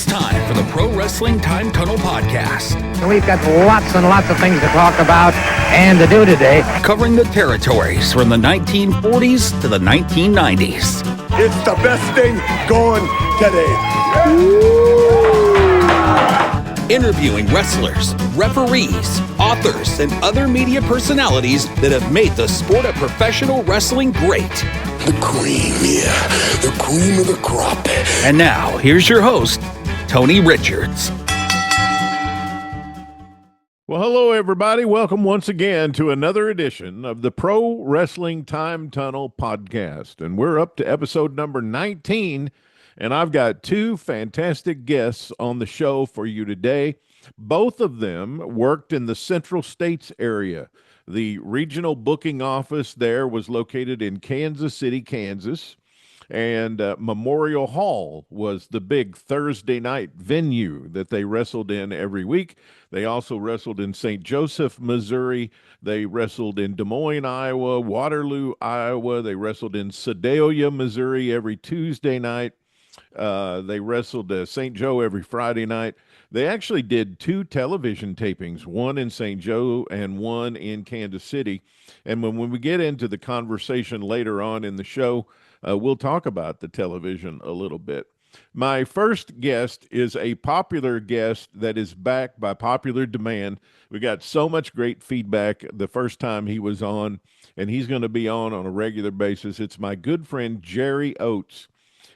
time for the Pro Wrestling Time Tunnel Podcast. We've got lots and lots of things to talk about and to do today. Covering the territories from the 1940s to the 1990s. It's the best thing going today. Interviewing wrestlers, referees, authors, and other media personalities that have made the sport of professional wrestling great. The cream, yeah. The cream of the crop. And now, here's your host, Tony Richards. Well, hello, everybody. Welcome once again to another edition of the Pro Wrestling Time Tunnel Podcast. And we're up to episode number 19, and I've got two fantastic guests on the show for you today. Both of them worked in the Central States area. The regional booking office there was located in Kansas City, Kansas, and Memorial Hall was the big Thursday night venue that they wrestled in every week. They also wrestled in St. Joseph, Missouri. They wrestled in Des Moines, Iowa, Waterloo, Iowa. They wrestled in Sedalia, Missouri every Tuesday night. They wrestled St. Joe every Friday night. They actually did two television tapings, one in St. Joe and one in Kansas City. And when we get into the conversation later on in the show, we'll talk about the television a little bit. My first guest is a popular guest that is back by popular demand. We got so much great feedback the first time he was on, and he's going to be on a regular basis. It's my good friend, Jerry Oates.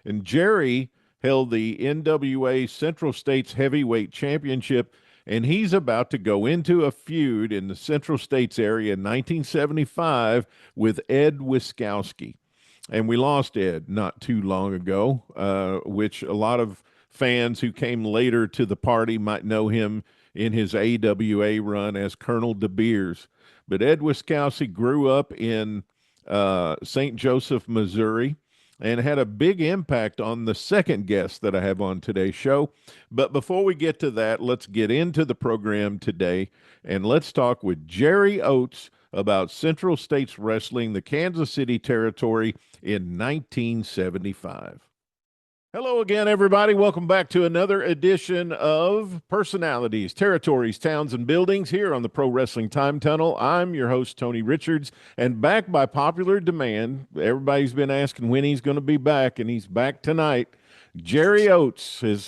And Jerry held the NWA Central States Heavyweight Championship, and he's about to go into a feud in the Central States area in 1975 with Ed Wiskowski. And we lost Ed not too long ago, which a lot of fans who came later to the party might know him in his AWA run as Colonel De Beers. But Ed Wiskowski grew up in St. Joseph, Missouri, and had a big impact on the second guest that I have on today's show. But before we get to that, let's get into the program today, and let's talk with Jerry Oates about Central States Wrestling, the Kansas City territory in 1975. Hello again, everybody. Welcome back to another edition of Personalities, Territories, Towns, and Buildings here on the Pro Wrestling Time Tunnel. I'm your host, Tony Richards, and back by popular demand, everybody's been asking when he's going to be back, and he's back tonight. Jerry Oates is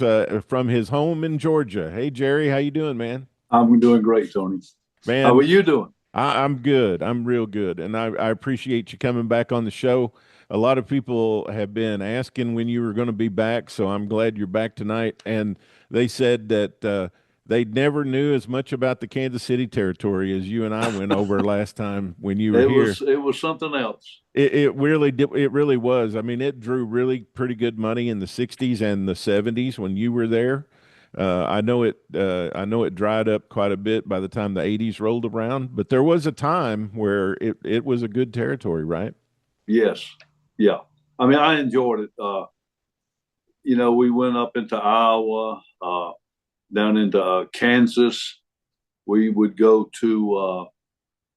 from his home in Georgia. Hey, Jerry, how you doing, man? I'm doing great, Tony. Man, how are you doing? I'm good. I'm real good, and I appreciate you coming back on the show. A lot of people have been asking when you were going to be back, so I'm glad you're back tonight. And they said that they never knew as much about the Kansas City territory as you and I went over last time when you were here. It was something else. It really was. I mean, it drew really pretty good money in the 60s and the 70s when you were there. I know it dried up quite a bit by the time the 80s rolled around, but there was a time where it was a good territory, right? Yes. Yeah. I mean, I enjoyed it. We went up into Iowa, down into Kansas. We would go to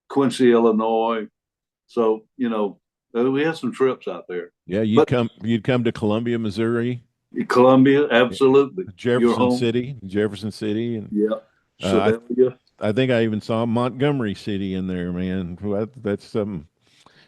Quincy, Illinois. So, we had some trips out there. Yeah, you'd come to Columbia, Missouri. Columbia, absolutely. Jefferson City. And, yeah. I think I even saw Montgomery City in there, man. That's something.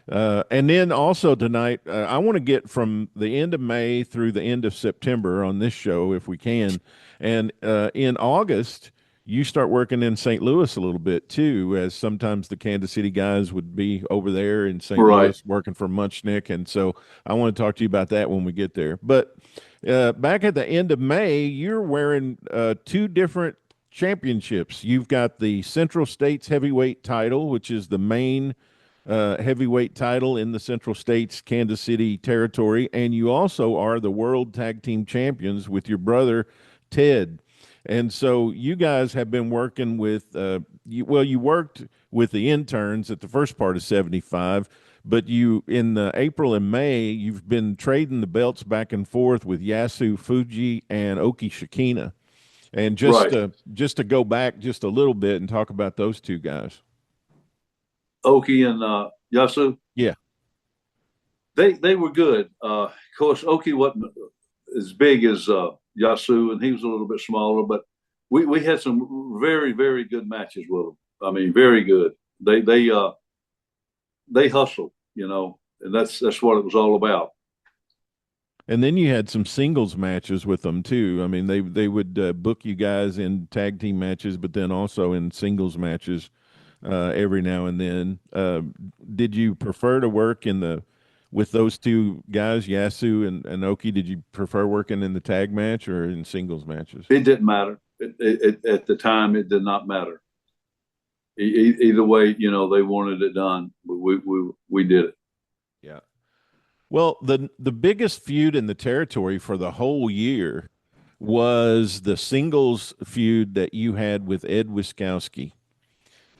And then also tonight, I want to get from the end of May through the end of September on this show, if we can. And in August, you start working in St. Louis a little bit, too, as sometimes the Kansas City guys would be over there in St. Louis working for Munchnick. And so I want to talk to you about that when we get there. But back at the end of May, you're wearing two different championships. You've got the Central States Heavyweight title, which is the main heavyweight title in the Central States Kansas City territory, and you also are the World Tag Team Champions with your brother Ted. And so you guys have been working with you worked with the interns at the first part of 75, but you in April and May you've been trading the belts back and forth with Yasu Fuji and Oki Shikina. And just to go back just a little bit and talk about those two guys. Oki and Yasu? Yeah. They were good. Of course, Oki wasn't as big as Yasu, and he was a little bit smaller, but we had some very, very good matches with them. I mean, very good. They hustled, and that's what it was all about. And then you had some singles matches with them too. I mean, they would book you guys in tag team matches, but then also in singles matches every now and then. Did you prefer to work with those two guys, Yasu and Oki? Did you prefer working in the tag match or in singles matches? It didn't matter. At the time, it did not matter. Either way, they wanted it done. We did it. Yeah. Well, the biggest feud in the territory for the whole year was the singles feud that you had with Ed Wiskowski.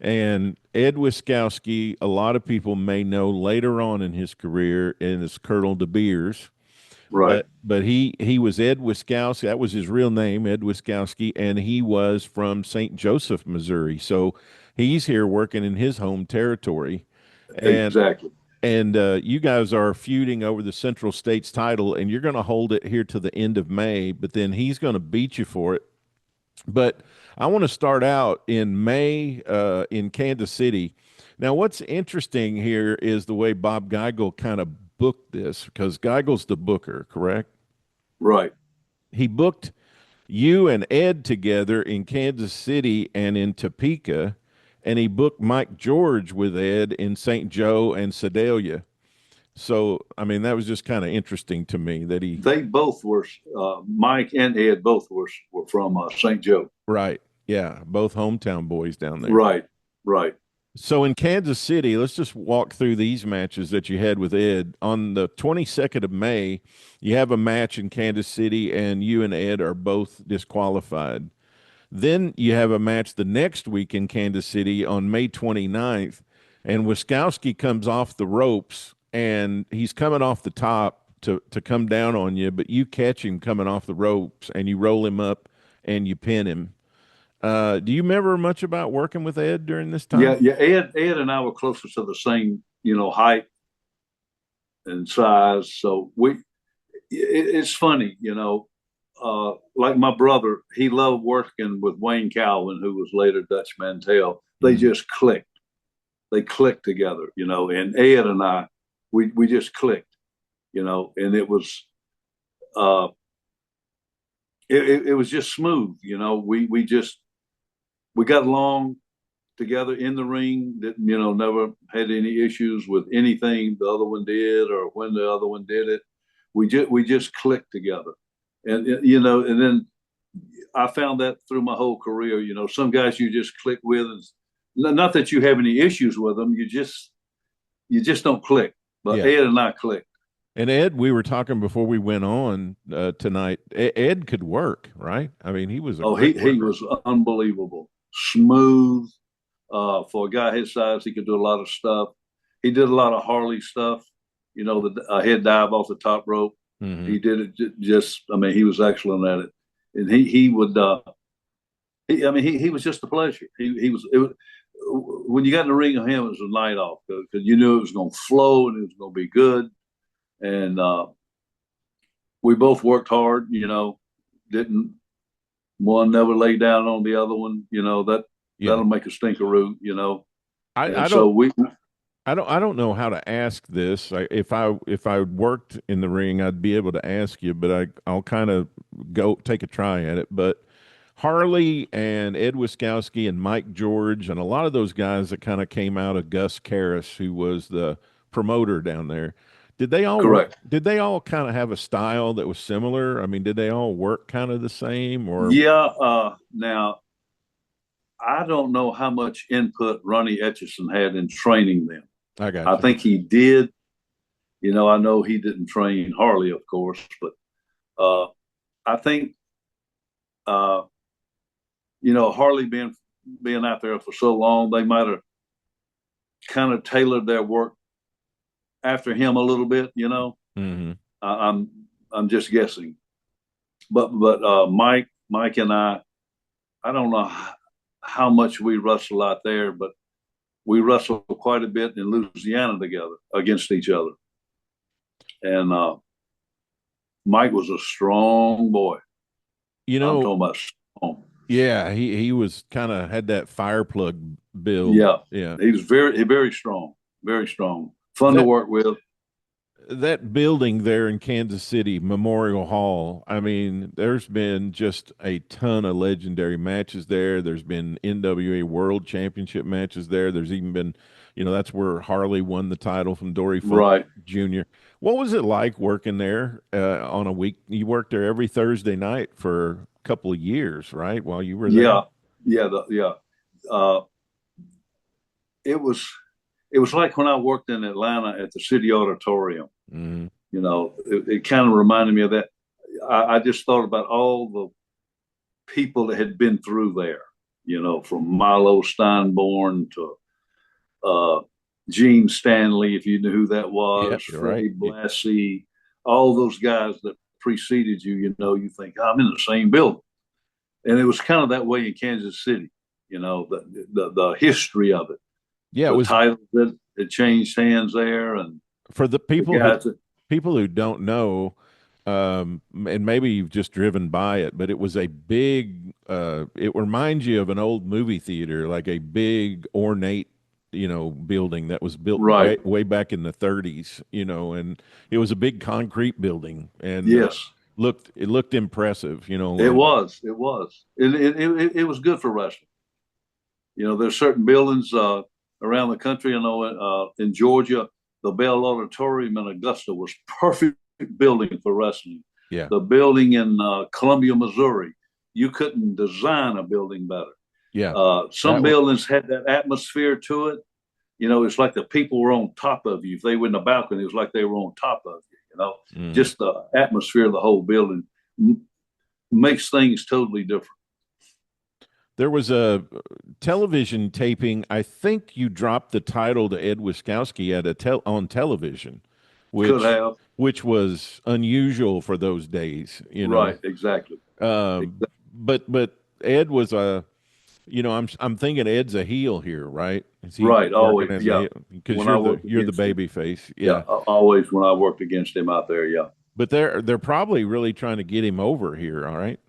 And Ed Wiskowski, a lot of people may know later on in his career, and it's Colonel De Beers. Right. But he was Ed Wiskowski. That was his real name, Ed Wiskowski, and he was from St. Joseph, Missouri. So he's here working in his home territory. Exactly. And you guys are feuding over the Central States title, and you're going to hold it here to the end of May, but then he's going to beat you for it. But I want to start out in May in Kansas City. Now, what's interesting here is the way Bob Geigel kind of booked this, because Geigel's the booker, correct? Right. He booked you and Ed together in Kansas City and in Topeka, and he booked Mike George with Ed in St. Joe and Sedalia. So, I mean, that was just kind of interesting to me that they both were, Mike and Ed both were from St. Joe. Right. Yeah. Both hometown boys down there. Right. Right. So in Kansas City, let's just walk through these matches that you had with Ed. On the 22nd of May, you have a match in Kansas City, and you and Ed are both disqualified. Then you have a match the next week in Kansas City on May 29th, and Wiskowski comes off the ropes, and he's coming off the top to come down on you, but you catch him coming off the ropes, and you roll him up, and you pin him. Do you remember much about working with Ed during this time? Yeah. Ed and I were closer to the same, height and size. So it's funny, like my brother, he loved working with Wayne Calvin, who was later Dutch Mantel. They just clicked. They clicked together, and Ed and I, we just clicked, and it was, it was just smooth, we got along together in the ring. That never had any issues with anything the other one did or when the other one did it. We just clicked together, and and then I found that through my whole career. Some guys you just click with, and not that you have any issues with them. You just don't click. But yeah. Ed and I clicked. And Ed, we were talking before we went on tonight. Ed could work, right? I mean, he was. He was unbelievable, smooth. For a guy his size, he could do a lot of stuff. He did a lot of Harley stuff. The head dive off the top rope. Mm-hmm. He did it just. I mean, he was excellent at it, and he would. He was just a pleasure. He was. When you got in the ring with him, it was a night off because you knew it was going to flow and it was going to be good. And we both worked hard, didn't one never lay down on the other one, that'll make a stinkeroo, I don't know how to ask this. If I worked in the ring, I'd be able to ask you, but I'll kind of go take a try at it. But Harley and Ed Wiskowski and Mike George and a lot of those guys that kind of came out of Gus Karras, who was the promoter down there. Did they all Correct. Did they all kind of have a style that was similar? I mean, did they all work kind of the same? Or yeah. Now, I don't know how much input Ronnie Etchison had in training them. I think he did. I know he didn't train Harley, of course, but I think Harley being out there for so long, they might have kind of tailored their work after him a little bit, Mm-hmm. I'm just guessing, but Mike and I don't know how much we wrestle out there, but we wrestled quite a bit in Louisiana together against each other. And Mike was a strong boy, You I'm know, talking about strong. yeah, he was kind of had that fire plug build. Yeah, Yeah. he was very strong, very strong, fun to That work with. that building there in Kansas City, Memorial Hall, I mean, there's been just a ton of legendary matches there. There's been NWA World Championship matches there. There's even been, that's where Harley won the title from Dory Funk Right. Jr. What was it like working there on a week? You worked there every Thursday night for a couple of years, right? While you were there? Yeah. Uh, it was like when I worked in Atlanta at the City Auditorium. Mm-hmm. It kind of reminded me of that. I just thought about all the people that had been through there, from Milo Steinborn to Gene Stanley, if you knew who that was, Yep, you're right. Freddie Blassie, all those guys that preceded you, you think, I'm in the same building. And it was kind of that way in Kansas City, the history of it. Yeah, the it was title that it changed hands there, and for the people the people who don't know, and maybe you've just driven by it, but it was a big. It reminds you of an old movie theater, like a big ornate, building that was built right. way back in the 30s, and it was a big concrete building, and Yes, it looked impressive, it was. It was good for wrestling. There's certain buildings around the country. I know in Georgia, the Bell Auditorium in Augusta was perfect building for wrestling. Yeah. The building in Columbia, Missouri, you couldn't design a building better. Yeah. Some buildings had that atmosphere to it. It's like the people were on top of you. If they were in the balcony, it was like they were on top of you. Just the atmosphere of the whole building makes things totally different. There was a television taping. I think you dropped the title to Ed Wiskowski at on television, which was unusual for those days. Right, exactly. But Ed was I'm thinking Ed's a heel here, right? Right, always, yeah. Because you're the baby face, yeah. Always when I worked against him out there, yeah. But they're probably really trying to get him over here, all right?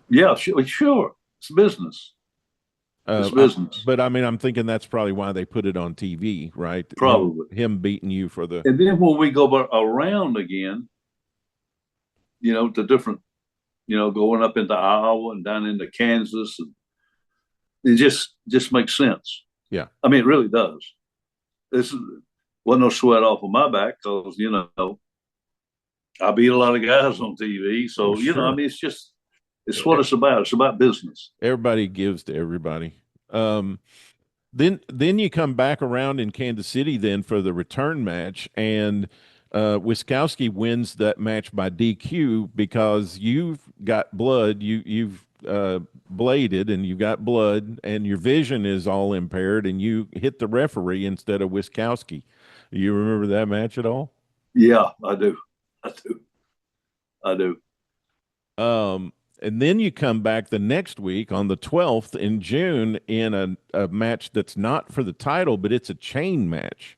Yeah, sure. It's business. It's business. But I mean, I'm thinking that's probably why they put it on TV, right? Probably him beating you for the. And then when we go around again, to different, going up into Iowa and down into Kansas, and it just makes sense. Yeah, I mean, it really does. This wasn't no sweat off of my back because I beat a lot of guys on TV, so sure. I mean, it's what it's about. It's about business. Everybody gives to everybody. Then you come back around in Kansas City then for the return match, and Wiskowski wins that match by DQ because you've got blood. You've bladed and you've got blood, and your vision is all impaired, and you hit the referee instead of Wiskowski. You remember that match at all? Yeah, I do. And then you come back the next week on the 12th in June in a match that's not for the title, but it's a chain match.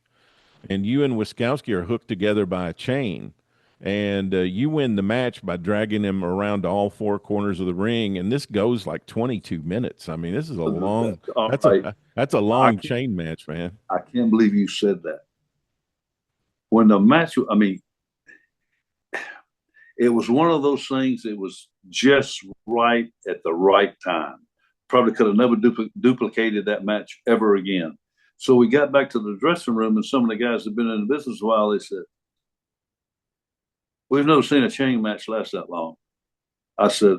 And you and Wiskowski are hooked together by a chain. And you win the match by dragging him around to all four corners of the ring. And this goes like 22 minutes. I mean, this is a long, that's a long chain match, man. I can't believe you said that. When the match, I mean, it was one of those things. It was just right at the right time. Probably could have never duplicated that match ever again. So we got back to the dressing room, and some of the guys had been in the business a while. They said, "We've never seen a chain match last that long." I said,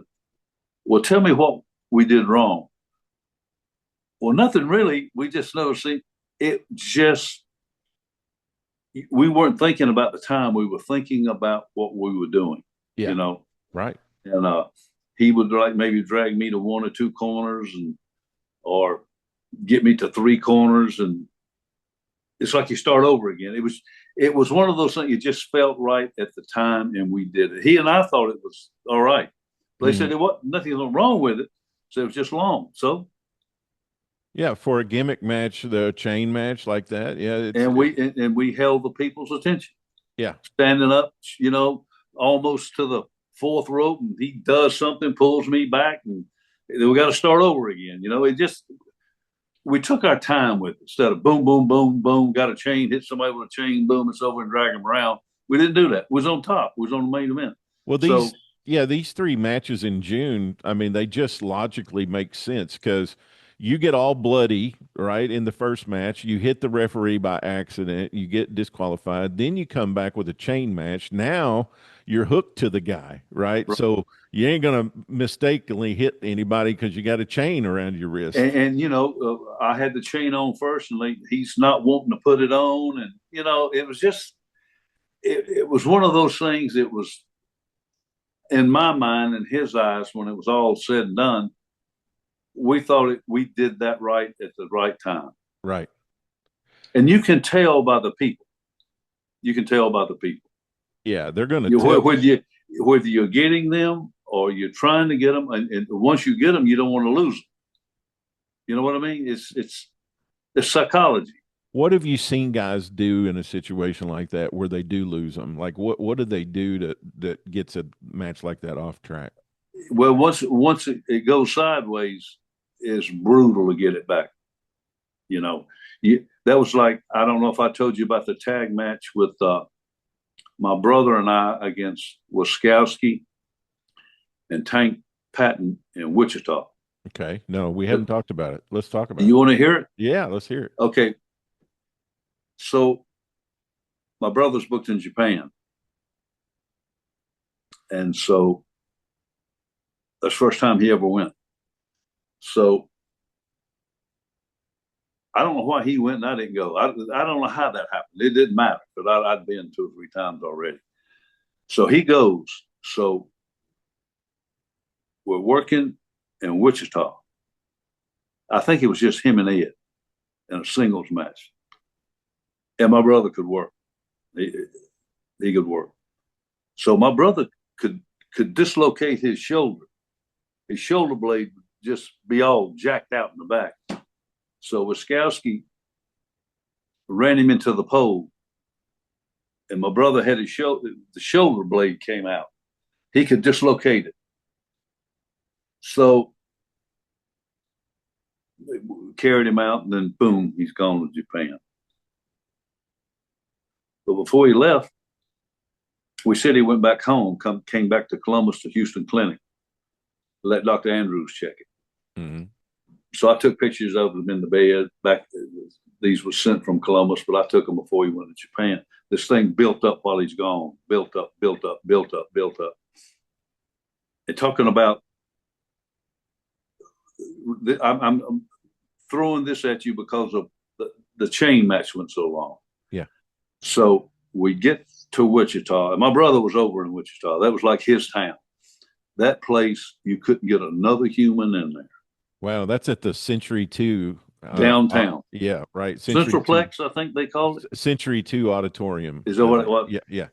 "Well, tell me what we did wrong." Well, nothing really. We just never seen it. We weren't thinking about the time. We were thinking about what we were doing. Yeah. Right. And he would maybe drag me to one or two corners or get me to three corners. And it's like you start over again. It was one of those things. It just felt right at the time. And we did it. He and I thought it was all right. They said there wasn't nothing wrong with it. So it was just long. So. Yeah. For a gimmick match, the chain match like that. Yeah. And we held the people's attention. Yeah. Standing up, almost to the fourth rope, and he does something, pulls me back, and we got to start over again. We took our time with it. Instead of boom, boom, boom, boom, got a chain, hit somebody with a chain, boom, it's over and drag them around. We didn't do that. We was on top. We was on the main event. Well, these 3 matches in June, I mean, they just logically make sense because you get all bloody, right, in the first match. You hit the referee by accident. You get disqualified. Then you come back with a chain match. Now you're hooked to the guy, right? So you ain't going to mistakenly hit anybody because you got a chain around your wrist. And I had the chain on first, and he's not wanting to put it on. And, it was just – it was one of those things. It was, in my mind, in his eyes, when it was all said and done, we thought we did that right at the right time. Right. And you can tell by the people. Yeah, they're going to whether you're getting them or you're trying to get them, and once you get them, you don't want to lose them. You know what I mean? It's psychology. What have you seen guys do in a situation like that where they do lose them? Like what do they do that gets a match like that off track? Well, once it goes sideways, it's brutal to get it back. That was like, I don't know if I told you about the tag match with my brother and I against Wiskowski and Tank Patton in Wichita. Okay. No, we haven't talked about it. Let's talk about it. You want to hear it? Yeah, let's hear it. Okay. So my brother's booked in Japan. And so that's the first time he ever went. So I don't know why he went and I didn't go. I don't know how that happened. It didn't matter because I'd been 2 or 3 times already. So he goes. So we're working in Wichita. I think it was just him and Ed in a singles match. And my brother could work. He could work. So my brother could dislocate his shoulder. His shoulder blade would just be all jacked out in the back. So Wiskowski ran him into the pole, and my brother had the shoulder blade came out. He could dislocate it. So they carried him out, and then boom, he's gone to Japan. But before he left, we said he went back home, came back to Columbus to Houston Clinic, let Dr. Andrews check it. Mm-hmm. So I took pictures of him in the bed. These were sent from Columbus, but I took them before he went to Japan. This thing built up while he's gone, built up. And talking about, I'm throwing this at you because of the chain match went so long. Yeah. So we get to Wichita, and my brother was over in Wichita. That was like his town. That place, you couldn't get another human in there. Wow, that's at the Century 2. Downtown. Yeah, right. Centralplex, I think they call it. Century 2 Auditorium. Is that what it was? Yeah.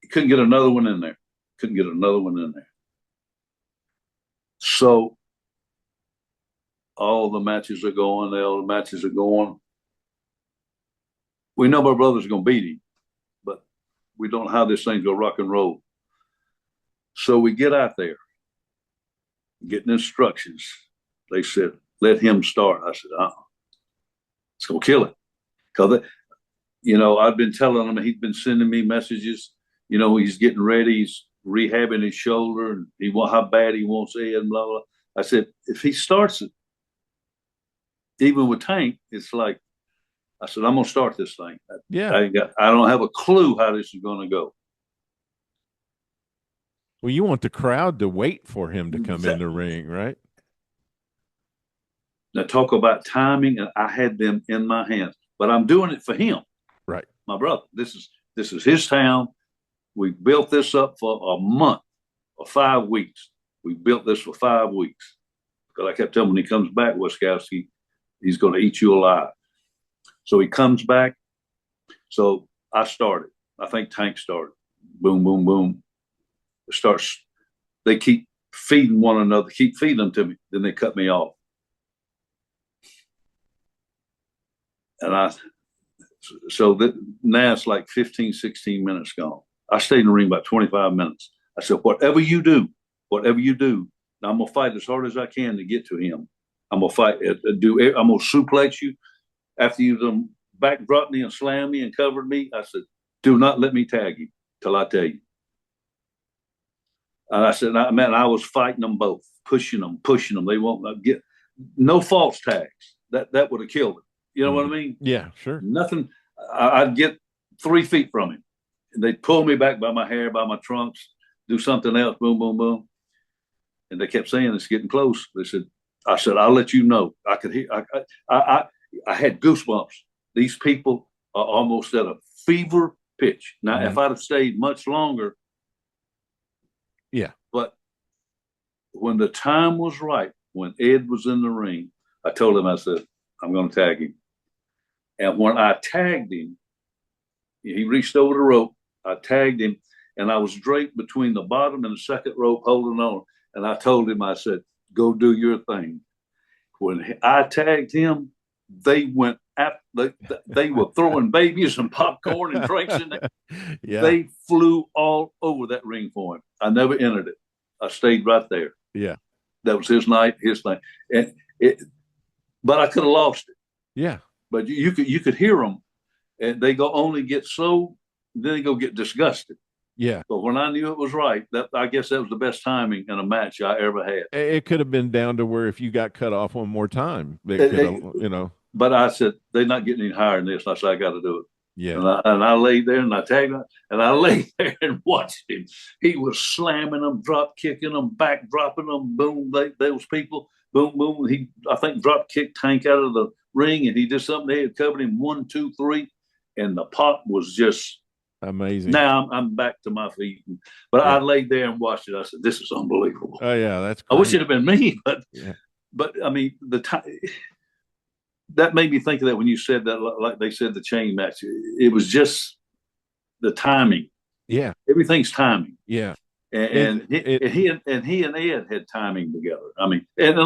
You couldn't get another one in there. So all the matches are going. We know my brother's going to beat him, but we don't know how this thing's going to rock and roll. So we get out there, getting instructions. They said, let him start. I said, it's going to kill it. Because, I've been telling him, he's been sending me messages. He's getting ready. He's rehabbing his shoulder, and how bad he wants Ed, and blah, blah. I said, if he starts it, even with Tank, it's like, I said, I'm going to start this thing. Yeah. I don't have a clue how this is going to go. Well, you want the crowd to wait for him to come in the ring, right? Now, talk about timing, and I had them in my hands. But I'm doing it for him. Right. My brother. This is his town. We built this up for a month or 5 weeks. We built this for 5 weeks. Because I kept telling him when he comes back, Wiskowski, he's going to eat you alive. So he comes back. So I started. I think Tank started. Boom, boom, boom. It starts. They keep feeding one another, keep feeding them to me. Then they cut me off. And now it's like 15, 16 minutes gone. I stayed in the ring about 25 minutes. I said, whatever you do, now I'm gonna fight as hard as I can to get to him. I'm gonna fight. I'm gonna suplex you after you done backdrop me and slam me and covered me. I said, do not let me tag you till I tell you. And I said, man, I was fighting them both, pushing them. They won't get no false tags. That would have killed him. You know what I mean? Yeah, sure. Nothing. I'd get 3 feet from him. And they'd pull me back by my hair, by my trunks, do something else, boom, boom, boom. And they kept saying, it's getting close. I said, I'll let you know. I could hear, I had goosebumps. These people are almost at a fever pitch. Now, if I'd have stayed much longer. Yeah. But when the time was right, when Ed was in the ring, I told him, I said, I'm going to tag him. And when I tagged him, he reached over the rope. I tagged him, and I was draped between the bottom and the second rope holding on. And I told him, I said, go do your thing. When I tagged him, they went they were throwing babies and popcorn and drinks in there. Yeah. They flew all over that ring for him. I never entered it. I stayed right there. Yeah. That was his night, his thing. But I could have lost it. Yeah. But you could hear them, and they only get so, then they go get disgusted. Yeah. But when I knew it was right, I guess that was the best timing in a match I ever had. It could have been down to where if you got cut off one more time, you know. But I said, they're not getting any higher than this. And I said, I got to do it. Yeah. And I laid there and I tagged him, and I laid there and watched him. He was slamming them, drop kicking them, back dropping them. Boom, those people, boom, boom. He, I think, drop kicked Tank out of the ring, and he did something. They had covered him 1, 2, 3, and the pop was just amazing. Now I'm back to my feet, but I laid there and watched it. I said, "This is unbelievable." Oh yeah, that's great. I wish it had been me, yeah. But I mean, the time that made me think of that when you said that, like they said, the chain match. It was just the timing. Yeah, everything's timing. Yeah, and he and Ed had timing together. I mean, and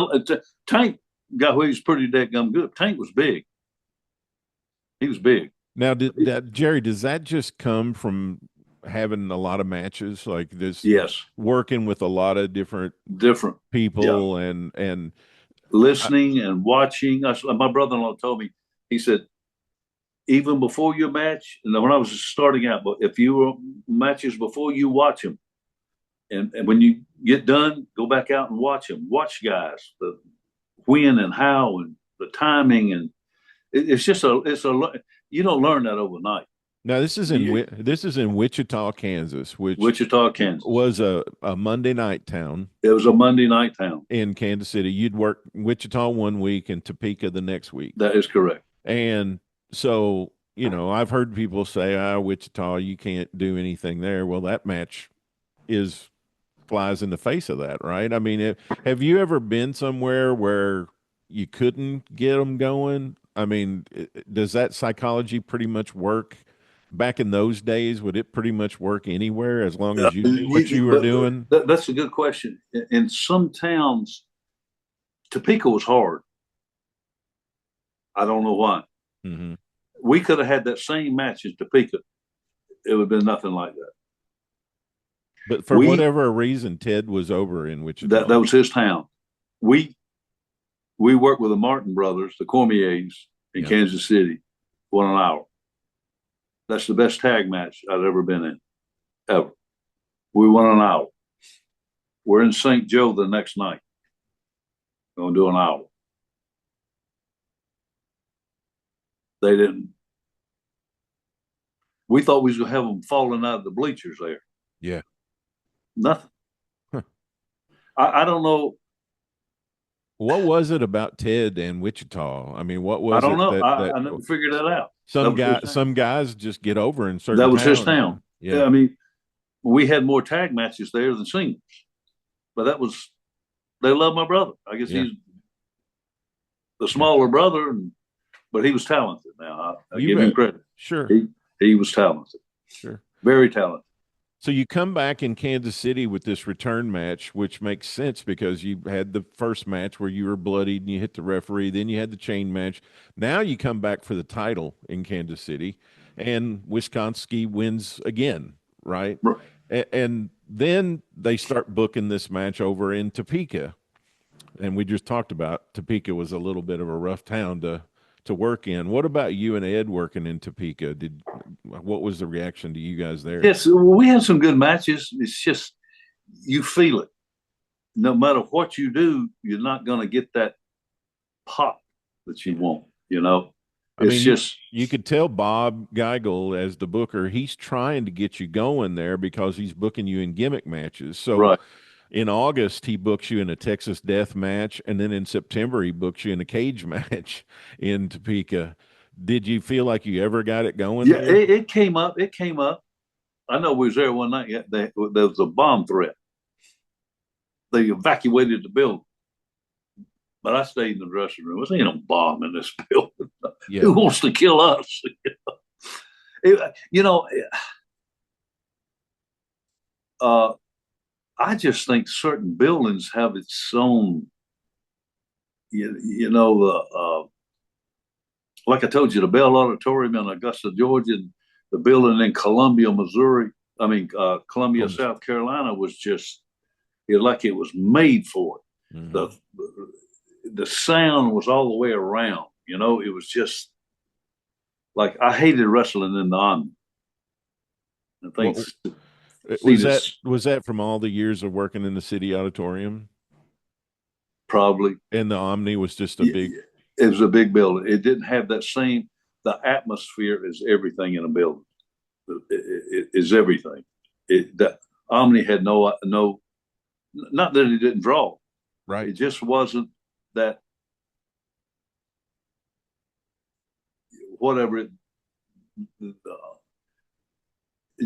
Tank got who he was pretty dadgum good. Tank was big. He was big. Now, Jerry, does that just come from having a lot of matches like this? Yes, working with a lot of different people and listening and watching. My brother-in-law told me, he said, even before your match, and when I was starting out, but if you were matches before you watch them, and when you get done, go back out and watch them. Watch guys, the when and how and the timing, and it's a you don't learn that overnight. Now this is in Wichita, Kansas, which was a Monday night town. It was a Monday night town in Kansas City. You'd work Wichita one week and Topeka the next week. That is correct. And so, you know, I've heard people say, Wichita, you can't do anything there. Well, that match flies in the face of that, right? I mean, have you ever been somewhere where you couldn't get them going? I mean, does that psychology pretty much work? Back in those days, would it pretty much work anywhere as long as you knew what you were doing? That's a good question. In some towns, Topeka was hard. I don't know why. Mm-hmm. We could have had that same match in Topeka. It would have been nothing like that. But for whatever reason, Ted was over in Wichita. That was his town. We worked with the Martin brothers, the Cormiers, in Kansas City, 1 hour. That's the best tag match I've ever been in, ever. We won an hour. We're in St. Joe the next night. We're going to do an hour. They didn't. We thought we was going to have them falling out of the bleachers there. Yeah. Nothing. Huh. I don't know. What was it about Ted and Wichita? I mean, what was it? I don't know. I never figured that out. Some guys just get over in certain. That was his town. Yeah. I mean, we had more tag matches there than singles, but they love my brother. I guess he's the smaller brother, but he was talented. Now I give him credit. Sure, he was talented. Sure, very talented. So you come back in Kansas City with this return match, which makes sense because you had the first match where you were bloodied and you hit the referee. Then you had the chain match. Now you come back for the title in Kansas City, and Wiskowski wins again, right? And then they start booking this match over in Topeka. And we just talked about Topeka was a little bit of a rough town to work in. What about you and Ed working in Topeka? What was the reaction to you guys there? Yes, we had some good matches. It's just you feel it. No matter what you do, you're not going to get that pop that you want. I mean, you could tell Bob Geigel as the booker, he's trying to get you going there because he's booking you in gimmick matches. So right. In August, he books you in a Texas death match, and then in September, he books you in a cage match in Topeka. Did you feel like you ever got it going? Yeah, it came up. It came up. I know we was there one night. There was a bomb threat. They evacuated the building. But I stayed in the dressing room. There ain't no bomb in this building. Yeah. Who wants to kill us? I just think certain buildings have its own, like I told you, the Bell Auditorium in Augusta, Georgia, and the building in Columbia, South Carolina was just like it was made for it. Mm-hmm. The sound was all the way around. It was just like I hated wrestling in the Omni. Was that from all the years of working in the city auditorium? Probably. And the Omni was just it was a big building. It didn't have the atmosphere is everything in a building. It is everything. The Omni had no, not that it didn't draw. Right. It just wasn't that, whatever it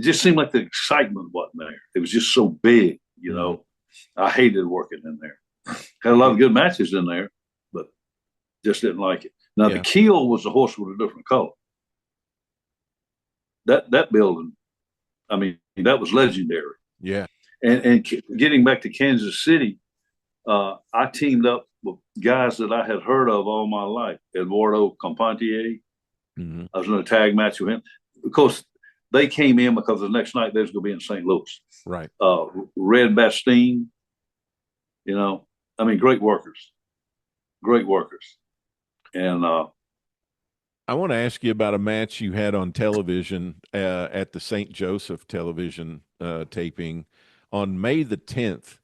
just seemed like the excitement wasn't there. It was just so big, I hated working in there. Had a lot of good matches in there, but just didn't like it. Now the keel was a horse with a different color. That building, I mean, that was legendary. Yeah. And getting back to Kansas City, I teamed up with guys that I had heard of all my life. Eduardo Compantier. Mm-hmm. I was in a tag match with him. Of course, they came in because the next night they was going to be in St. Louis. Right. Red Bastine, great workers. Great workers. And I want to ask you about a match you had on television at the St. Joseph television taping on May the 10th.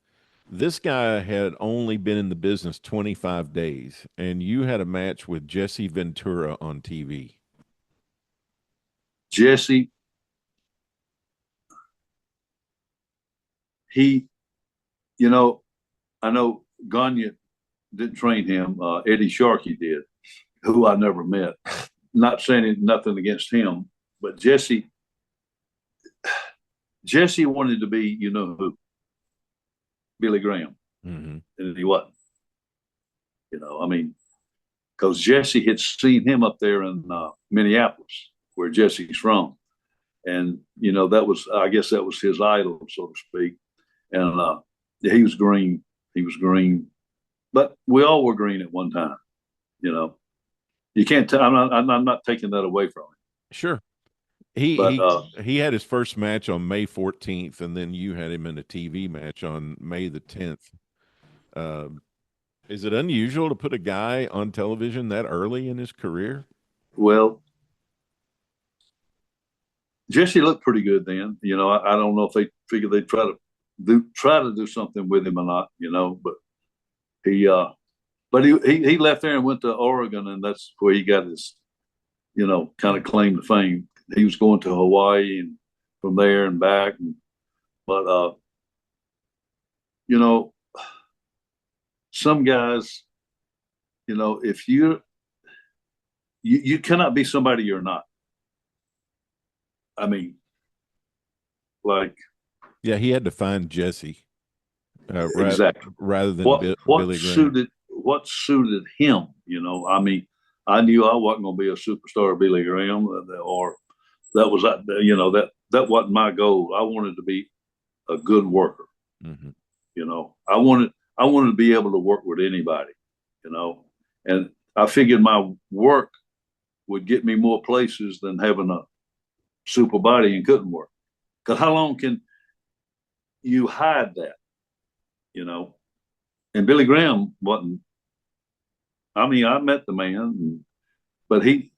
This guy had only been in the business 25 days, and you had a match with Jesse Ventura on TV. Jesse, I know Gagne didn't train him. Eddie Sharkey did, who I never met. Not saying nothing against him, but Jesse wanted to be, who? Billy Graham. Mm-hmm. And he wasn't. Because Jesse had seen him up there in Minneapolis, where Jesse's from. And, I guess that was his idol, so to speak. And he was green. He was green. But we all were green at one time, You can't tell. I'm not taking that away from him. Sure. He had his first match on May 14th, and then you had him in a TV match on May the 10th. Is it unusual to put a guy on television that early in his career? Well, Jesse looked pretty good then. I don't know if they figured they'd try to do something with him or not. But he left there and went to Oregon, and that's where he got his, kind of claim to fame. He was going to Hawaii and from there and back. But some guys, if you cannot be somebody you're not. He had to find Jesse. Exactly. Rather than what Billy Graham. What suited him, I knew I wasn't going to be a superstar of Billy Graham, or that was, that wasn't my goal. I wanted to be a good worker. Mm-hmm. I wanted to be able to work with anybody, and I figured my work would get me more places than having a super body and couldn't work. Because how long can you hide that, and Billy Graham wasn't. I mean, I met the man, but he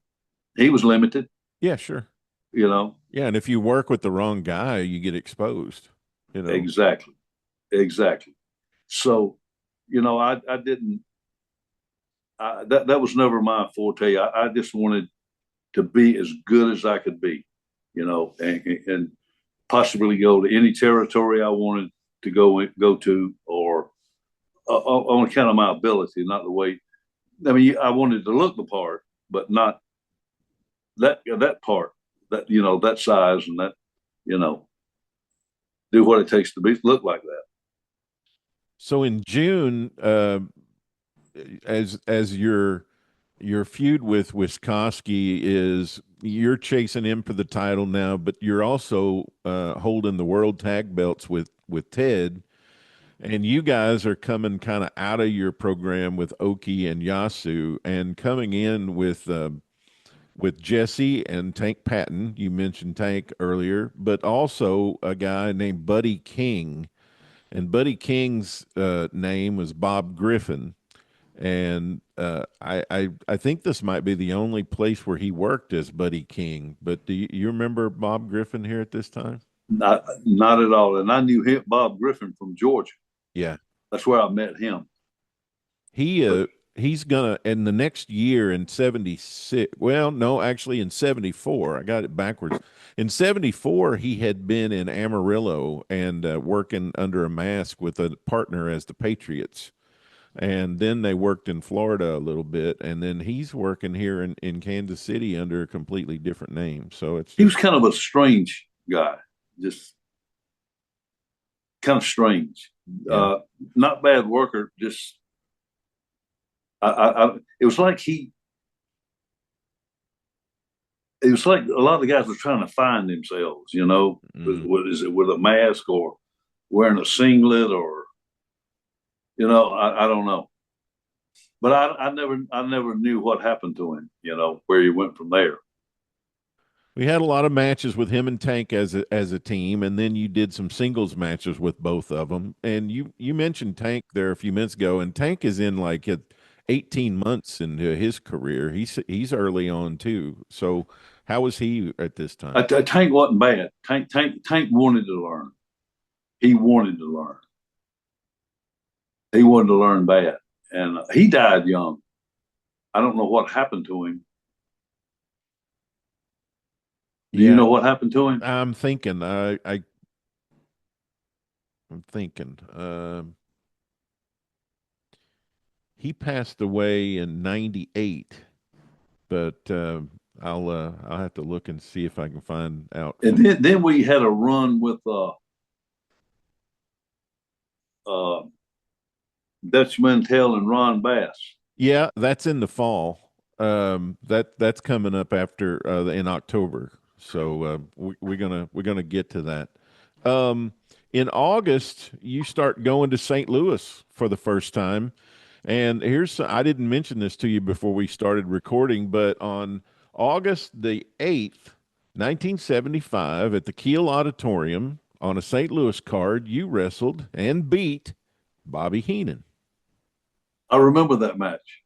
was limited. Yeah, sure. Yeah, and if you work with the wrong guy, you get exposed. Exactly. So, I didn't. That was never my forte. I just wanted to be as good as I could be, and possibly go to any territory I wanted to go to, or on account of my ability, not the way. I mean, I wanted to look the part, but not that part, that size, and that, do what it takes to look like that. So in June, as your feud with Wiskowski is, you're chasing him for the title now, but you're also holding the world tag belts with Ted, and you guys are coming kind of out of your program with Oki and Yasu, and coming in with Jesse and Tank Patton. You mentioned Tank earlier, but also a guy named Buddy King, and Buddy King's name was Bob Griffin. And I think this might be the only place where he worked as Buddy King. But do you remember Bob Griffin here at this time? Not at all. And I knew Bob Griffin from Georgia. Yeah, that's where I met him. He's gonna, in the next year in 76. Well, no, actually in 74. I got it backwards. In 74, he had been in Amarillo and working under a mask with a partner as the Patriots. And then they worked in Florida a little bit, and then he's working here in Kansas City under a completely different name. So he was kind of a strange guy, just kind of strange. Yeah. Not bad worker, just it was like it was like a lot of the guys were trying to find themselves, is it with a mask or wearing a singlet, or I don't know, but I never knew what happened to him, where he went from there. We had a lot of matches with him and Tank as a team, and then you did some singles matches with both of them. And you mentioned Tank there a few minutes ago, and Tank is in like 18 months into his career. He's early on too. So how was he at this time? Tank wasn't bad. Tank wanted to learn. He wanted to learn. He wanted to learn bad, and he died young. I don't know what happened to him. Do you know what happened to him? I'm thinking. I'm thinking. He passed away in 98, but I'll have to look and see if I can find out. And then we had a run with Dutch Mantell and Ron Bass. Yeah, that's in the fall. That's coming up after in October. So we're gonna get to that. In August, you start going to St. Louis for the first time, and I didn't mention this to you before we started recording, but on August the 8th, 1975, at the Kiel Auditorium on a St. Louis card, you wrestled and beat Bobby Heenan. I remember that match.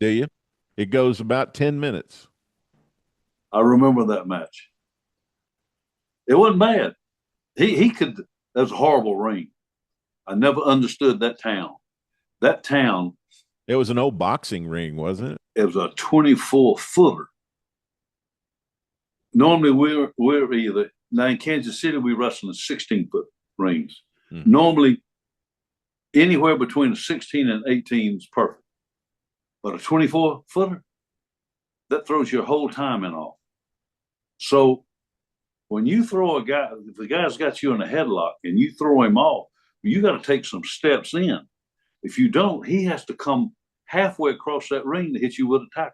Do you? It goes about 10 minutes. I remember that match. It wasn't bad. He could. That was a horrible ring. I never understood that town. That town. It was an old boxing ring, wasn't it? It was a 24-footer. Normally we're either, now in Kansas City we wrestle in 16-foot rings. Mm-hmm. Normally anywhere between a 16 and 18 is perfect. But a 24-footer, that throws your whole timing off. So when you throw a guy, if the guy's got you in a headlock and you throw him off, you got to take some steps in. If you don't, he has to come halfway across that ring to hit you with a tackle.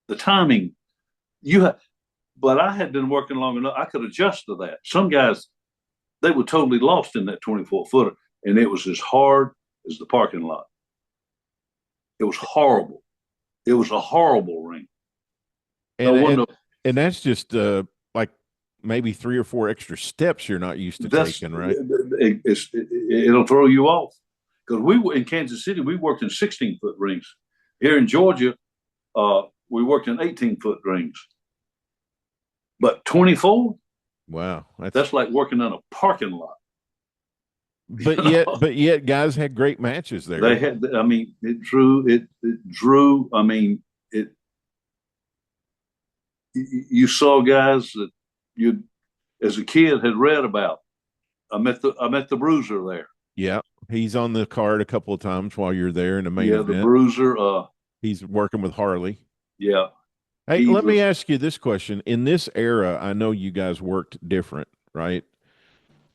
The timing, but I had been working long enough, I could adjust to that. Some guys, they were totally lost in that 24-footer, and it was as hard as the parking lot. It was horrible. It was a horrible ring. And that's just like maybe 3 or 4 extra steps you're not used to taking, right? It'll throw you off. Because we were in Kansas City, we worked in 16-foot rings. Here in Georgia, we worked in 18-foot rings. But 24, wow, that's like working in a parking lot. But yet, guys had great matches there. They had. I mean, it drew. I mean, it. You saw guys that you, as a kid, had read about. I met the Bruiser there. Yeah, he's on the card a couple of times while you're there in the main event. The Bruiser. He's working with Harley. Yeah. Hey, let me ask you this question. In this era, I know you guys worked different, right?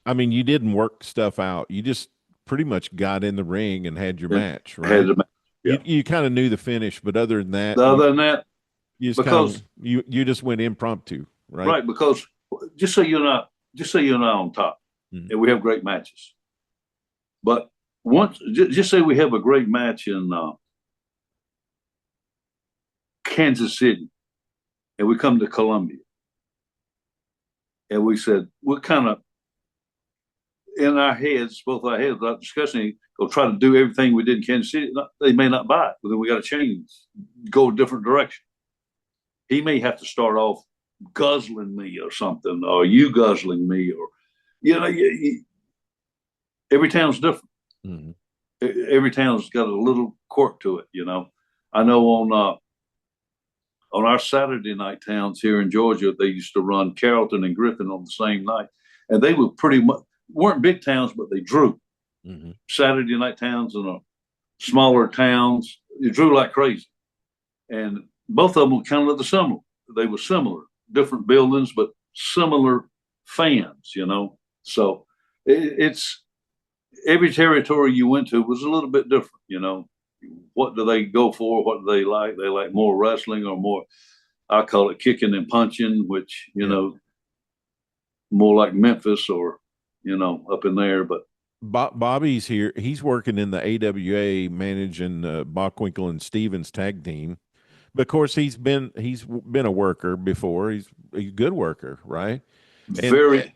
I mean, you didn't work stuff out. You just pretty much got in the ring and had your match, right? Had the match. Yeah. You kind of knew the finish, but other than that, you just you just went impromptu, right? Right, because just so you're not on top, and we have great matches. But just say we have a great match in Kansas City, and we come to Columbia, and we said we're kind of in our heads, both our heads, without discussing, go try to do everything we did in Kansas City. They may not buy it, but then we got to change, go a different direction. He may have to start off guzzling me or something, or you guzzling me, or every town's different. Mm-hmm. Every town's got a little quirk to it, I know on our Saturday night towns here in Georgia, they used to run Carrollton and Griffin on the same night, and they were pretty much weren't big towns, but they drew. Mm-hmm. Saturday night towns and smaller towns, they drew like crazy, and both of them were kind of similar. They were similar, different buildings, but similar fans, So it's every territory you went to was a little bit different, What do they go for? What do they like? They like more wrestling or more, I call it kicking and punching, which, more like Memphis or, up in there. But Bobby's here. He's working in the AWA managing Bockwinkel and Stevens tag team. But of course, he's been a worker before. He's a good worker, right? So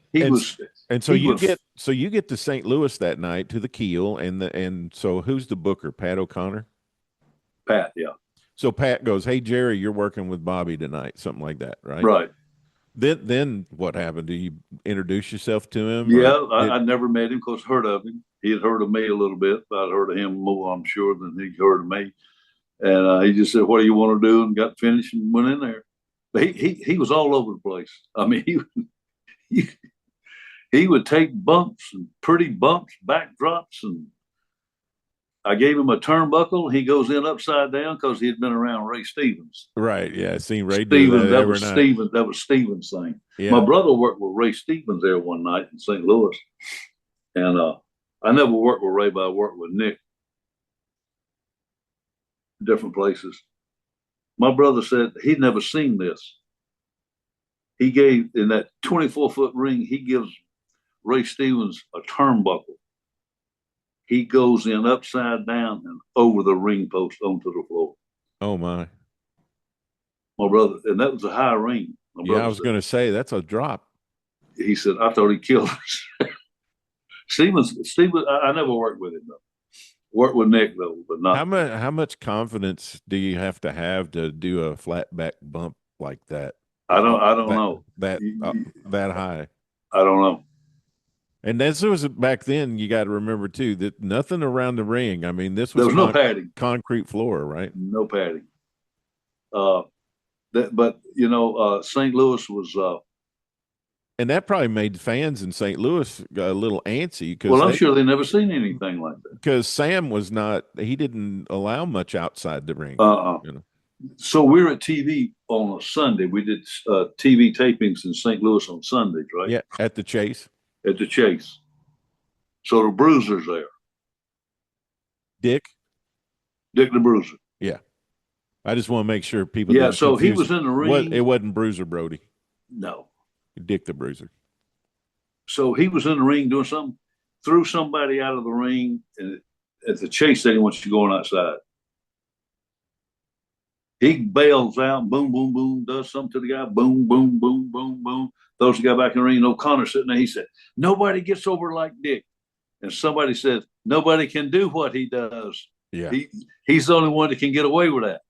you get to St. Louis that night to the Keel, and so who's the booker? Pat O'Connor. Pat, yeah. So Pat goes, "Hey Jerry, you're working with Bobby tonight," something like that, right? Right. Then what happened? Do you introduce yourself to him? Yeah, I'd never met him, because heard of him. He had heard of me a little bit, but I'd heard of him more, I'm sure, than he'd heard of me. And he just said, "What do you want to do?" and got finished and went in there. But he was all over the place. I mean, he would take bumps and pretty bumps, backdrops, and I gave him a turnbuckle. He goes in upside down because he had been around Ray Stevens. Right. Yeah. I seen Ray do that every night. That was Stevens' thing. Yeah. My brother worked with Ray Stevens there one night in St. Louis. And I never worked with Ray, but I worked with Nick. Different places. My brother said he'd never seen this. He gave, in that 24-foot ring, he gives Ray Stevens a turnbuckle. He goes in upside down and over the ring post onto the floor. Oh, my. My brother, and that was a high ring. Yeah, I was going to say, that's a drop. He said, "I thought he killed us." Stevens, I never worked with him, though. Worked with Nick, though, but not. How much confidence do you have to do a flat back bump like that? I don't know. That high. I don't know. And this was back then. You got to remember too that nothing around the ring. I mean, there was no padding, concrete floor, right? No padding. But St. Louis was. And that probably made fans in St. Louis a little antsy. I'm sure they never seen anything like that. Because Sam he didn't allow much outside the ring. So we're at TV on a Sunday. We did TV tapings in St. Louis on Sundays, right? Yeah, at the Chase. At the Chase. So the Bruiser's there. Dick the Bruiser. Yeah. I just want to make sure people. Yeah, so he was in the ring. It wasn't Bruiser Brody. No. Dick the Bruiser. So he was in the ring doing something, threw somebody out of the ring, and at the Chase, they didn't want you going outside. He bails out, boom, boom, boom, does something to the guy, boom, boom, boom, boom, boom, throws the guy back in the ring. And O'Connor sitting there, he said, nobody gets over like Dick. And somebody said, nobody can do what he does. Yeah. He's the only one that can get away with that.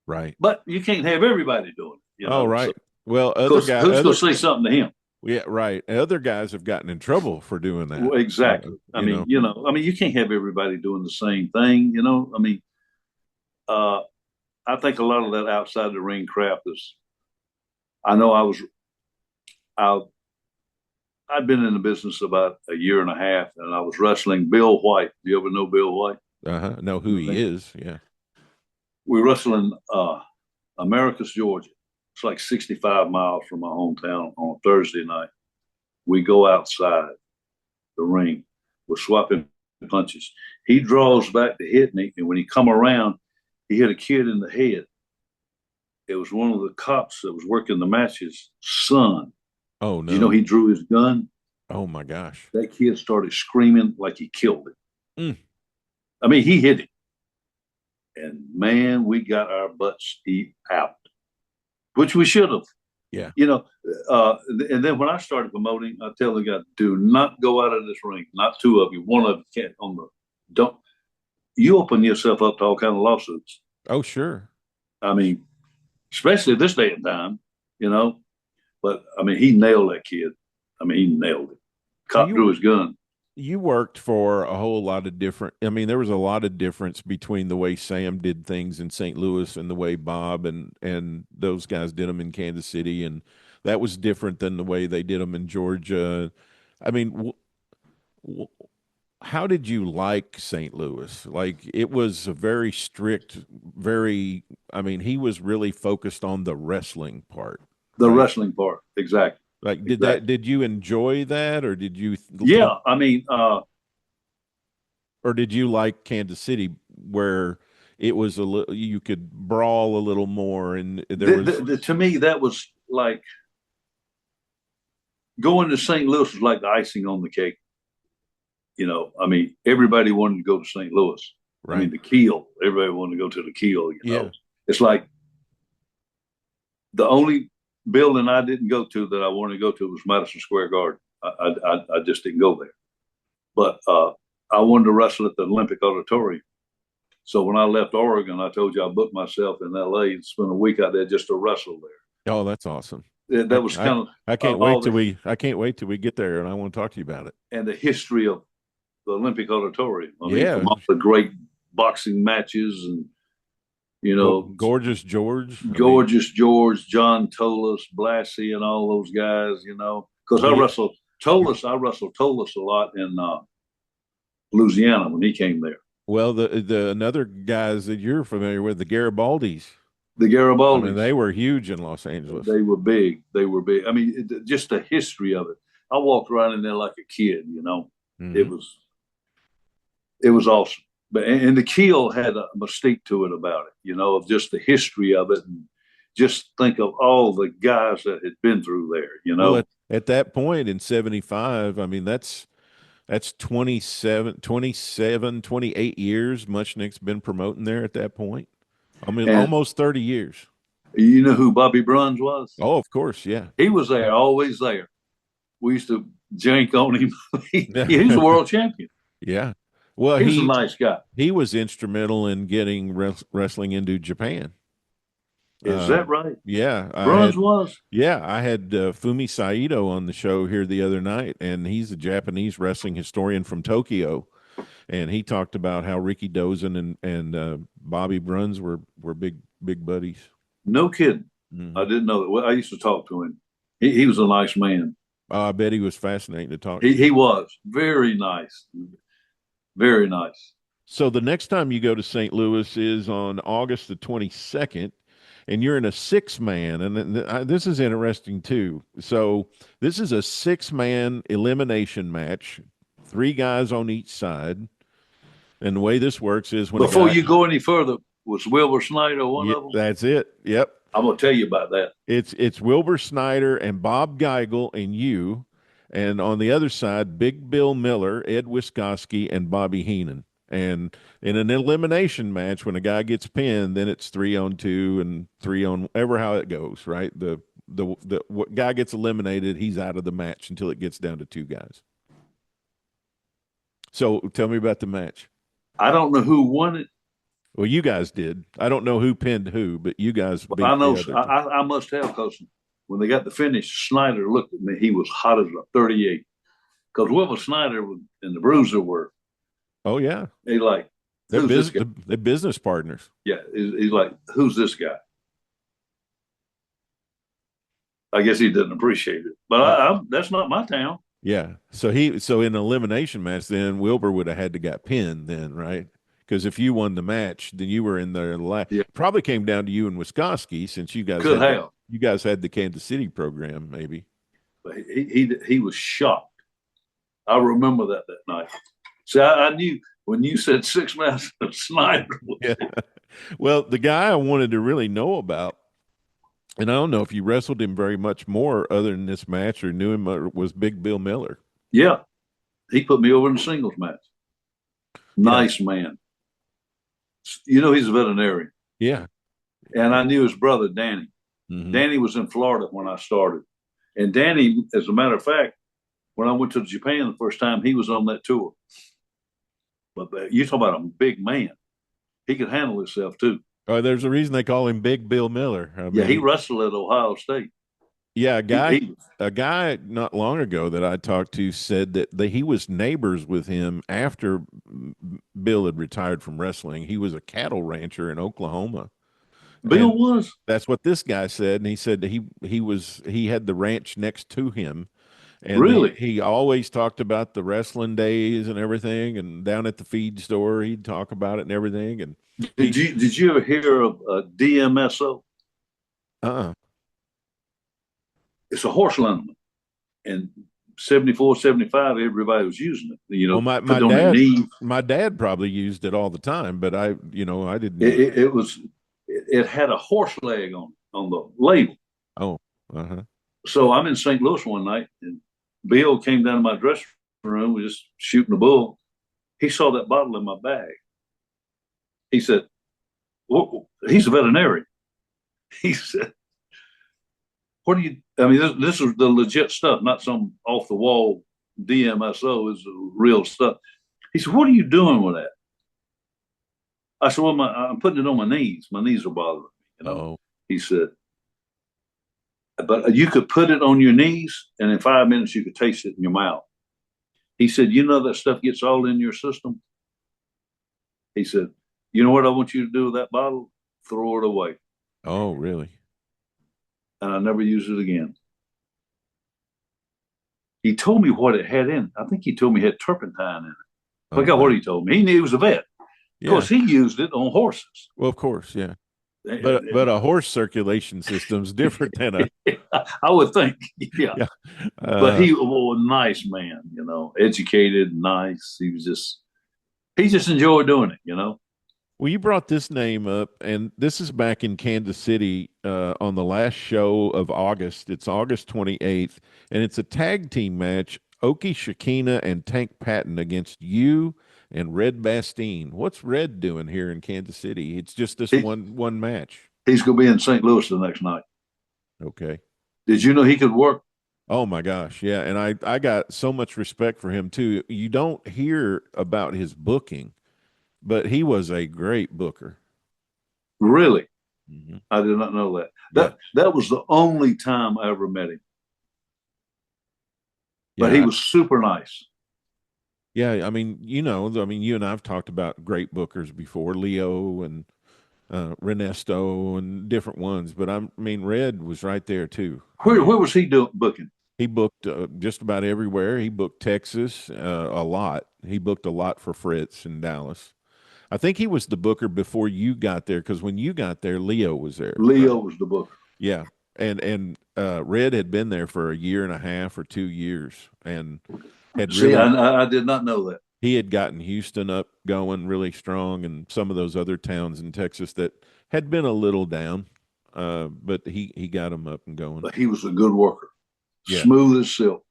Right. But you can't have everybody doing it. You know? Oh, right. So, well, other guys. Who's going to say something to him? Yeah, right. Other guys have gotten in trouble for doing that. Well, exactly. I mean, you can't have everybody doing the same thing. I think a lot of that outside the ring crap is. I know I'd been in the business about a year and a half, and I was wrestling Bill White. Do you ever know Bill White? Know who he is? Yeah. We wrestle in Americus, Georgia. It's like 65 miles from my hometown on a Thursday night. We go outside the ring. We're swapping punches. He draws back to hit me, and when he come around, he hit a kid in the head. It was one of the cops that was working the match's son. Oh, no. You know, he drew his gun. Oh, my gosh. That kid started screaming like he killed him. Mm. I mean, he hit him. And, man, we got our butts eat out, which we should have. Yeah. And then when I started promoting, I tell the guy, do not go out of this ring. Not two of you. One of you can't. Don't. You open yourself up to all kind of lawsuits. Oh, sure. I mean, especially this day and time, But, I mean, he nailed that kid. I mean, he nailed it. Cop drew his gun. You worked for a whole lot of different – I mean, there was a lot of difference between the way Sam did things in St. Louis and the way Bob and those guys did them in Kansas City, and that was different than the way they did them in Georgia. I mean, how did you like St. Louis? Like, it was a very strict, I mean, he was really focused on the wrestling part. The wrestling part, exactly. Like, did you enjoy that, or did you? Yeah, I mean, or did you like Kansas City, where it was you could brawl a little more, and to me that was like going to St. Louis was like the icing on the cake. I mean, everybody wanted to go to St. Louis. Right. I mean, the Keel. Everybody wanted to go to the Keel. It's like the only building I didn't go to that I wanted to go to was Madison Square Garden. I just didn't go there. But I wanted to wrestle at the Olympic Auditorium. So when I left Oregon, I told you I booked myself in L.A. and spent a week out there just to wrestle there. Oh, that's awesome. That was kind of. I can't wait till we get there, and I want to talk to you about it. And the history of the Olympic Auditorium. I mean, from all the great boxing matches and. Gorgeous George, John Tolos, Blassie, and all those guys, because I wrestled Tolos a lot in Louisiana when he came there. Well, the another guys that you're familiar with, the Garibaldis. I mean, they were huge in Los Angeles. They were big. I mean, just the history of it. I walked around in there like a kid, Mm-hmm. It was awesome. And the Keel had a mystique to it about it, of just the history of it, and just think of all the guys that had been through there, Well, at that point in 75, I mean, that's 27, 28 years Muchnick's been promoting there at that point. I mean, almost 30 years. You know who Bobby Bruns was? Oh, of course, yeah. He was there, always there. We used to jank on him. He's a world champion. Yeah. Well, he's a nice guy. He was instrumental in getting wrestling into Japan. Is that right? Yeah. Bruns was? Yeah. I had Fumi Saito on the show here the other night, and he's a Japanese wrestling historian from Tokyo. And he talked about how Ricky Dozen and Bobby Bruns were big buddies. No kidding. Mm-hmm. I didn't know that. Well, I used to talk to him. He was a nice man. I bet he was fascinating to talk to. He was. Very nice. Very nice. So the next time you go to St. Louis is on August the 22nd, and you're in a 6-man, and this is interesting too. So this is a 6-man elimination match, 3 guys on each side, and the way this works is when before you go any further, was Wilbur Snyder one of them? That's it. Yep. I'm gonna tell you about that. It's Wilbur Snyder and Bob Geigel and you. And on the other side, Big Bill Miller, Ed Wiskowski, and Bobby Heenan. And in an elimination match, when a guy gets pinned, then it's 3-on-2 and 3-on, ever how it goes, right? The what guy gets eliminated, he's out of the match until it gets down to two guys. So tell me about the match. I don't know who won it. Well, you guys did. I don't know who pinned who, but you guys beat I know the other two. I must have, because when they got the finish, Snyder looked at me. He was hot as a 38. Because Wilbur Snyder and the Bruiser were. Oh yeah, He like, who's this guy? They're business partners. Yeah, he's like, who's this guy? I guess he didn't appreciate it, but that's not my town. Yeah. So in an elimination match, then Wilbur would have had to got pinned then, right? Because if you won the match, then you were in there. Yeah. Probably came down to you and Wiskowski, since you guys you guys had the Kansas City program, maybe. But he was shocked. I remember that night. See, I knew when you said 6-man Snyder. Yeah. Well, the guy I wanted to really know about, and I don't know if you wrestled him very much more other than this match or knew him, was Big Bill Miller. Yeah. He put me over in a singles match. Nice man. You know, he's a veterinarian. Yeah. And I knew his brother, Danny. Mm-hmm. Danny was in Florida when I started. And Danny, as a matter of fact, when I went to Japan the first time, he was on that tour. But you talk about a big man. He could handle himself too. Oh, there's a reason they call him Big Bill Miller. I mean, yeah, he wrestled at Ohio State. Yeah, a guy not long ago that I talked to said that he was neighbors with him after Bill had retired from wrestling. He was a cattle rancher in Oklahoma. Bill was? That's what this guy said, and he said he had the ranch next to him. And really? He always talked about the wrestling days and everything, and down at the feed store he'd talk about it and everything. And did you ever hear of DMSO? It's a horse liniment, and 74, 75, everybody was using it. You know, well, my dad probably used it all the time, but I didn't. It had a horse leg on the label. Oh, So I'm in St. Louis one night, and Bill came down to my dressing room. We were just shooting the bull. He saw that bottle in my bag. He said, well, he's a veterinarian. He said, what do you, I mean, this is the legit stuff, not some off the wall DMSO, is real stuff. He said, what are you doing with that? I said, well, I'm putting it on my knees. My knees are bothering me. You know. Oh. He said, but you could put it on your knees, and in 5 minutes you could taste it in your mouth. He said, you know that stuff gets all in your system? He said, you know what I want you to do with that bottle? Throw it away. Oh, really? And I never used it again. He told me what it had in. I think he told me it had turpentine in it. I forgot what he told me. He knew he was a vet. Of course, he used it on horses. Well, of course, yeah. But a horse circulation system's different than a. I would think, yeah. But he was a nice man, you know, educated, nice. He just enjoyed doing it, you know. Well, you brought this name up, and this is back in Kansas City on the last show of August. It's August 28th, and it's a tag team match, Okie Shakina and Tank Patton against you and Red Bastine. What's Red doing here in Kansas City? It's just this one match. He's going to be in St. Louis the next night. Okay. Did you know he could work? Oh, my gosh, yeah, and I got so much respect for him, too. You don't hear about his booking, but he was a great booker. Really? Mm-hmm. I did not know that. That was the only time I ever met him. But he was super nice. Yeah, I mean, you and I have talked about great bookers before, Leo and Renesto and different ones, but I mean, Red was right there too. Where was he booking? He booked just about everywhere. He booked Texas a lot. He booked a lot for Fritz in Dallas. I think he was the booker before you got there, because when you got there, Leo was there. Leo was the booker. Yeah, and Red had been there for 1.5 years or 2 years, and had I did not know that. He had gotten Houston up going really strong, and some of those other towns in Texas that had been a little down, but he got them up and going. But he was a good worker, yeah. Smooth as silk.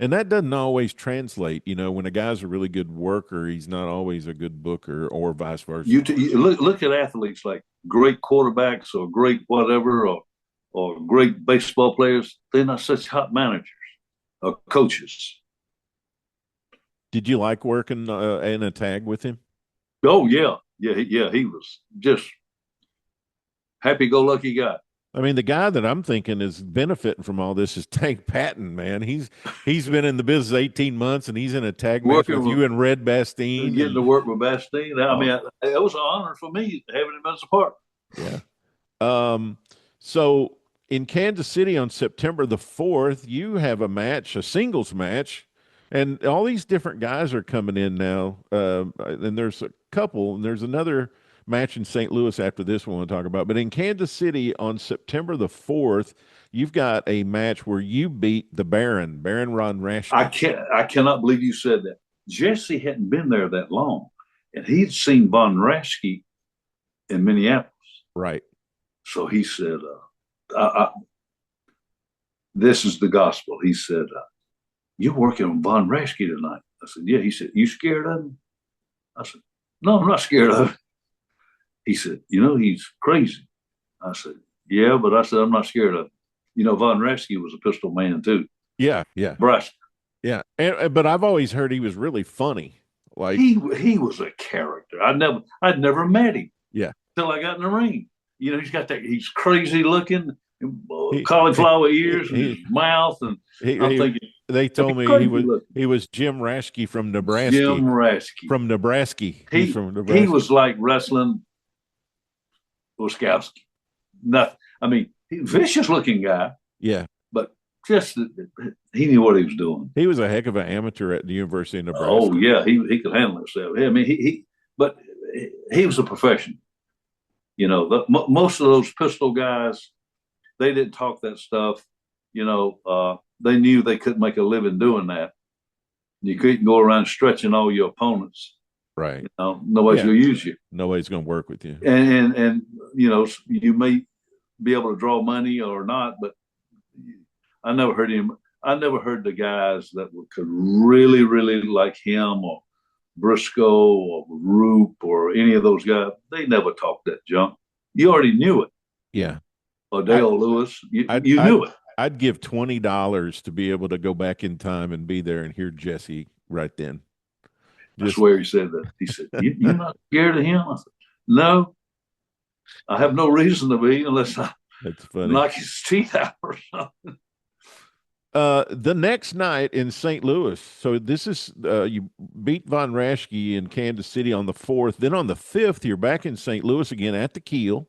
And that doesn't always translate. You know, when a guy's a really good worker, he's not always a good booker, or vice versa. You look at athletes like great quarterbacks or great whatever or great baseball players. They're not such hot managers or coaches. Did you like working in a tag with him? Oh yeah. He was just happy-go-lucky guy. I mean, the guy that I'm thinking is benefiting from all this is Tank Patton, man. He's been in the business 18 months, and he's in a tag match with you and Red Bastine. Getting to work with Bastine. I mean, it was an honor for me having him as a partner. Yeah. So in Kansas City on September the 4th, you have a match, a singles match, and all these different guys are coming in now. And there's a couple, and there's another match in St. Louis after this one we'll talk about. But in Kansas City on September the 4th, you've got a match where you beat the Baron Ron Raschke. I cannot believe you said that. Jesse hadn't been there that long, and he'd seen Von Raschke in Minneapolis. Right. So he said, this is the gospel. He said, you're working with Von Raschke tonight. I said, yeah. He said, you scared of him? I said, no, I'm not scared of him. He said, you know, he's crazy. I said, yeah, but I said, I'm not scared of him. You know, Von Raschke was a pistol man too. Yeah. Brass. Yeah. But I've always heard he was really funny. Like he was a character. I'd never met him. Yeah. Till I got in the ring. You know, he's crazy looking, cauliflower ears, and his mouth, and I'm thinking. They told me he was Jim Raschke from Nebraska. Jim Raschke from Nebraska. He's from Nebraska. He was like wrestling Wiskowski. Nothing. I mean, vicious looking guy. Yeah. But just he knew what he was doing. He was a heck of an amateur at the University of Nebraska. Oh yeah, he could handle himself. I mean, he was a professional. You know, most of those pistol guys, they didn't talk that stuff. You know, they knew they couldn't make a living doing that. You couldn't go around stretching all your opponents. Right. You know, nobody's going to use you. Nobody's going to work with you. And you know, you may be able to draw money or not, but I never heard him. I never heard the guys that could really, really like him or Briscoe or Roop or any of those guys. They never talked that junk. You already knew it. Yeah. Or Dale Lewis, you knew it. I'd give $20 to be able to go back in time and be there and hear Jesse right then. I swear he said that. He said, you're not scared of him? I said, no. I have no reason to be unless I knock his teeth out or something. The next night in St. Louis, so this is you beat Von Raschke in Kansas City on the 4th. Then on the 5th, you're back in St. Louis again at the Keel.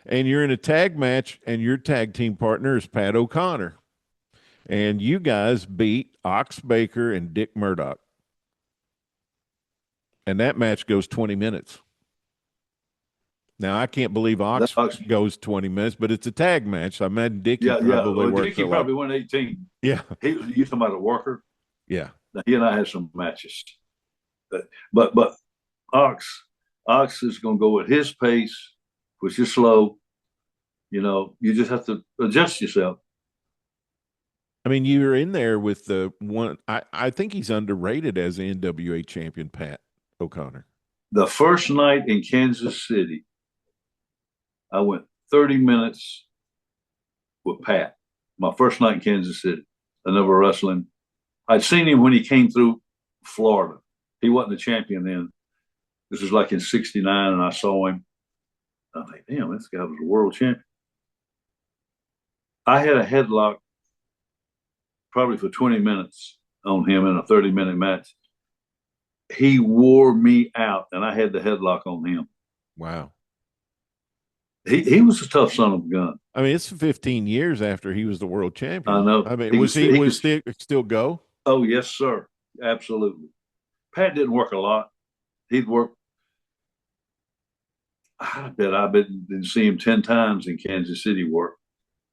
And you're in a tag match, and your tag team partner is Pat O'Connor. And you guys beat Ox Baker and Dick Murdoch. And that match goes 20 minutes. Now, I can't believe Ox goes 20 minutes, but it's a tag match. I imagine Dickie probably worked. Dickie probably won 18. Yeah. You talking about a worker? Yeah. Now, he and I had some matches. But Ox is going to go at his pace, which is slow. You know, you just have to adjust yourself. I mean, you were in there with the one. I think he's underrated as the NWA champion, Pat O'Connor. The first night in Kansas City, I went 30 minutes with Pat. My first night in Kansas City. I never wrestled him. I'd seen him when he came through Florida. He wasn't the champion then. This was like in '69, and I saw him. I think, damn, this guy was a world champion. I had a headlock probably for 20 minutes on him in a 30-minute match. He wore me out, and I had the headlock on him. Wow. He was a tough son of a gun. I mean, it's 15 years after he was the world champion. I know. I mean, was he still go? Oh, yes, sir. Absolutely. Pat didn't work a lot. He'd work. I bet didn't see him 10 times in Kansas City work.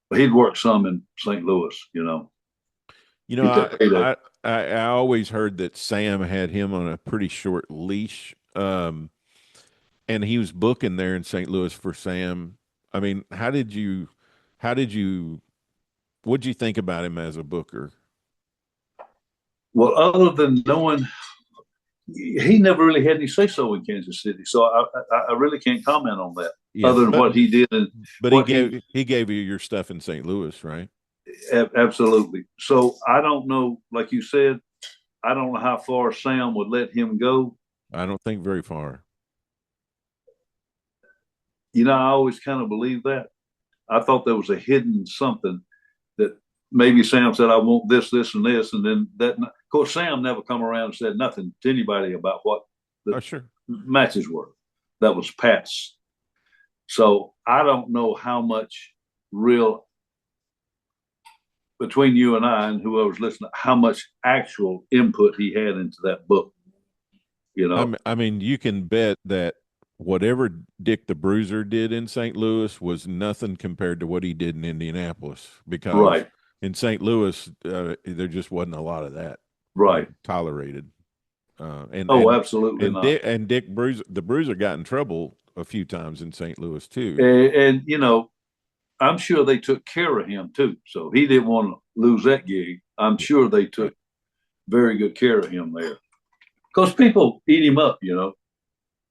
But he'd work some in St. Louis, you know. You know, I always heard that Sam had him on a pretty short leash. And he was booking there in St. Louis for Sam. I mean, what'd you think about him as a booker? Well, other than knowing, he never really had any say so in Kansas City, so I really can't comment on that. Yes, other than what he did, and but he gave you your stuff in St. Louis, right? Absolutely. So I don't know, like you said, I don't know how far Sam would let him go. I don't think very far. You know, I always kind of believe that. I thought there was a hidden something that maybe Sam said, I want this, this, and this. And then that, of course, Sam never come around and said nothing to anybody about what the matches were. That was Pat's. So I don't know how much real, between you and I and whoever's listening, how much actual input he had into that book. You know, I mean, you can bet that whatever Dick the Bruiser did in St. Louis was nothing compared to what he did in Indianapolis, because in St. Louis, there just wasn't a lot of that tolerated. Absolutely not. And Dick Bruiser, the Bruiser, got in trouble a few times in St. Louis too. And you know, I'm sure they took care of him too, so he didn't want to lose that gig. I'm sure they took very good care of him there, because people eat him up, you know.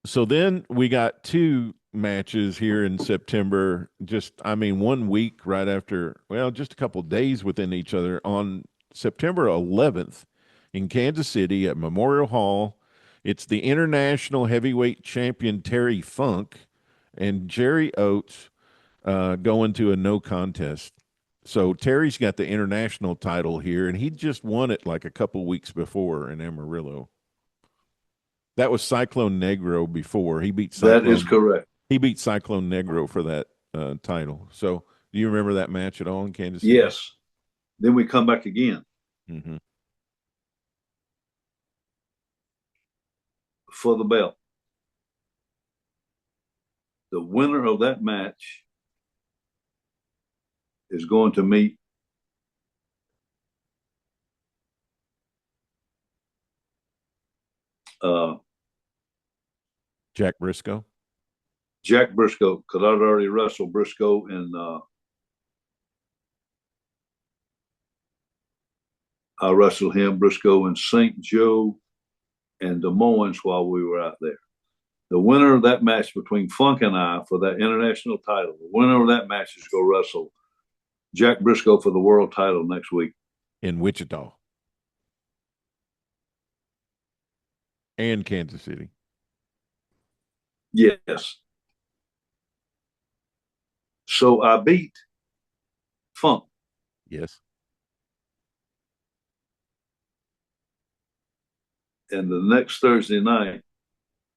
So then we got two matches here in September, just, I mean, 1 week right after, well, just a couple of days within each other. On September 11th in Kansas City at Memorial Hall, it's the international heavyweight champion Terry Funk and Jerry Oates going to a no contest. So Terry's got the international title here, and he just won it like a couple weeks before in Amarillo. That was Cyclone Negro before. He beat Cyclone. That is correct. He beat Cyclone Negro for that title. So do you remember that match at all in Kansas City? Yes. Then we come back again. Mm-hmm. For the belt. The winner of that match is going to meet Jack Briscoe. Jack Briscoe, because I'd already wrestled Briscoe in I wrestled him, Briscoe, in St. Joe and Des Moines while we were out there. The winner of that match between Funk and I for that international title, the winner of that match is going to wrestle Jack Briscoe for the world title next week. In Wichita. And Kansas City. Yes. So I beat Funk. Yes. And the next Thursday night,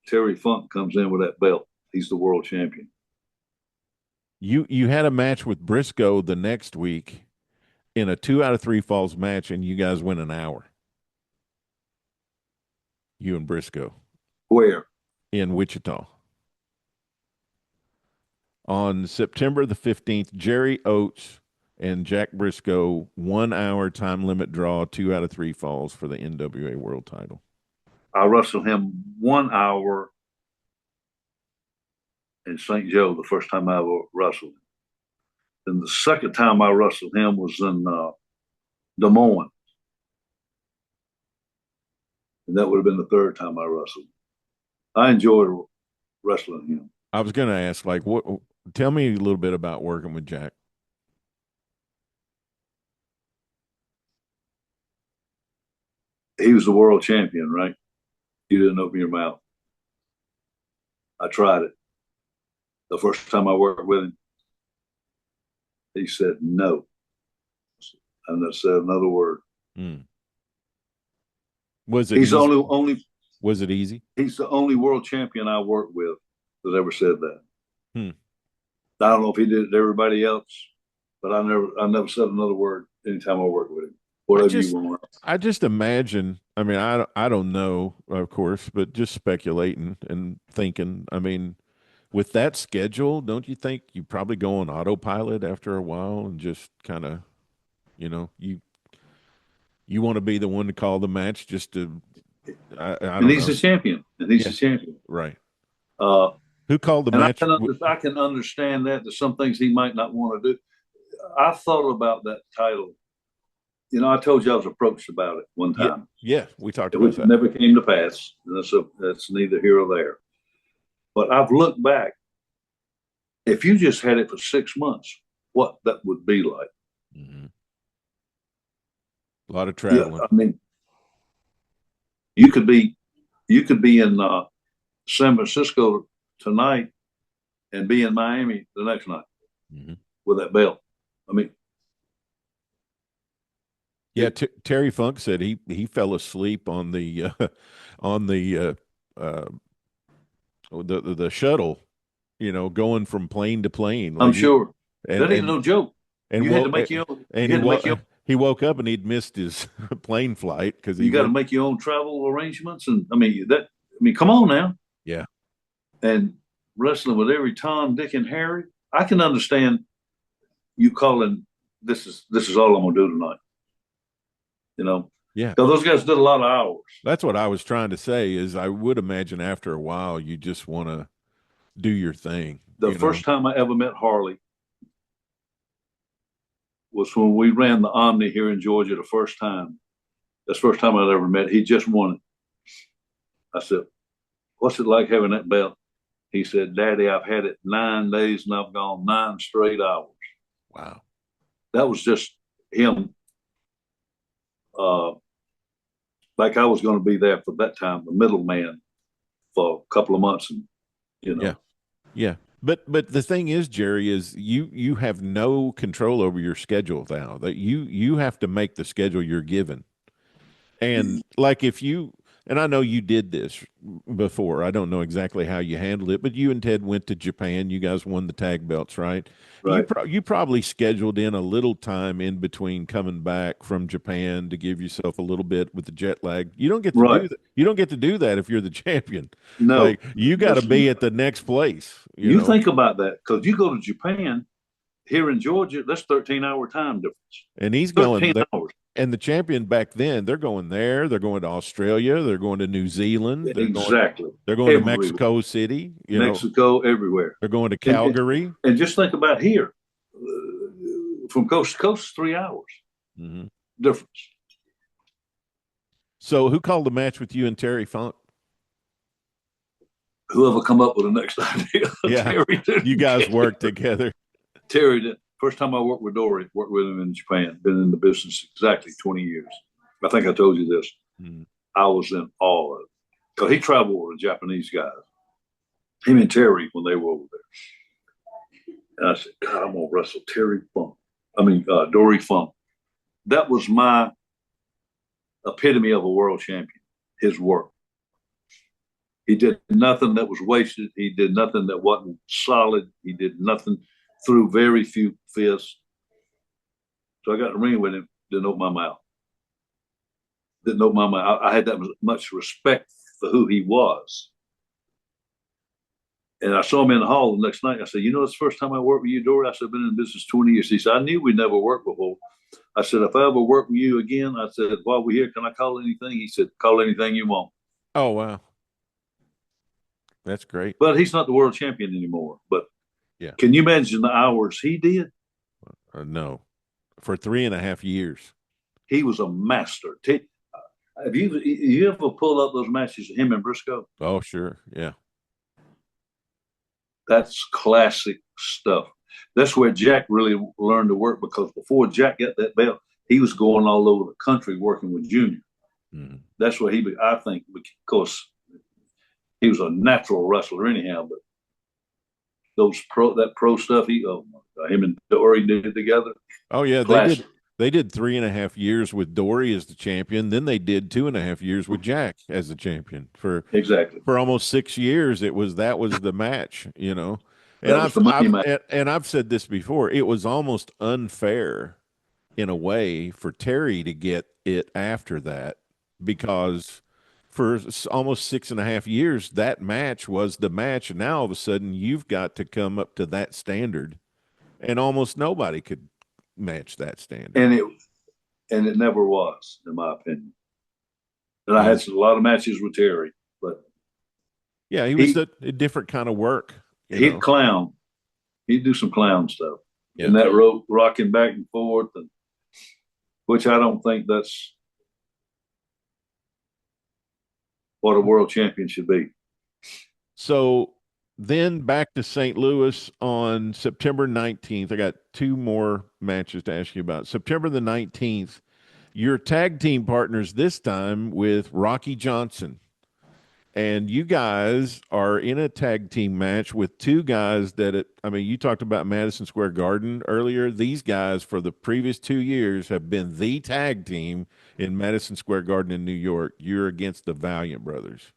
Terry Funk comes in with that belt. He's the world champion. You had a match with Briscoe the next week in a 2 out of 3 falls match, and you guys win an hour. You and Briscoe. Where? In Wichita. On September the 15th, Jerry Oates and Jack Briscoe, 1 hour time limit draw, 2 out of 3 falls for the NWA world title. I wrestled him 1 hour in St. Joe the first time I ever wrestled him. Then the second time I wrestled him was in Des Moines. And that would have been the third time I wrestled. I enjoyed wrestling him. I was going to ask, like, tell me a little bit about working with Jack. He was the world champion, right? You didn't open your mouth. I tried it. The first time I worked with him, he said no. And I said another word. Was it? He's easy? only. Was it easy? He's the only world champion I worked with that ever said that. I don't know if he did it to everybody else, but I never said another word anytime I worked with him. Whatever you want. I just imagine. I mean, I don't know, of course, but just speculating and thinking. I mean, with that schedule, don't you think you probably go on autopilot after a while and just kind of, you know, you want to be the one to call the match just to. And he's a champion. And he's a champion. Right. Who called the match? I can understand that. There's some things he might not want to do. I thought about that title. I told you I was approached about it one time. Yeah, we talked about Which that. never came to pass. That's neither here or there. But I've looked back. If you just had it for 6 months, what that would be like. Mm-hmm. A lot of traveling. Yeah, I mean, you could be in San Francisco tonight and be in Miami the next night with that belt. I mean, yeah. Terry Funk said he fell asleep on the the shuttle, going from plane to plane. I'm sure that ain't no joke. And you had to make your own. He woke up and he'd missed his plane flight because you got to make your own travel arrangements. And I mean, come on now. Yeah. And wrestling with every Tom, Dick, and Harry, I can understand you calling this is all I'm gonna do tonight. Yeah. So those guys did a lot of hours. That's what I was trying to say. Is I would imagine after a while you just want to do your thing. The first time I ever met Harley was when we ran the Omni here in Georgia the first time. That's the first time I'd ever met. He just won it. I said, "What's it like having that belt?" He said, "Daddy, I've had it 9 days and I've gone 9 straight hours." Wow. That was just him. Like I was going to be there for that time, the middleman for a couple of months. And, Yeah. But the thing is, Jerry, is you have no control over your schedule now. That you have to make the schedule you're given. And like and I know you did this before. I don't know exactly how you handled it, but you and Ted went to Japan. You guys won the tag belts, right? Right. You probably scheduled in a little time in between coming back from Japan to give yourself a little bit with the jet lag. You don't get to do that. You don't get to do that if you're the champion. No, like, you got to be at the next place. You think about that, because you go to Japan here in Georgia, that's 13-hour time difference. And he's 13 going hours. And the champion back then, they're going there. They're going to Australia. They're going to New Zealand. They're They're going to Mexico City. Mexico, everywhere. They're going to Calgary. And just think about here, from coast to coast, 3 hours difference. So, who called the match with you and Terry Funk? Whoever come up with the next idea. Yeah, Terry did. You guys worked together. Terry did. First time I worked with Dory, worked with him in Japan. Been in the business exactly 20 years. I think I told you this. I was in awe of it. Because he traveled with the Japanese guys. Him and Terry, when they were over there. And I said, God, I'm going to wrestle Terry Funk. Dory Funk. That was my epitome of a world champion, his work. He did nothing that was wasted. He did nothing that wasn't solid. He did nothing through very few fists. So I got in the ring with him, didn't open my mouth. I had that much respect for who he was. And I saw him in the hall the next night. I said, it's the first time I worked with you, Dory. I said, I've been in business 20 years. He said, I knew we'd never worked before. I said, if I ever work with you again, I said, while we're here, can I call anything? He said, call anything you want. Oh, wow. That's great. But he's not the world champion anymore. But yeah, can you imagine the hours he did? No. For 3.5 years. He was a master. Have you ever pulled up those matches of him and Briscoe? Oh, sure. Yeah. That's classic stuff. That's where Jack really learned to work, because before Jack got that belt, he was going all over the country working with Junior. That's where I think, of course, he was a natural wrestler anyhow, but that pro stuff, him and Dory did together. Oh yeah, they did 3.5 years with Dory as the champion. Then they did 2.5 years with Jack as the champion. For almost 6 years, that was the match. And I've said this before. It was almost unfair, in a way, for Terry to get it after that, because for almost 6.5 years, that match was the match. And now all of a sudden, you've got to come up to that standard, and almost nobody could match that standard. And it never was, in my opinion. And I had a lot of matches with Terry, but yeah, he was a different kind of work. He'd clown. He'd do some clown stuff. Yeah. And that rope rocking back and forth, and which I don't think that's what a world champion should be. So then back to St. Louis on September 19th. I got two more matches to ask you about. September the 19th, your tag team partners this time with Rocky Johnson. And you guys are in a tag team match with two guys you talked about Madison Square Garden earlier. These guys, for the previous 2 years, have been the tag team in Madison Square Garden in New York. You're against the Valiant Brothers.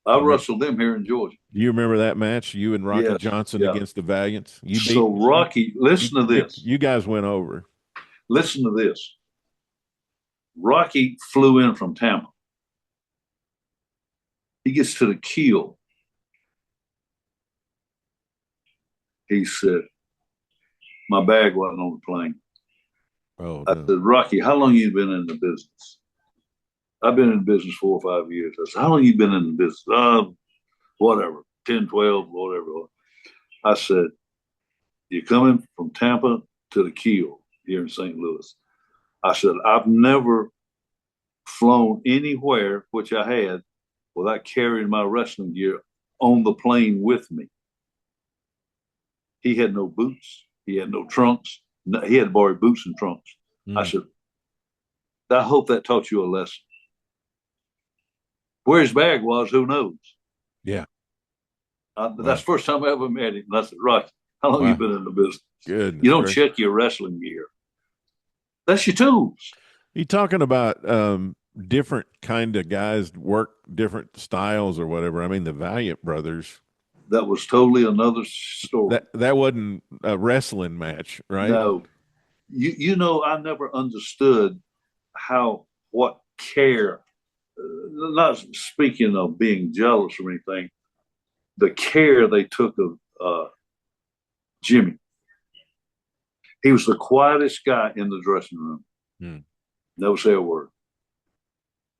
I wrestled them here in Georgia. Do you remember that match? You and Rocky Johnson against the Valiants? Rocky, listen to this. You guys went over. Listen to this. Rocky flew in from Tampa. He gets to the keel. He said, my bag wasn't on the plane. Oh, I said, Rocky, how long you been in the business? I've been in business 4 or 5 years. I said, how long you been in the business? Whatever, 10, 12, whatever. I said, you're coming from Tampa to the keel here in St. Louis. I said, I've never flown anywhere, which I had, without carrying my wrestling gear on the plane with me. He had no boots. He had no trunks. No, he had to borrow boots and trunks. I said, I hope that taught you a lesson. Where his bag was, who knows? Yeah. That's the first time I ever met him. And I said, Rocky, how long you been in the business? Good. You don't check your wrestling gear. That's your tools. You talking about different kind of guys work different styles or whatever. I mean, the Valiant Brothers. That was totally another story. That wasn't a wrestling match, right? No. You know, I never understood what care, not speaking of being jealous or anything, the care they took of Jimmy. He was the quietest guy in the dressing room. Never say a word.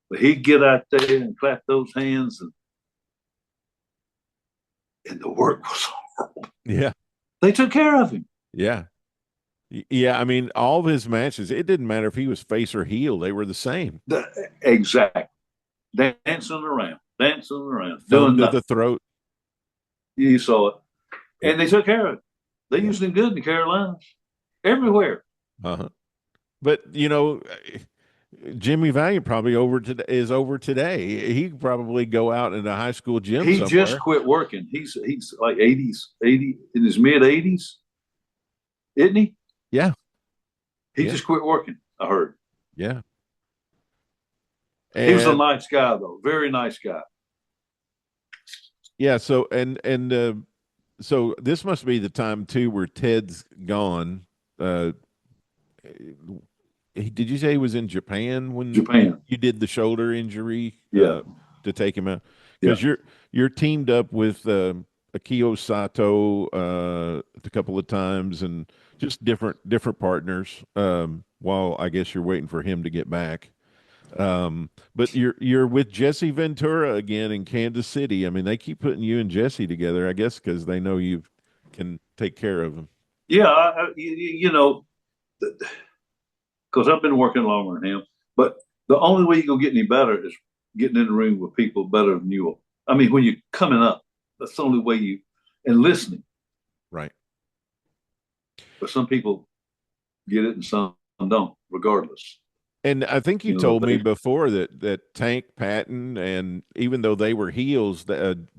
But he'd get out there and clap those hands, and the work was horrible. Yeah. They took care of him. Yeah. Yeah, I mean, all of his matches, it didn't matter if he was face or heel. They were the same. Exactly. Dancing around, doing to the throat. You saw it. And they took care of it. They used him good in the Carolinas. Everywhere. Uh-huh. But, you know, Jimmy Valiant probably is over today. He could probably go out in a high school gym He somewhere. just quit working. He's like 80 in his mid 80s, isn't he? Yeah. He just quit working, I heard. Yeah. He was a nice guy, though. Very nice guy. Yeah. So so this must be the time too where Ted's gone. Did you say he was in Japan when you did the shoulder injury? Yeah. To take him out, because you're teamed up with Akio Sato a couple of times, and just different partners. While I guess you're waiting for him to get back. But you're with Jesse Ventura again in Kansas City. I mean, they keep putting you and Jesse together, I guess, because they know you can take care of him. Yeah, you know, because I've been working longer than him. But the only way you can get any better is getting in the ring with people better than you are. I mean, when you're coming up, that's the only way and listening. Right. But some people get it and some don't, regardless. And I think you told me before that Tank Patton, and even though they were heels,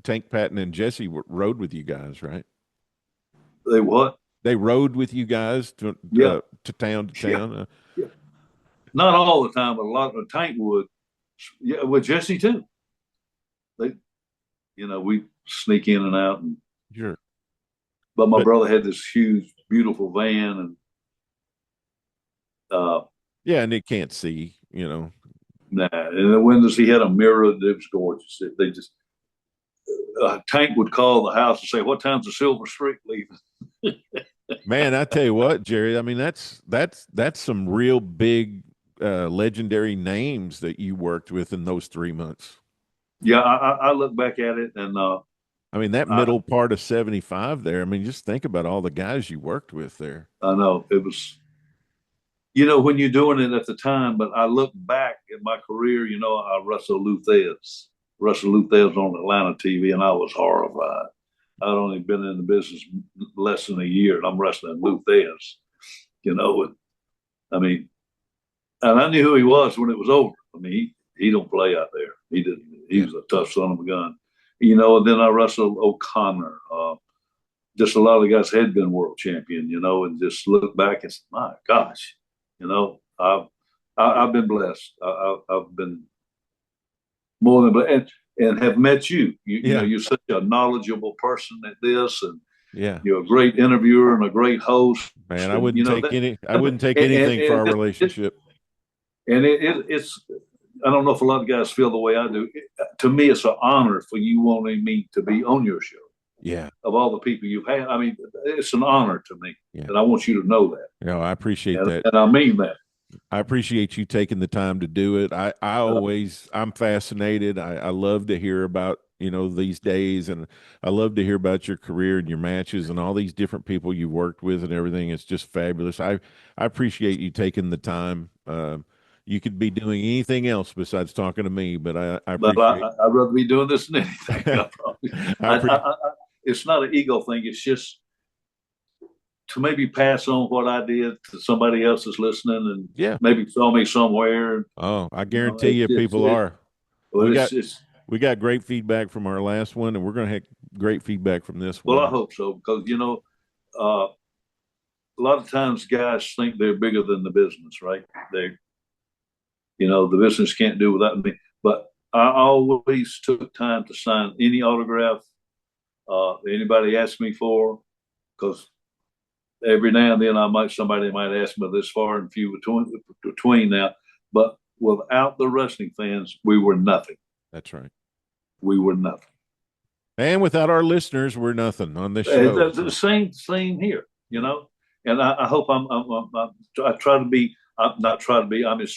Tank Patton and Jesse rode with you guys, right? They what? They rode with you guys to town to town. Yeah. Not all the time, but a lot of Tank would. Yeah, with Jesse too. We sneak in and out, and sure. But my brother had this huge, beautiful van, and yeah, and it can't see, you know. Nah, and the windows, he had a mirror. It was gorgeous. They just Tank would call the house and say, "What time's the Silver Streak leaving?" Man, I tell you what, Jerry. I mean, that's some real big, legendary names that you worked with in those 3 months. Yeah, I look back at it, and I mean, that middle part of 75 there. I mean, just think about all the guys you worked with there. I know it was. when you're doing it at the time, but I look back at my career, I wrestled Russell Luthez on Atlanta TV, and I was horrified. I'd only been in the business less than a year, and I'm wrestling Luthez, I mean, and I knew who he was when it was over. I mean, he don't play out there. He didn't. He was a tough son of a gun. And then I wrestled O'Connor. Just a lot of guys had been world champion, and just look back and say, my gosh, I've been blessed. I've been more than blessed, and have met you. You're such a knowledgeable person at this, and you're a great interviewer and a great host. Man, I wouldn't take anything for our relationship. It's I don't know if a lot of guys feel the way I do. To me, it's an honor for you wanting me to be on your show. Yeah. Of all the people you've had, I mean, it's an honor to me, and I want you to know that. I appreciate that, and I mean that. I appreciate you taking the time to do it. I'm fascinated. I love to hear about these days, and I love to hear about your career and your matches and all these different people you've worked with and everything. It's just fabulous. I appreciate you taking the time. You could be doing anything else besides talking to me, but I appreciate. I'd rather be doing this than anything. It's not an ego thing. It's just to maybe pass on what I did to somebody else that's listening, and maybe saw me somewhere. Oh, I guarantee you, people are. We got great feedback from our last one, and we're going to have great feedback from this one. Well, I hope so, because a lot of times guys think they're bigger than the business, right? The business can't do without me. But I always took time to sign any autograph anybody asked me for, because every now and then somebody might ask me this far and few between now. But without the wrestling fans, we were nothing. That's right. We were nothing. And without our listeners, we're nothing on this show. The same here, And I hope I try to be. I'm not trying to be. I'm as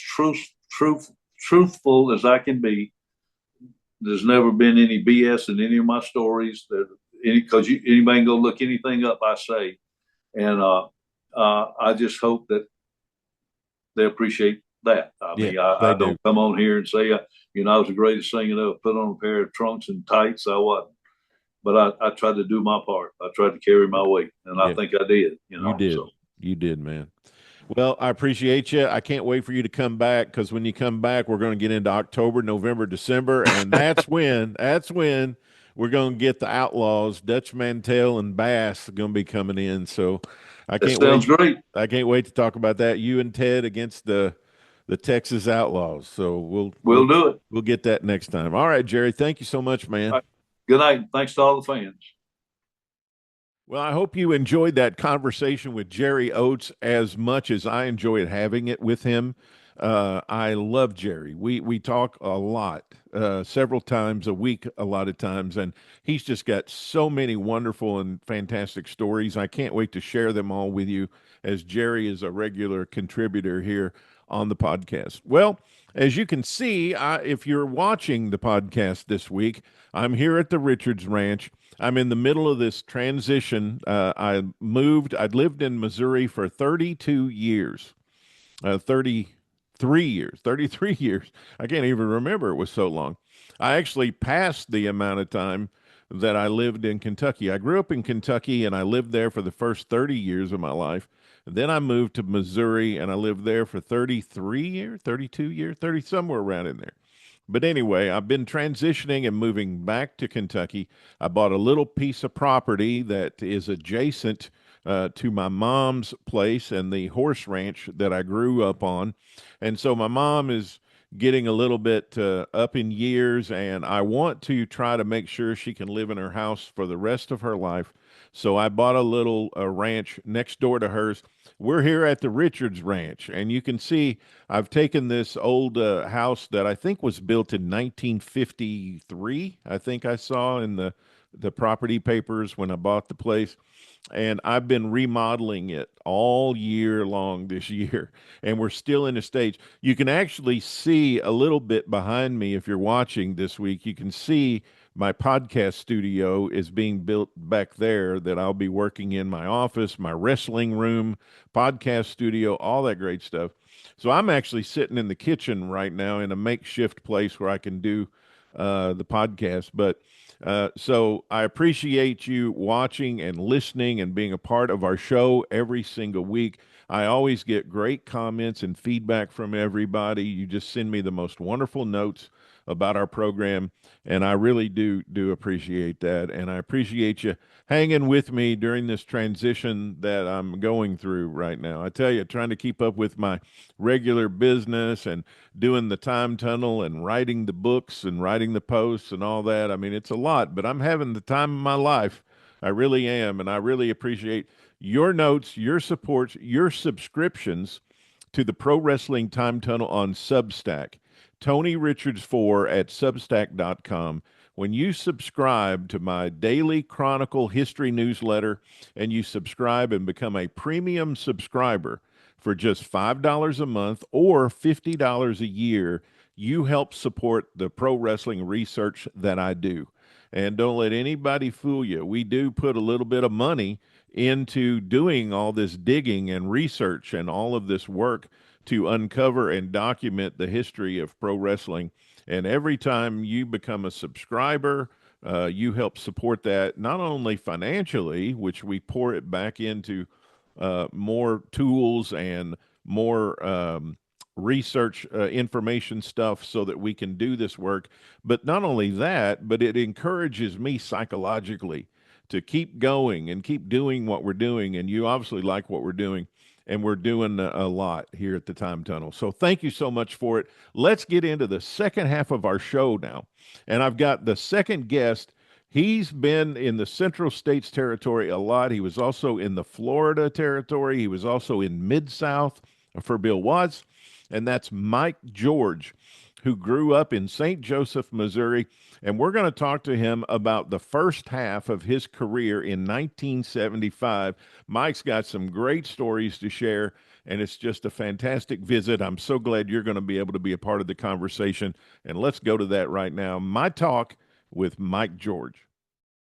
truthful as I can be. There's never been any BS in any of my stories. Because anybody can go look anything up I say, and I just hope that they appreciate that. I don't come on here and say I was the greatest thing ever. Put on a pair of trunks and tights. I wasn't, but I tried to do my part. I tried to carry my weight, and I think I did. You did. So. You did, man. Well, I appreciate you. I can't wait for you to come back, because when you come back, we're going to get into October, November, December, and that's when we're going to get the Outlaws, Dutch Mantell and Bass are going to be coming in. So I can't wait. Sounds great. I can't wait to talk about that. You and Ted against the Texas Outlaws. So we'll do it. We'll get that next time. All right, Jerry. Thank you so much, man. Right. Good night. Thanks to all the fans. Well, I hope you enjoyed that conversation with Jerry Oates as much as I enjoyed having it with him. I love Jerry. We talk a lot, several times a week, a lot of times, and he's just got so many wonderful and fantastic stories. I can't wait to share them all with you, as Jerry is a regular contributor here on the podcast. Well, as you can see, if you're watching the podcast this week, I'm here at the Richards Ranch. I'm in the middle of this transition. I'd lived in Missouri for 32 years, 33 years. I can't even remember, it was so long. I actually passed the amount of time that I lived in Kentucky. I grew up in Kentucky, and I lived there for the first 30 years of my life. Then I moved to Missouri, and I lived there for 33 years, 32 years, 30, somewhere around in there. But anyway, I've been transitioning and moving back to Kentucky. I bought a little piece of property that is adjacent to my mom's place and the horse ranch that I grew up on. And so my mom is getting a little bit up in years, and I want to try to make sure she can live in her house for the rest of her life. So I bought a little ranch next door to hers. We're here at the Richards Ranch, and you can see I've taken this old house that I think was built in 1953. I think I saw in the property papers when I bought the place. And I've been remodeling it all year long this year, and we're still in a stage. You can actually see a little bit behind me if you're watching this week. You can see my podcast studio is being built back there that I'll be working in my office, my wrestling room, podcast studio, all that great stuff. So I'm actually sitting in the kitchen right now in a makeshift place where I can do the podcast. But so I appreciate you watching and listening and being a part of our show every single week. I always get great comments and feedback from everybody. You just send me the most wonderful notes about our program, and I really do appreciate that. And I appreciate you hanging with me during this transition that I'm going through right now. I tell you, trying to keep up with my regular business and doing the time tunnel and writing the books and writing the posts and all that. I mean, it's a lot, but I'm having the time of my life. I really am, and I really appreciate your notes, your supports, your subscriptions to the Pro Wrestling Time Tunnel on Substack. Tony Richards 4 at Substack.com. When you subscribe to my daily Chronicle history newsletter and you subscribe and become a premium subscriber for just $5 a month or $50 a year, you help support the pro wrestling research that I do. And don't let anybody fool you. We do put a little bit of money into doing all this digging and research and all of this work to uncover and document the history of pro wrestling. And every time you become a subscriber, you help support that, not only financially, which we pour it back into more tools and more research information stuff so that we can do this work. But not only that, but it encourages me psychologically to keep going and keep doing what we're doing. And you obviously like what we're doing, and we're doing a lot here at the Time Tunnel. So thank you so much for it. Let's get into the second half of our show now. And I've got the second guest. He's been in the Central States Territory a lot. He was also in the Florida Territory. He was also in Mid-South for Bill Watts. And that's Mike George, who grew up in St. Joseph, Missouri. And we're going to talk to him about the first half of his career in 1975. Mike's got some great stories to share, and it's just a fantastic visit. I'm so glad you're going to be able to be a part of the conversation. And let's go to that right now. My talk with Mike George.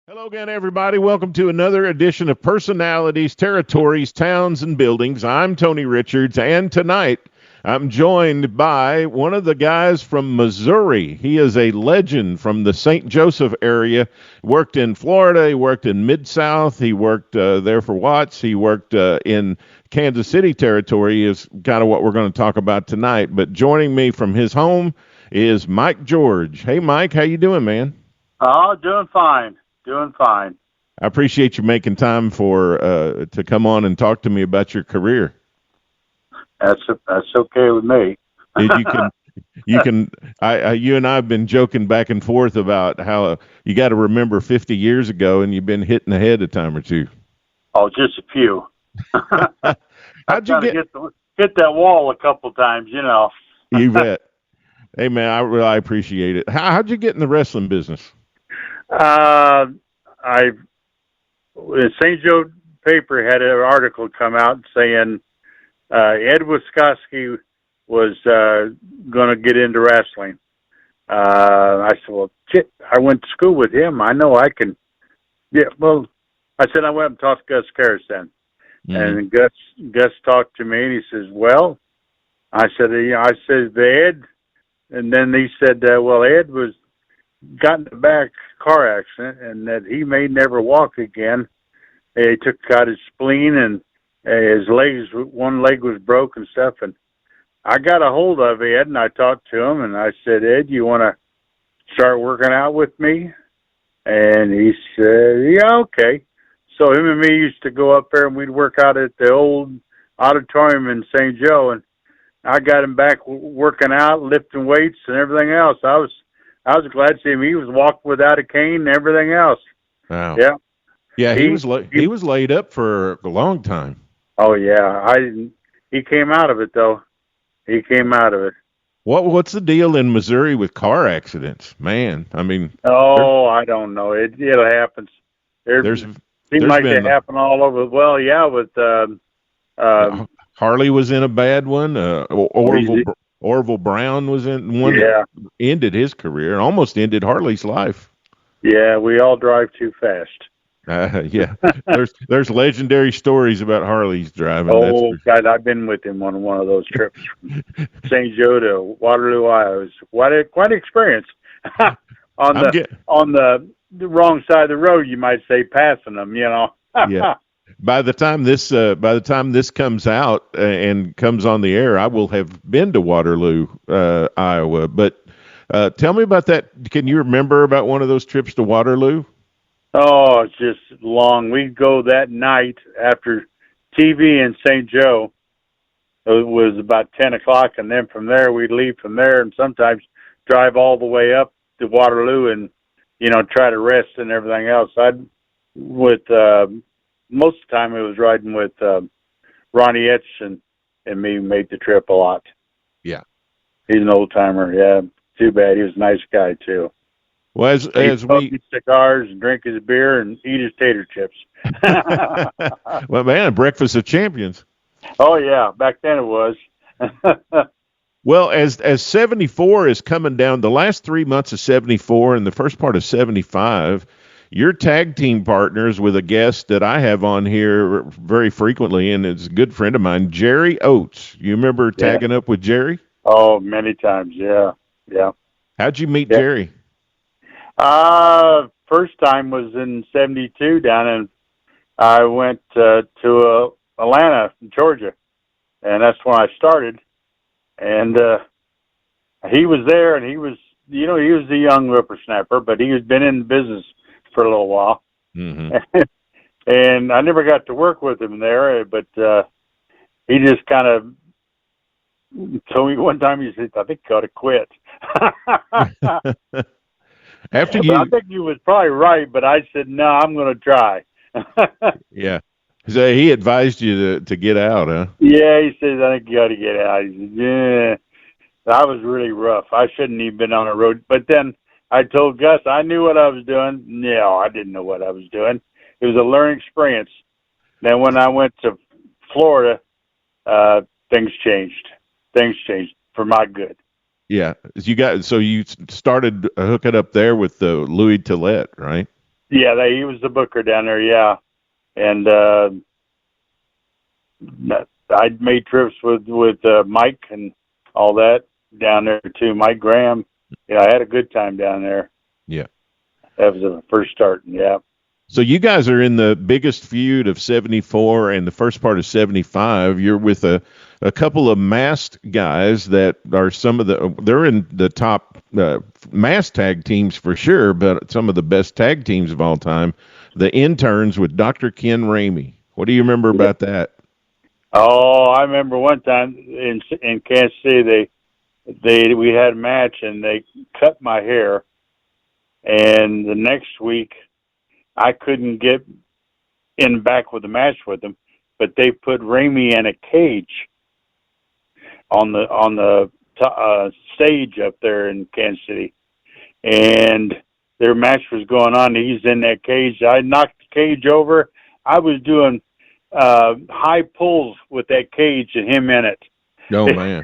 Hello again, everybody. Welcome to another edition of Personalities, Territories, Towns, and Buildings. I'm Tony Richards, and tonight I'm joined by one of the guys from Missouri. He is a legend from the St. Joseph area. Worked in Florida. He worked in Mid-South. He worked there for Watts. He worked in Kansas City Territory is kind of what we're going to talk about tonight. But joining me from his home is Mike George. Hey, Mike, how you doing, man? Oh, doing fine. Doing fine. I appreciate you making time for to come on and talk to me about your career. That's okay with me. You and I have been joking back and forth about how you got to remember 50 years ago, and you've been hitting the head a time or two. Oh, just a few. How'd you hit that wall a couple times? You know. You bet. Hey man, I really appreciate it. How'd you get in the wrestling business? The St. Joe paper had an article come out saying Ed Wiskowski was going to get into wrestling. I said, well, shit, I went to school with him. I know I can. Yeah, well, I said I went and talked to Gus Karras then. Mm-hmm. And Gus talked to me, and he says, well, I said, Ed. And then he said, well, Ed got in a bad car accident, and that he may never walk again. He took out his spleen, and one leg was broke and stuff. And I got a hold of Ed, and I talked to him, and I said, Ed, you want to start working out with me? And he said, yeah, okay. So him and me used to go up there, and we'd work out at the old auditorium in St. Joe, and I got him back working out, lifting weights and everything else. I was glad to see him. He was walking without a cane and everything else. Wow. Yeah. Yeah, he was laid up for a long time. Oh yeah, he came out of it though. He came out of it. What's the deal in Missouri with car accidents, man? I mean, I don't know. It happens. Seems like they happen all over. Well, yeah, with Harley was in a bad one. Orville Brown was in one that ended his career, almost ended Harley's life. Yeah, we all drive too fast. Yeah, there's legendary stories about Harley's driving. Oh, God, I've been with him on one of those trips from St. Joe to Waterloo, Iowa. It was quite an experience. on the wrong side of the road, you might say, passing them, Yeah. By the time this comes out and comes on the air, I will have been to Waterloo, Iowa. But tell me about that. Can you remember about one of those trips to Waterloo? Oh, it's just long. We'd go that night after TV in St. Joe. It was about 10 o'clock, and then from there, we'd leave from there and sometimes drive all the way up to Waterloo and, try to rest and everything else. Most of the time, it was riding with Ronnie Etz and me made the trip a lot. Yeah. He's an old-timer, yeah. Too bad. He was a nice guy, too. Well, as we eat cigars and drink his beer and eat his tater chips. Well, man, breakfast of champions. Oh yeah, back then it was. Well, as 74 is coming down, the last 3 months of 74 and the first part of 75, your tag team partners with a guest that I have on here very frequently, and it's a good friend of mine, Jerry Oates. You remember tagging up with Jerry? Oh, many times, yeah. How'd you meet Jerry? First time was in 72 down in, I went to Atlanta, Georgia, and that's when I started. And he was there, and he was a young whippersnapper, but he had been in business for a little while. Mm-hmm. And I never got to work with him there, but he just kind of told me one time, he said, I think you ought to quit. I think he was probably right, but I said, no, I'm going to try. Yeah. So he advised you to get out, huh? Yeah, he says, I think you got to get out. He said, yeah. I was really rough. I shouldn't even been on a road. But then I told Gus I knew what I was doing. No, I didn't know what I was doing. It was a learning experience. Then when I went to Florida, things changed. Things changed for my good. Yeah. So you started hooking up there with Louis Tillett, right? Yeah, he was the booker down there, yeah. And I made trips with Mike and all that down there too. Mike Graham. Yeah, I had a good time down there. Yeah. That was the first start, yeah. So you guys are in the biggest feud of 74 and the first part of 75. You're with a couple of masked guys that are they're in the top masked tag teams for sure, but some of the best tag teams of all time. The Interns with Dr. Ken Ramey. What do you remember about that? Oh, I remember one time in Kansas City, we had a match and they cut my hair, and the next week I couldn't get in back with the match with them, but they put Ramey in a cage on the stage up there in Kansas City, and their match was going on. He's in that cage. I knocked the cage over. I was doing high pulls with that cage and him in it. Oh, man.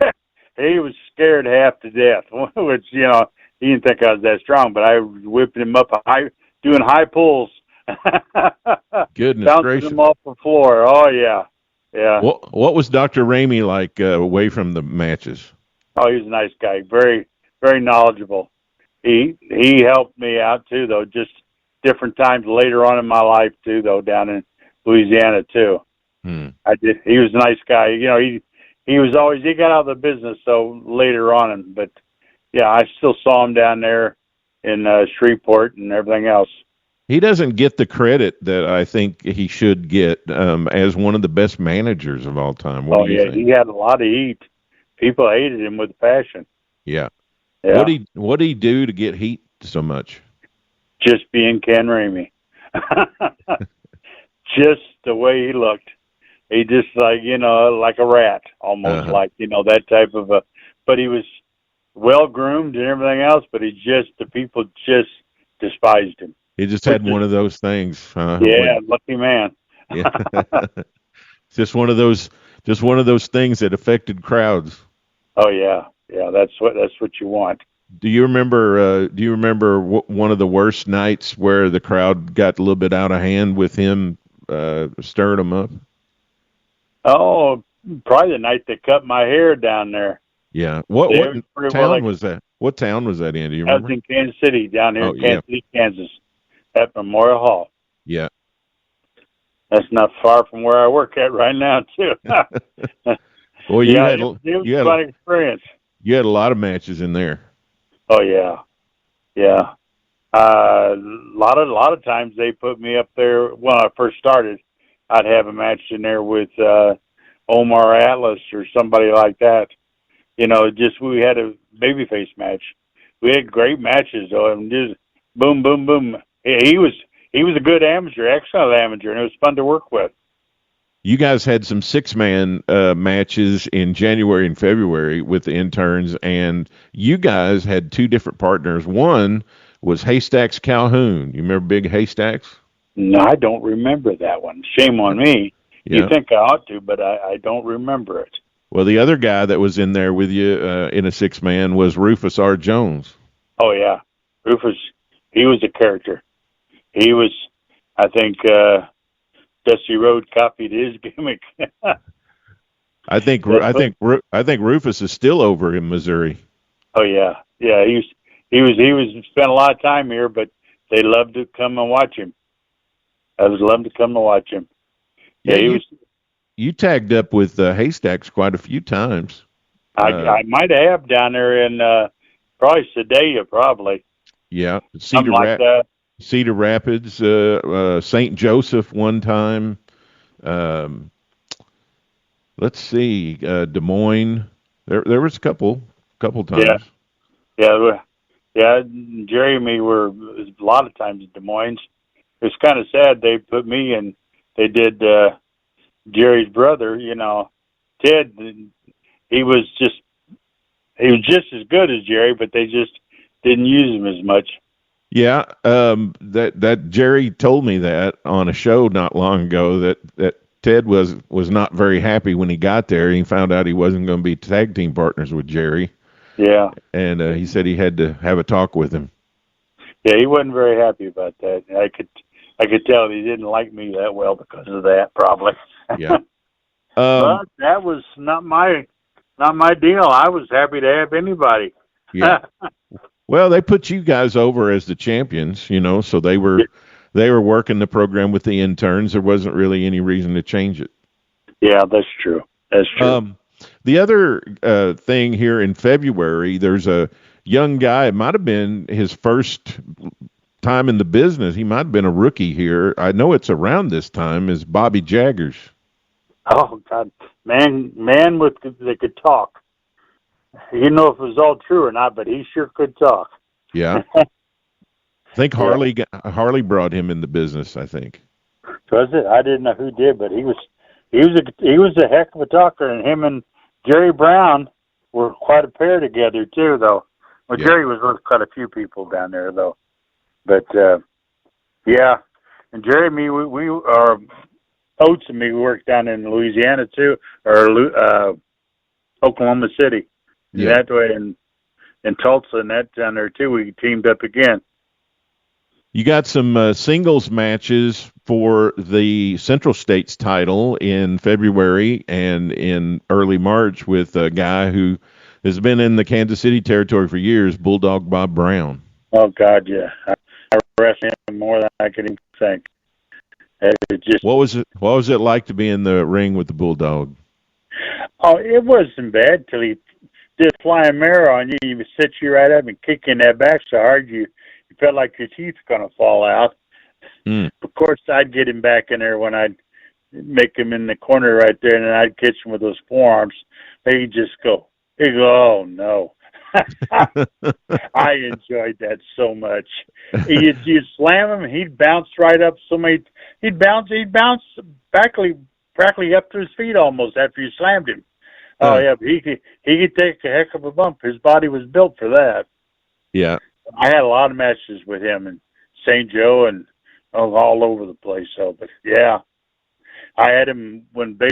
He was scared half to death, which, he didn't think I was that strong, but I was whipping him up doing high pulls. Goodness bouncing gracious. him off the floor. Oh, yeah. Yeah. What was Dr. Ramey like away from the matches? Oh, he was a nice guy. Very, very knowledgeable. He helped me out too, though. Just different times later on in my life too, though, down in Louisiana too. He was a nice guy. He was always, he got out of the business so later on, but yeah, I still saw him down there in Shreveport and everything else. He doesn't get the credit that I think he should get as one of the best managers of all time. What do you think? He had a lot of heat. People hated him with passion. Yeah. Yeah. What did he do to get heat so much? Just being Ken Ramey. Just the way he looked. He just like a rat, almost like, that type of but he was well groomed and everything else, but the people just despised him. He just had one of those things. Yeah, lucky man. Yeah. Just one of those things that affected crowds. Oh yeah. Yeah, that's what you want. Do you remember? One of the worst nights where the crowd got a little bit out of hand with him stirring them up? Oh, probably the night they cut my hair down there. Yeah. What town was that? What town was that in? Do you remember? I was in Kansas City, down here in Kansas City, Kansas, at Memorial Hall. Yeah. That's not far from where I work at right now, too. Well, it was a fun experience. You had a lot of matches in there. Oh yeah, yeah. A lot of times they put me up there when I first started. I'd have a match in there with Omar Atlas or somebody like that. You know, just we had a babyface match. We had great matches though, and just boom, boom, boom. He was a good amateur, excellent amateur, and it was fun to work with. You guys had some 6-man matches in January and February with the interns, and you guys had 2 different partners. One was Haystacks Calhoun. You remember Big Haystacks? No, I don't remember that one. Shame on me. Yeah. You think I ought to, but I don't remember it. Well, the other guy that was in there with you in a 6-man was Rufus R. Jones. Oh, yeah. Rufus, he was a character. He was, I think, Dusty Road copied his gimmick. I think Rufus is still over in Missouri. Oh yeah, yeah. He was spent a lot of time here, but they loved to come and watch him. I was loved to come and watch him. Yeah, you tagged up with Haystacks quite a few times. I might have down there in probably Sedalia, probably. Yeah, Cedar Rapids, St. Joseph one time. Let's see, Des Moines. There was a couple times. Yeah. Jerry and me were a lot of times in Des Moines. It was kind of sad. They put me in. They did Jerry's brother. You know, Ted. He was just as good as Jerry, but they just didn't use him as much. Yeah, that Jerry told me that on a show not long ago that Ted was not very happy when he got there. He found out he wasn't going to be tag team partners with Jerry. Yeah, and he said he had to have a talk with him. Yeah, he wasn't very happy about that. I could tell he didn't like me that well because of that, probably. Yeah, but that was not my deal. I was happy to have anybody. Yeah. Well, they put you guys over as the champions, you know, so they were working the program with the interns. There wasn't really any reason to change it. Yeah, that's true. That's true. The other thing here in February, there's a young guy. It might have been his first time in the business. He might have been a rookie here. I know it's around this time. Is Bobby Jaggers? Oh God, man that could talk. You didn't know if it was all true or not, but he sure could talk. Yeah. I think Harley brought him in the business, I think. Was it? I didn't know who did, but he was a heck of a talker, and him and Jerry Brown were quite a pair together too, though. Well, yeah. Jerry was with quite a few people down there, though. But yeah, and Jerry and me, we are Oats and me. We worked down in Louisiana too, or Oklahoma City. Yeah. That way, in Tulsa and that down there too, we teamed up again. You got some singles matches for the Central States title in February and in early March with a guy who has been in the Kansas City territory for years, Bulldog Bob Brown. Oh God, yeah, I wrestled him more than I could even think. What was it like to be in the ring with the Bulldog? Oh, it wasn't bad till he did flying mirror on you. He would sit you right up and kick you in that back so hard you felt like your teeth were going to fall out. Of course, I'd get him back in there when I'd make him in the corner right there, and then I'd catch him with those forearms. He'd go, oh, no. I enjoyed that so much. You'd slam him, he'd bounce right up. He'd bounce practically up to his feet almost after you slammed him. Oh, yeah, but he could take a heck of a bump. His body was built for that. Yeah. I had a lot of matches with him in St. Joe and all over the place. So, but yeah, I had him when I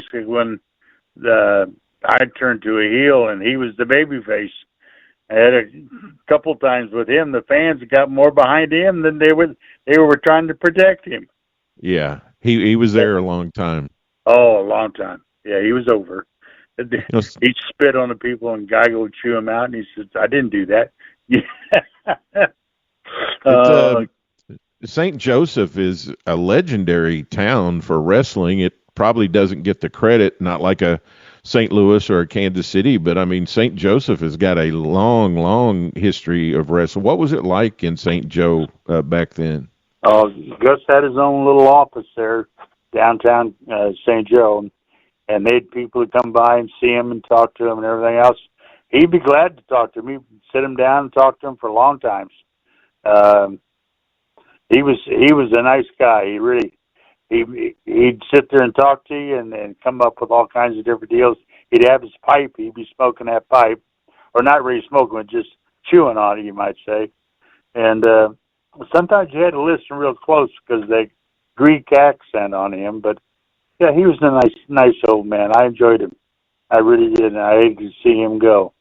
turned to a heel and he was the baby face. I had a couple times with him. The fans got more behind him than they were trying to protect him. Yeah, he was there a long time. Oh, a long time. Yeah, he was over. You know, He'd spit on the people, and Geiger would chew him out, and he says, "I didn't do that." St. Joseph is a legendary town for wrestling. It probably doesn't get the credit, not like a St. Louis or a Kansas City, but I mean, St. Joseph has got a long, long history of wrestling. What was it like in St. Joe back then? Oh, Gus had his own little office there, downtown St. Joe, and they had people to come by and see him and talk to him and everything else. He'd be glad to talk to him. He'd sit him down and talk to him for long times. He was a nice guy. He'd sit there and talk to you and come up with all kinds of different deals. He'd have his pipe. He'd be smoking that pipe, or not really smoking it, just chewing on it, you might say. And sometimes you had to listen real close because the Greek accent on him. But yeah, he was a nice old man. I enjoyed him. I really did, and I hated to see him go.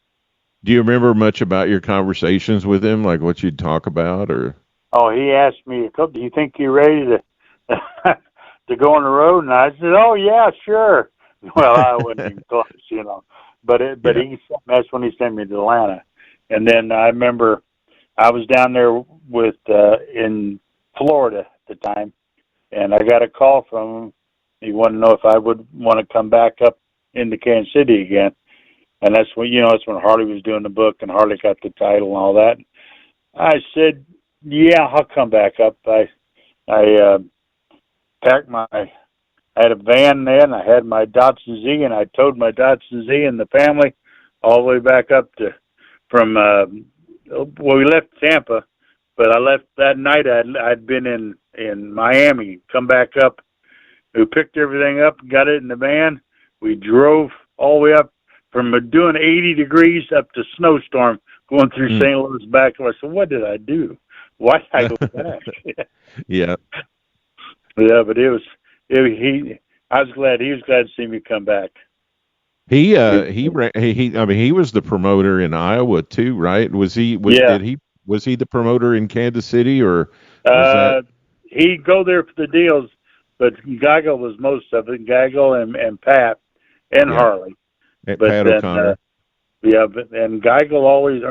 Do you remember much about your conversations with him, like what you'd talk about, or? Oh, he asked me, "Do you think you're ready to to go on the road?" And I said, "Oh yeah, sure." Well, I wasn't even close, you know. But that's when he sent me to Atlanta, and then I remember I was down there with in Florida at the time, and I got a call from him. He wanted to know if I would want to come back up into Kansas City again, and that's when Harley was doing the book, and Harley got the title and all that. I said, "Yeah, I'll come back up." I packed I had a van then. I had my Datsun Z, and I towed my Datsun Z and the family all the way back up we left Tampa, but I left that night. I'd been in Miami, come back up. We picked everything up, got it in the van. We drove all the way up from doing 80 degrees up to snowstorm, going through St. Louis back. I said, "What did I do? Why did I go back?" Yeah. Yeah, but I was glad he was glad to see me come back. He was the promoter in Iowa too, right? Was he the promoter in Kansas City, or he'd go there for the deals, but Geigel was most of it. Geigel and Pat and Harley. Pat O'Connor. And Geigel always.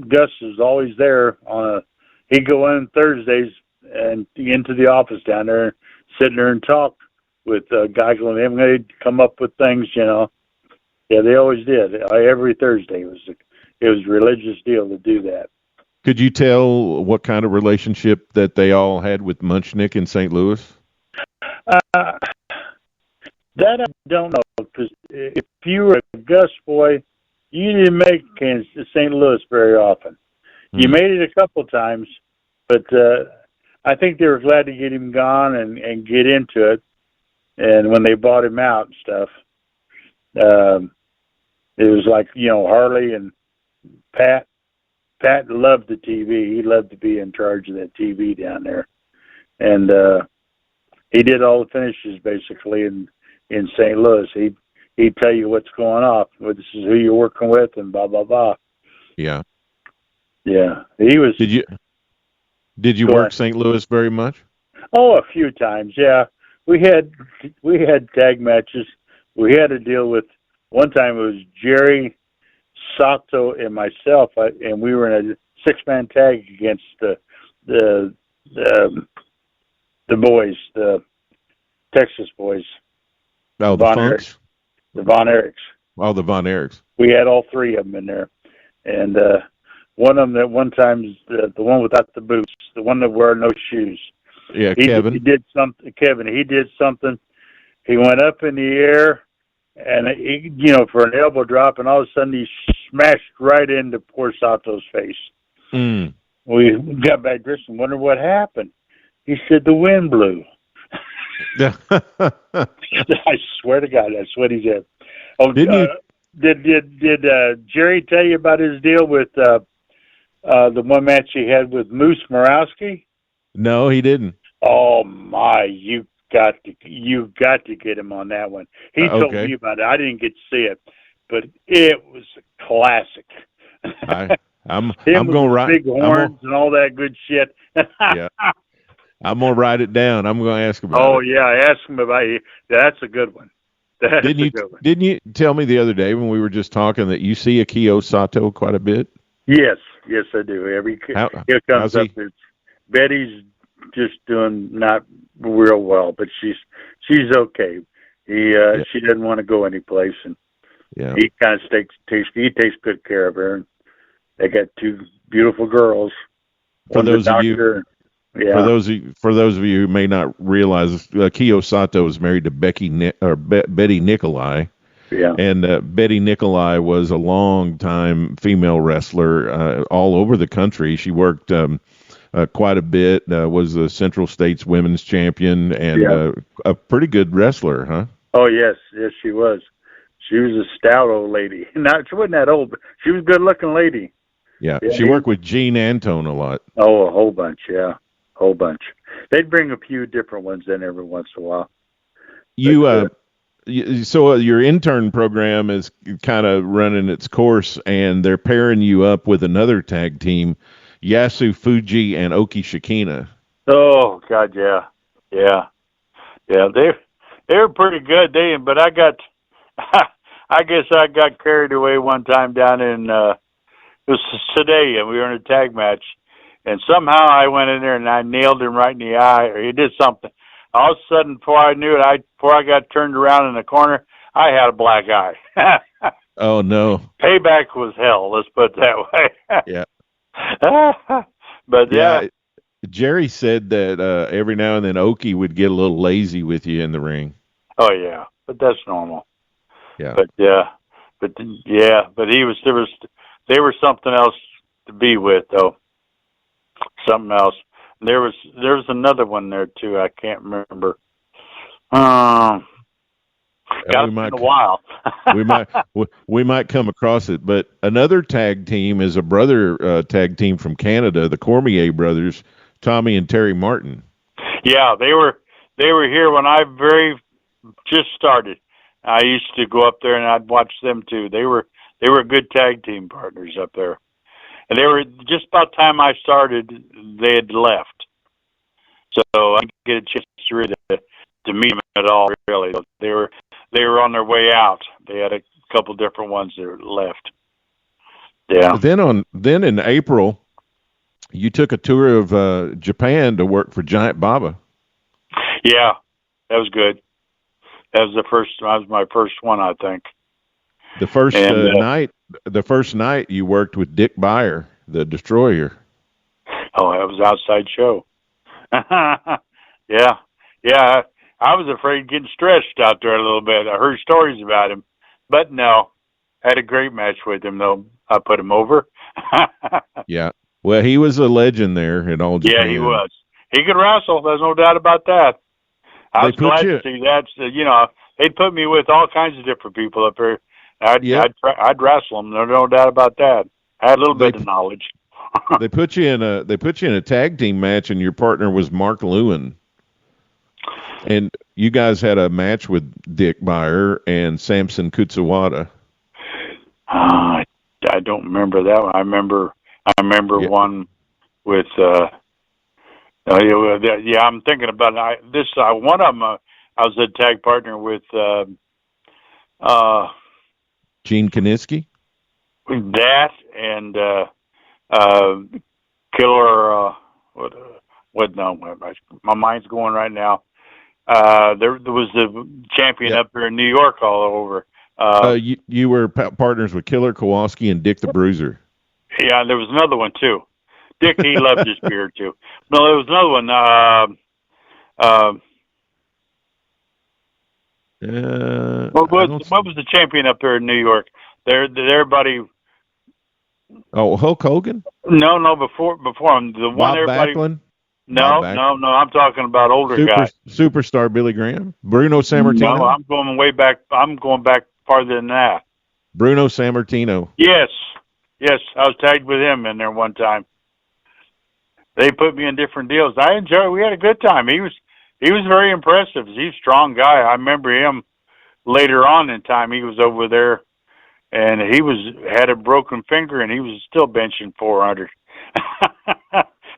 Gus is always there he'd go in Thursdays and into the office down there, sitting there and talk with Geigel and him. They'd come up with things, you know. Yeah, they always did. Every Thursday it was a religious deal to do that. Could you tell what kind of relationship that they all had with Munchnick in St. Louis? That I don't know, because if you were a Gus boy, you didn't make St. Louis very often. You made it a couple times, but I think they were glad to get him gone and get into it. And when they bought him out and stuff, it was like, you know, Harley and Pat. Pat loved the TV. He loved to be in charge of that TV down there. And he did all the finishes basically in St. Louis. He'd tell you what's going on. Well, this is who you're working with, and blah blah blah. Yeah. Yeah. He was. Did you work St. Louis very much? Oh, a few times. Yeah. We had tag matches. We had to deal with. One time it was Jerry, Sato, and myself, and we were in a 6-man tag against the boys, the Texas boys. Oh, the Funks? The Von Erichs. Oh, the Von Erichs. We had all three of them in there. And one of them at one time is the one without the boots, the one that wore no shoes. Yeah, Kevin. He did something. Kevin, he did something. He went up in the air, and he, you know, for an elbow drop, and all of a sudden he smashed right into poor Sato's face. We got back dressed and wondered what happened. He said the wind blew. I swear to God, that's what he said. Oh, did Jerry tell you about his deal with the one match he had with Moose Morawski? No, he didn't. Oh my, you got to get him on that one. He told me about it. I didn't get to see it, but it was a classic. I'm gonna write big horns and all that good shit. Yeah, I'm gonna write it down. I'm gonna ask about it. Oh yeah, ask him about it. That's a good one. That's a good one. Didn't you tell me the other day when we were just talking that you see Akio Sato quite a bit? Yes, I do. Here comes up. Betty's just doing not real well, but she's okay. She doesn't want to go anyplace, and he kind of takes good care of her. And they got two beautiful girls. For those of you who may not realize, Akio Sato is married to Betty Nicolai. Yeah. And Betty Nicolai was a long-time female wrestler all over the country. She worked quite a bit, was the Central States Women's Champion, and a pretty good wrestler, huh? Oh, yes, she was. She was a stout old lady. She wasn't that old, but she was a good-looking lady. Yeah, she worked with Gene Antone a lot. Oh, a whole bunch, yeah. Whole bunch. They'd bring a few different ones in every once in a while. So your intern program is kind of running its course, and they're pairing you up with another tag team, Yasu Fuji and Oki Shikina. Oh God, yeah. They were pretty good. But I guess I got carried away one time down in it was Sedalia. We were in a tag match, and somehow I went in there and I nailed him right in the eye, or he did something. All of a sudden, before I knew it, before I got turned around in the corner, I had a black eye. Oh, no. Payback was hell, let's put it that way. Yeah. But, yeah. Jerry said that every now and then Oki would get a little lazy with you in the ring. Oh, yeah. But that's normal. Yeah. But they were something else to be with, though. Something else. There was another one there too. I can't remember. Got in a while. we might come across it, but another tag team is a brother tag team from Canada, the Cormier brothers, Tommy and Terry Martin. Yeah, they were here when I just started. I used to go up there and I'd watch them too. They were good tag team partners up there. And they were just about the time I started, they had left. So I didn't get a chance to meet them at all, really. They were on their way out. They had a couple different ones that left. Yeah. Then in April, you took a tour of Japan to work for Giant Baba. Yeah, that was good. That was my first one, I think. The first night you worked with Dick Beyer, the Destroyer. Oh, that was outside show. Yeah. I was afraid of getting stretched out there a little bit. I heard stories about him, but no, I had a great match with him though. I put him over. Yeah. Well, he was a legend there in all Japan. Yeah, he was. He could wrestle. There's no doubt about that. I was glad to see that. They'd put me with all kinds of different people up there. I'd wrestle them. There's no doubt about that. I had a little bit of knowledge. They put you in a tag team match, and your partner was Mark Lewin. And you guys had a match with Dick Beyer and Samson Kutsuwada. I don't remember that one. I remember one with. I'm thinking about this. One of them, I was a tag partner with. Gene Kaniski? That and Killer. My mind's going right now. There was the champion up there in New York all over. You were partners with Killer Kowalski and Dick the Bruiser. Yeah, there was another one too. Dick, he loved his beard too. No, there was another one. What was the champion up there in New York? Everybody. Oh, Hulk Hogan? No, before him, the one Bob everybody. Backlund? No, I'm talking about older guys. Superstar Billy Graham? Bruno Sammartino? No, I'm going way back. I'm going back farther than that. Bruno Sammartino. Yes, I was tagged with him in there one time. They put me in different deals. I enjoyed it. We had a good time. He was very impressive. He's a strong guy. I remember him later on in time. He was over there and he had a broken finger, and he was still benching 400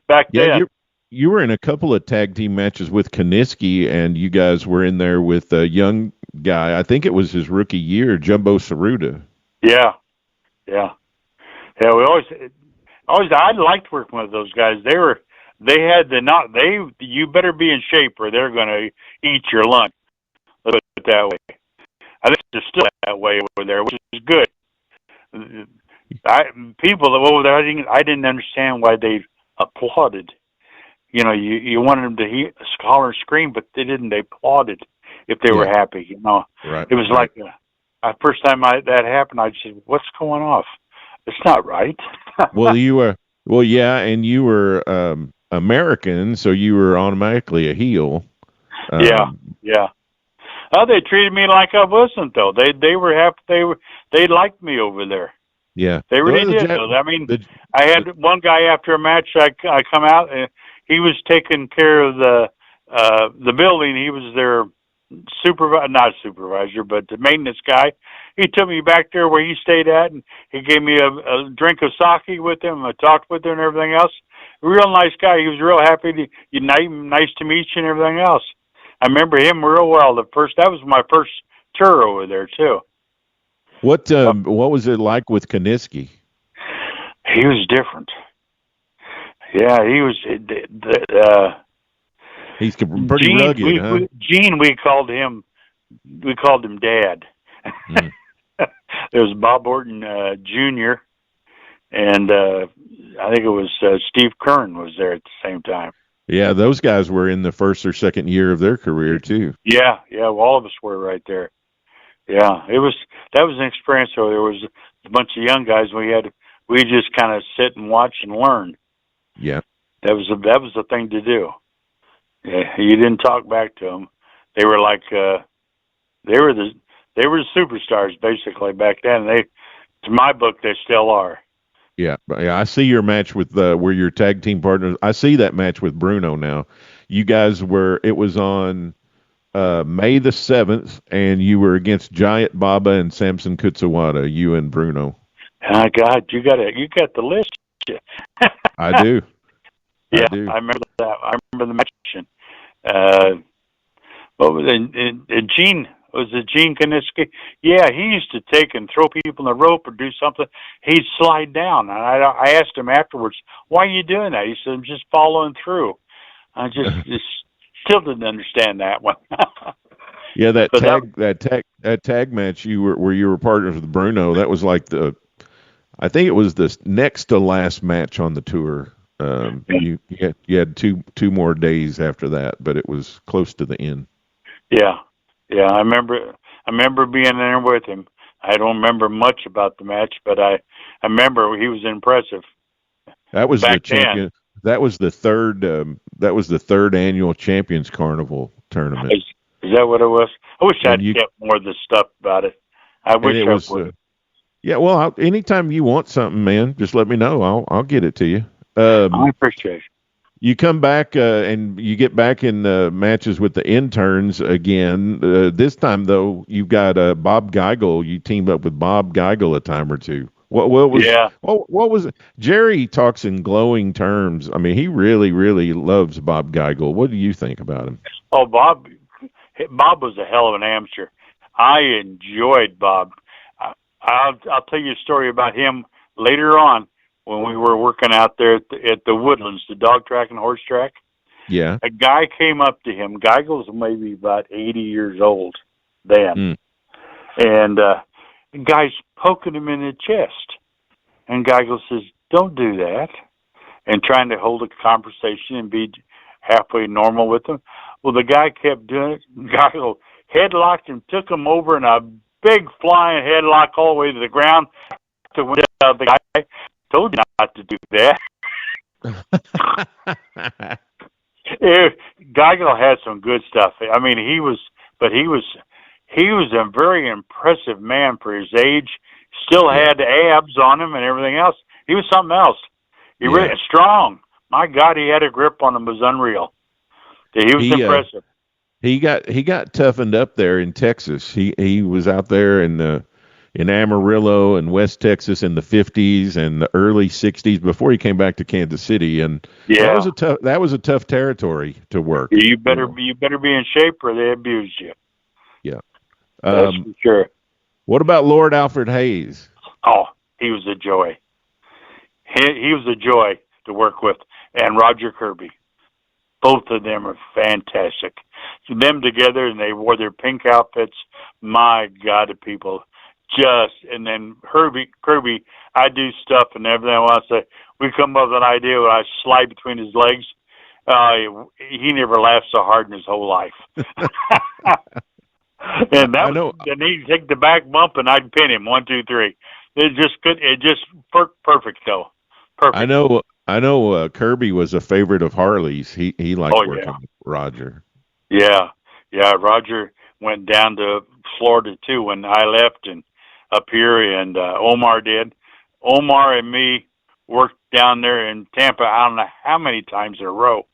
back then. You were in a couple of tag team matches with Kaniski, and you guys were in there with a young guy. I think it was his rookie year, Jumbo Saruta. Yeah. We I liked working with those guys. You better be in shape or they're going to eat your lunch. Let's put it that way. I think they're still that way over there, which is good. People that were over there, I didn't understand why they applauded. You wanted them to holler and scream, but they didn't. They applauded if they were happy. Right. It was like the first time that happened. I said, "What's going off? It's not right." and you were American, so you were automatically a heel. Yeah. Oh, they treated me like I wasn't though. They were happy. They liked me over there. Yeah, they really did. I had one guy after a match. I come out and he was taking care of the building. He was their not supervisor, but the maintenance guy. He took me back there where he stayed at, and he gave me a drink of sake with him. I talked with him and everything else. Real nice guy. He was real happy to nice to meet you and everything else. I remember him real well. That was my first tour over there too. What was it like with Kaniski? He was different. Yeah, he was. He's pretty rugged, huh? Gene, we called him Dad. Mm. There was Bob Orton Jr. and I think it was Steve Kern was there at the same time. Yeah, those guys were in the first or second year of their career too. Yeah, all of us were right there. Yeah, that was an experience. So there was a bunch of young guys. We just kind of sit and watch and learn. Yeah, that was the thing to do. Yeah, you didn't talk back to them. They were like they were the superstars basically back then. To my book, they still are. Yeah, I see your match with where your tag team partners. I see that match with Bruno now. You guys it was on May the 7th, and you were against Giant Baba and Samson Kutsawada, you and Bruno. Oh, God, you got the list. I do. Yeah, I remember that. I remember the match. What was it? Gene. Was it Gene Kaniski? Yeah, he used to take and throw people in the rope or do something. He'd slide down. And I asked him afterwards, why are you doing that? He said, I'm just following through. I just still didn't understand that one. Yeah, that tag match where you were partners with Bruno, that was like I think it was the next to last match on the tour. You had two more days after that, but it was close to the end. Yeah. Yeah, I remember being there with him. I don't remember much about the match, but I remember he was impressive. That was the champion. That was the third. That was the third annual Champions Carnival tournament. Is that what it was? I wish I'd kept more of the stuff about it. I wish I would. Yeah, well, anytime you want something, man, just let me know. I'll get it to you. I appreciate it. You come back and you get back in matches with the interns again. This time, though, you've got Bob Geigel. You teamed up with Bob Geigel a time or two. What was it? Jerry talks in glowing terms. I mean, he really, really loves Bob Geigel. What do you think about him? Oh, Bob was a hell of an amateur. I enjoyed Bob. I'll tell you a story about him later on. When we were working out there at the Woodlands, the dog track and horse track. Yeah. A guy came up to him. Geigel was maybe about 80 years old then. And the guy's poking him in the chest. And Geigel says, don't do that. And trying to hold a conversation and be halfway normal with him. Well, the guy kept doing it. Geigel headlocked him, took him over in a big flying headlock all the way to the ground. The guy told you not to do that. Geigel had some good stuff. I mean, he was a very impressive man for his age. Still had abs on him and everything else. He was something else. He really strong. My God, he had a grip on him. Was unreal. He was impressive. He got toughened up there in Texas. He was out there and in Amarillo and West Texas in the 50s and the early 60s before he came back to Kansas City, and Yeah. that was a tough territory to work. You better be in shape or they abuse you. Yeah. That's for sure. What about Lord Alfred Hayes? Oh, he was a joy. He was a joy to work with, and Roger Kirby. Both of them are fantastic. Them together, and they wore their pink outfits. My God, the people and then Kirby, I do stuff and everything. I say, we come up with an idea where I slide between his legs. He never laughed so hard in his whole life. And then he'd take the back bump and I'd pin him 1, 2, 3. It just perfect though. Perfect. I know Kirby was a favorite of Harley's. He liked working with Roger. Yeah. Roger went down to Florida too when I left and up here, and Omar did. Omar and me worked down there in Tampa. I don't know how many times in a row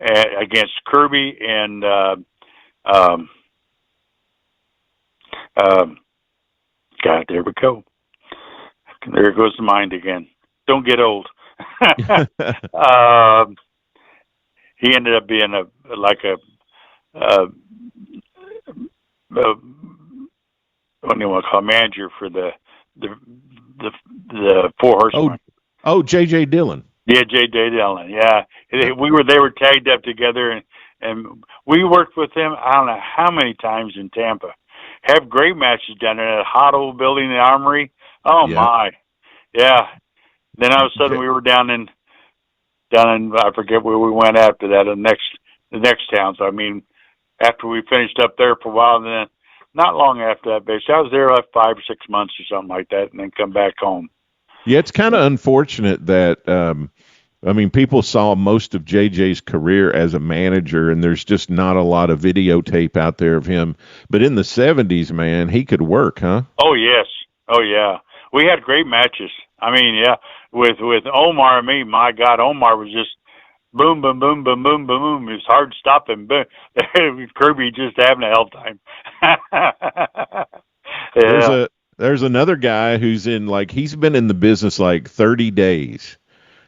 against Kirby and God, there we go. There goes the mind again. Don't get old. He ended up being what do you want to call manager for the Four Horsemen. Oh, J.J. Dillon. Yeah, J.J. Dillon. Yeah, they were tagged up together, and we worked with them. I don't know how many times in Tampa. Have great matches down there in that hot old building, the Armory. Oh my, yeah. Then all of a sudden we were down in I forget where we went after that. The next town. So I mean, after we finished up there for a while, and then not long after that, basically, I was there like 5 or 6 months or something like that, and then come back home. Yeah, it's kind of unfortunate that people saw most of JJ's career as a manager, and there's just not a lot of videotape out there of him. But in the 70s, man, he could work, huh? Oh, yes. Oh, yeah. We had great matches. I mean, yeah, with Omar and me, my God, Omar was just boom, boom, boom, boom, boom, boom, boom. It was hard to stop him. Kirby just having a hell time. Yeah. There's another guy who's he's been in the business like 30 days,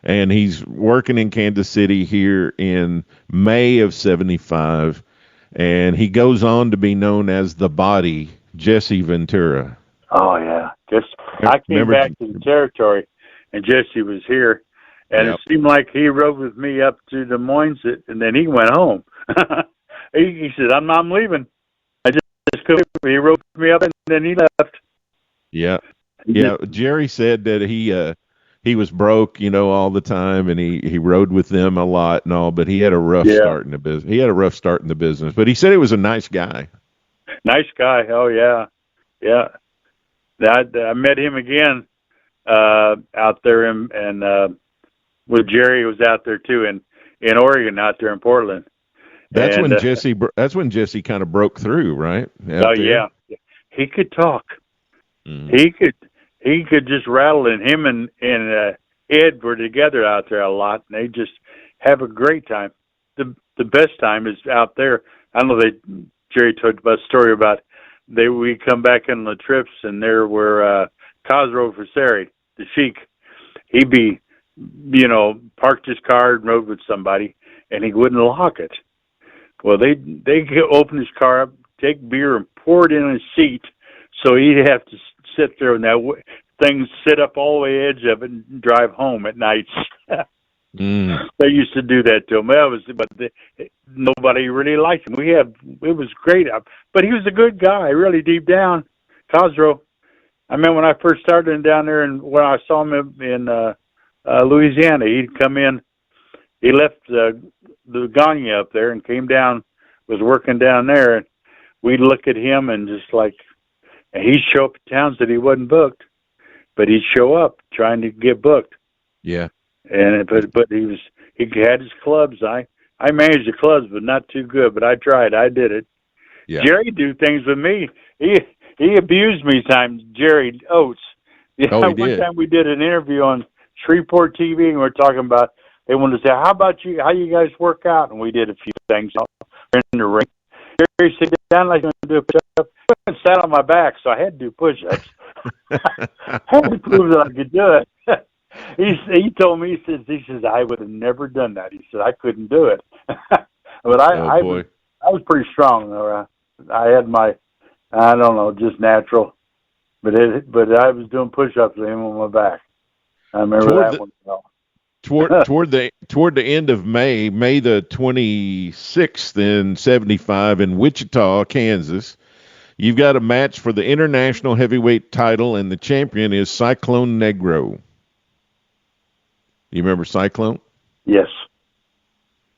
and he's working in Kansas City here in May of 75, and he goes on to be known as the Body, Jesse Ventura. Oh, yeah. I came back to the territory, and Jesse was here, and it seemed like he rode with me up to Des Moines, and then he went home. He said, I'm leaving. I just couldn't. He rode me up, and then he left. Yeah. Yeah. Jerry said that he was broke, all the time, and he rode with them a lot and all, but he had a rough start in the business. He had a rough start in the business, but he said he was a nice guy. Nice guy. Oh, yeah. Yeah. I met him again out there with Jerry was out there too in Oregon, out there in Portland. That's when Jesse kind of broke through, right? Yeah. He could talk. Mm. He could just rattle, and him and Ed were together out there a lot, and they just have a great time. The best time is out there. I know Jerry told about a story about we come back on the trips, and there were Khosrow Faseri, the Sheik. He'd be, parked his car and rode with somebody, and he wouldn't lock it. Well, they open his car up, take beer, and pour it in his seat, so he'd have to sit there and sit up all the way edge of it and drive home at night. They used to do that to him. Nobody really liked him. It was great, but he was a good guy, really deep down. Khosrow. I remember when I first started down there, and when I saw him in Louisiana, he'd come in. He left the Gagne up there and came down, was working down there, and we'd look at him and just and he'd show up at towns that he wasn't booked, but he'd show up trying to get booked. Yeah. And but he had his clubs. I managed the clubs, but not too good. But I tried. I did it. Yeah. Jerry do things with me. He abused me times. Jerry Oates. Yeah. Oh, he did. One time we did an interview on Shreveport TV, and we were talking about they wanted to say, how you guys work out? And we did a few things in the ring. Jerry sit down like I'm going to do a push-up. I sat on my back, so I had to do push-ups. had to prove that I could do it. He told me, he says, I would have never done that. He said, I couldn't do it. But I was pretty strong, though. I had my, I don't know, just natural. But I was doing push-ups with him on my back. I remember that one. Toward the end of May the 26th in 75 in Wichita, Kansas, you've got a match for the international heavyweight title, and the champion is Cyclone Negro. You remember Cyclone? Yes,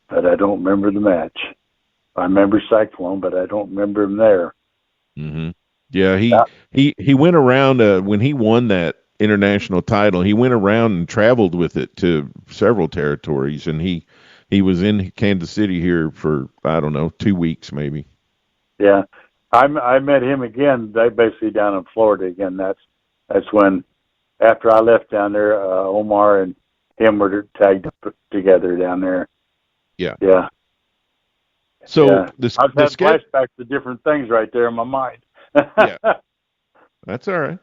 but I don't remember the match. I remember Cyclone, but I don't remember him there. Mm-hmm. Yeah, he went around when he won that international title. He went around and traveled with it to several territories, and he was in Kansas City here for, I don't know, 2 weeks maybe. Yeah, I met him again, basically down in Florida again. That's when, after I left down there, Omar and him were tagged up together down there. Yeah. Yeah. So yeah. I've had flashbacks to different things right there in my mind. Yeah, that's all right.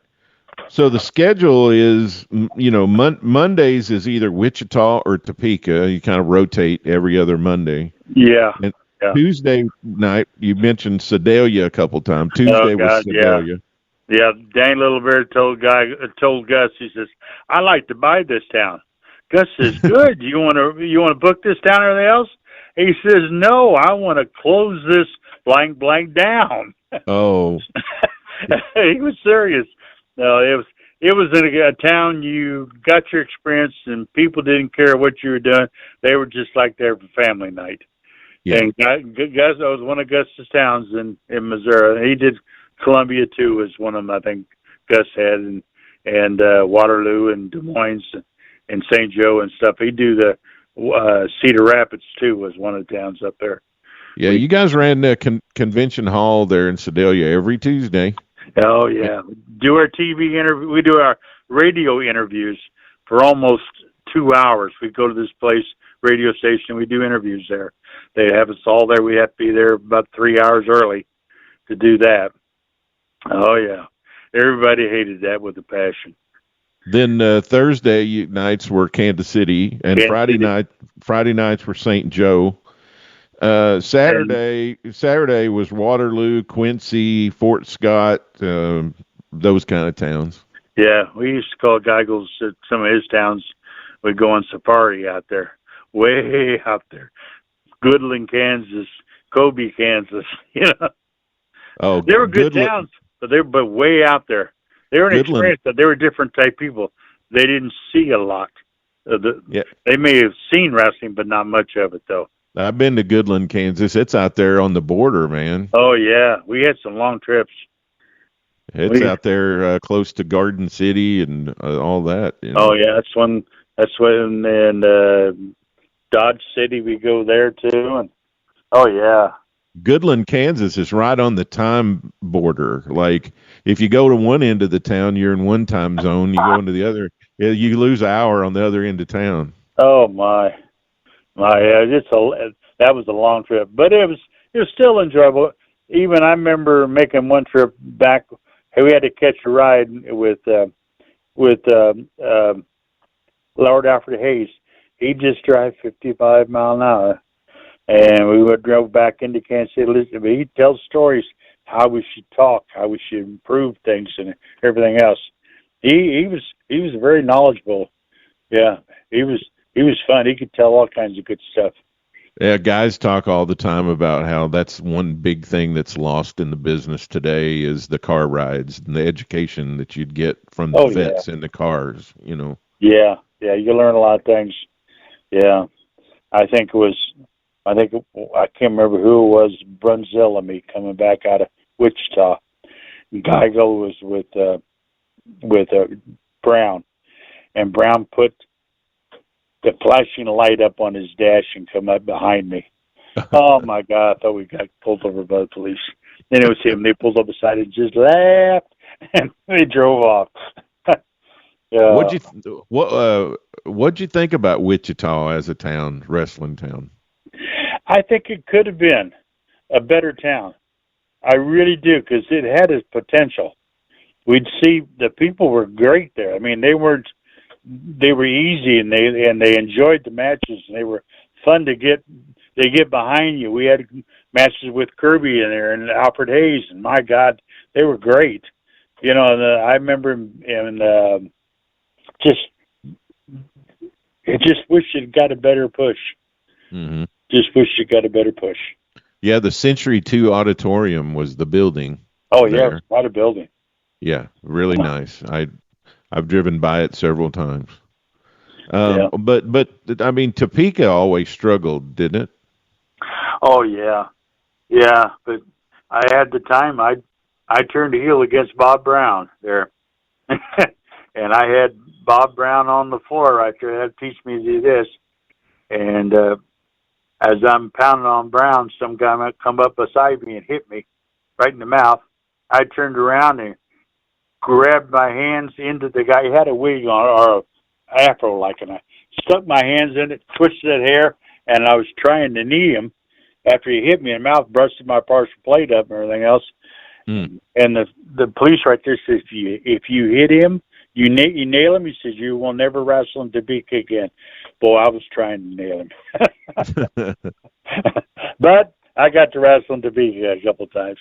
So the schedule is, Mondays is either Wichita or Topeka. You kind of rotate every other Monday. Yeah. And Tuesday night, you mentioned Sedalia a couple times. Tuesday was Sedalia. Yeah, Dane Littlebeard told Gus, he says, I like to buy this town. Gus says, good. You want to book this town or anything else? He says, no, I want to close this blank down. Oh. He was serious. No, it was in a town. You got your experience, and people didn't care what you were doing. They were just like there for family night. Yeah. And Gus, that was one of Gus's towns in Missouri. He did Columbia too. Was one of them I think Gus had, and Waterloo and Des Moines and St. Joe and stuff. He do the Cedar Rapids too. Was one of the towns up there. Yeah, you guys ran the convention hall there in Sedalia every Tuesday. Oh yeah, we do our TV interview. We do our radio interviews for almost 2 hours. We go to this place, radio station. We do interviews there. They have us all there. We have to be there about 3 hours early to do that. Oh yeah, everybody hated that with a passion. Then Thursday nights were Kansas City, and Friday nights were St. Joe. Saturday was Waterloo, Quincy, Fort Scott, those kind of towns. Yeah, we used to call Geigels at some of his towns. We'd go on safari out there, way out there. Goodland, Kansas, Kobe, Kansas. Oh, they were good towns, but way out there. They were an experience, but they were different type people. They didn't see a lot. They may have seen wrestling, but not much of it, though. I've been to Goodland, Kansas. It's out there on the border, man. Oh, yeah. We had some long trips. It's out there close to Garden City and all that. Oh, yeah. That's when and Dodge City, we go there, too. And oh, yeah. Goodland, Kansas is right on the time border. Like, if you go to one end of the town, you're in one time zone. You go into the other, you lose an hour on the other end of town. Oh, my. That was a long trip, but it was still enjoyable. Even I remember making one trip back. We had to catch a ride with Lord Alfred Hayes. He just drive 55 mile an hour, and we drove back into Kansas City. But he tells stories how we should talk, how we should improve things, and everything else. He was very knowledgeable. Yeah, he was fun. He could tell all kinds of good stuff. Yeah, guys talk all the time about how that's one big thing that's lost in the business today is the car rides and the education that you'd get from the vets in the cars, Yeah, you learn a lot of things. Yeah, I can't remember who it was, Brunzell and me coming back out of Wichita. Geigel was with Brown, and Brown put the flashing light up on his dash and come up behind me. Oh my God! I thought we got pulled over by the police. Then it was him. They pulled up beside and just laughed, and they drove off. What'd you think about Wichita as a town, wrestling town? I think it could have been a better town. I really do, because it had its potential. we'd see the people were great there. I mean, they were easy, and they enjoyed the matches, and they were fun to get. They get behind you. We had matches with Kirby in there and Alfred Hayes, and my God, they were great. You know, and I remember, and just wish it got a better push. Mm-hmm. Just wish it got a better push. Yeah, the Century 2 Auditorium was the building. Oh, yeah, it was quite a building. Yeah, really nice. I've driven by it several times. Yeah. But I mean, Topeka always struggled, didn't it? Oh, yeah. Yeah, but I had the time. I turned heel against Bob Brown there. And I had Bob Brown on the floor right there. That teach me to do this. And as I'm pounding on Brown, some guy might come up beside me and hit me right in the mouth. I turned around and grabbed my hands into the guy. He had a wig on, or an afro like, and I stuck my hands in it, twisted that hair, and I was trying to knee him. After he hit me in the mouth, busted my partial plate up and everything else. And the police right there says, if you hit him, you nail him. He says, you will never wrestle in Topeka again. Boy, I was trying to nail him. But I got to wrestle in Topeka a couple times.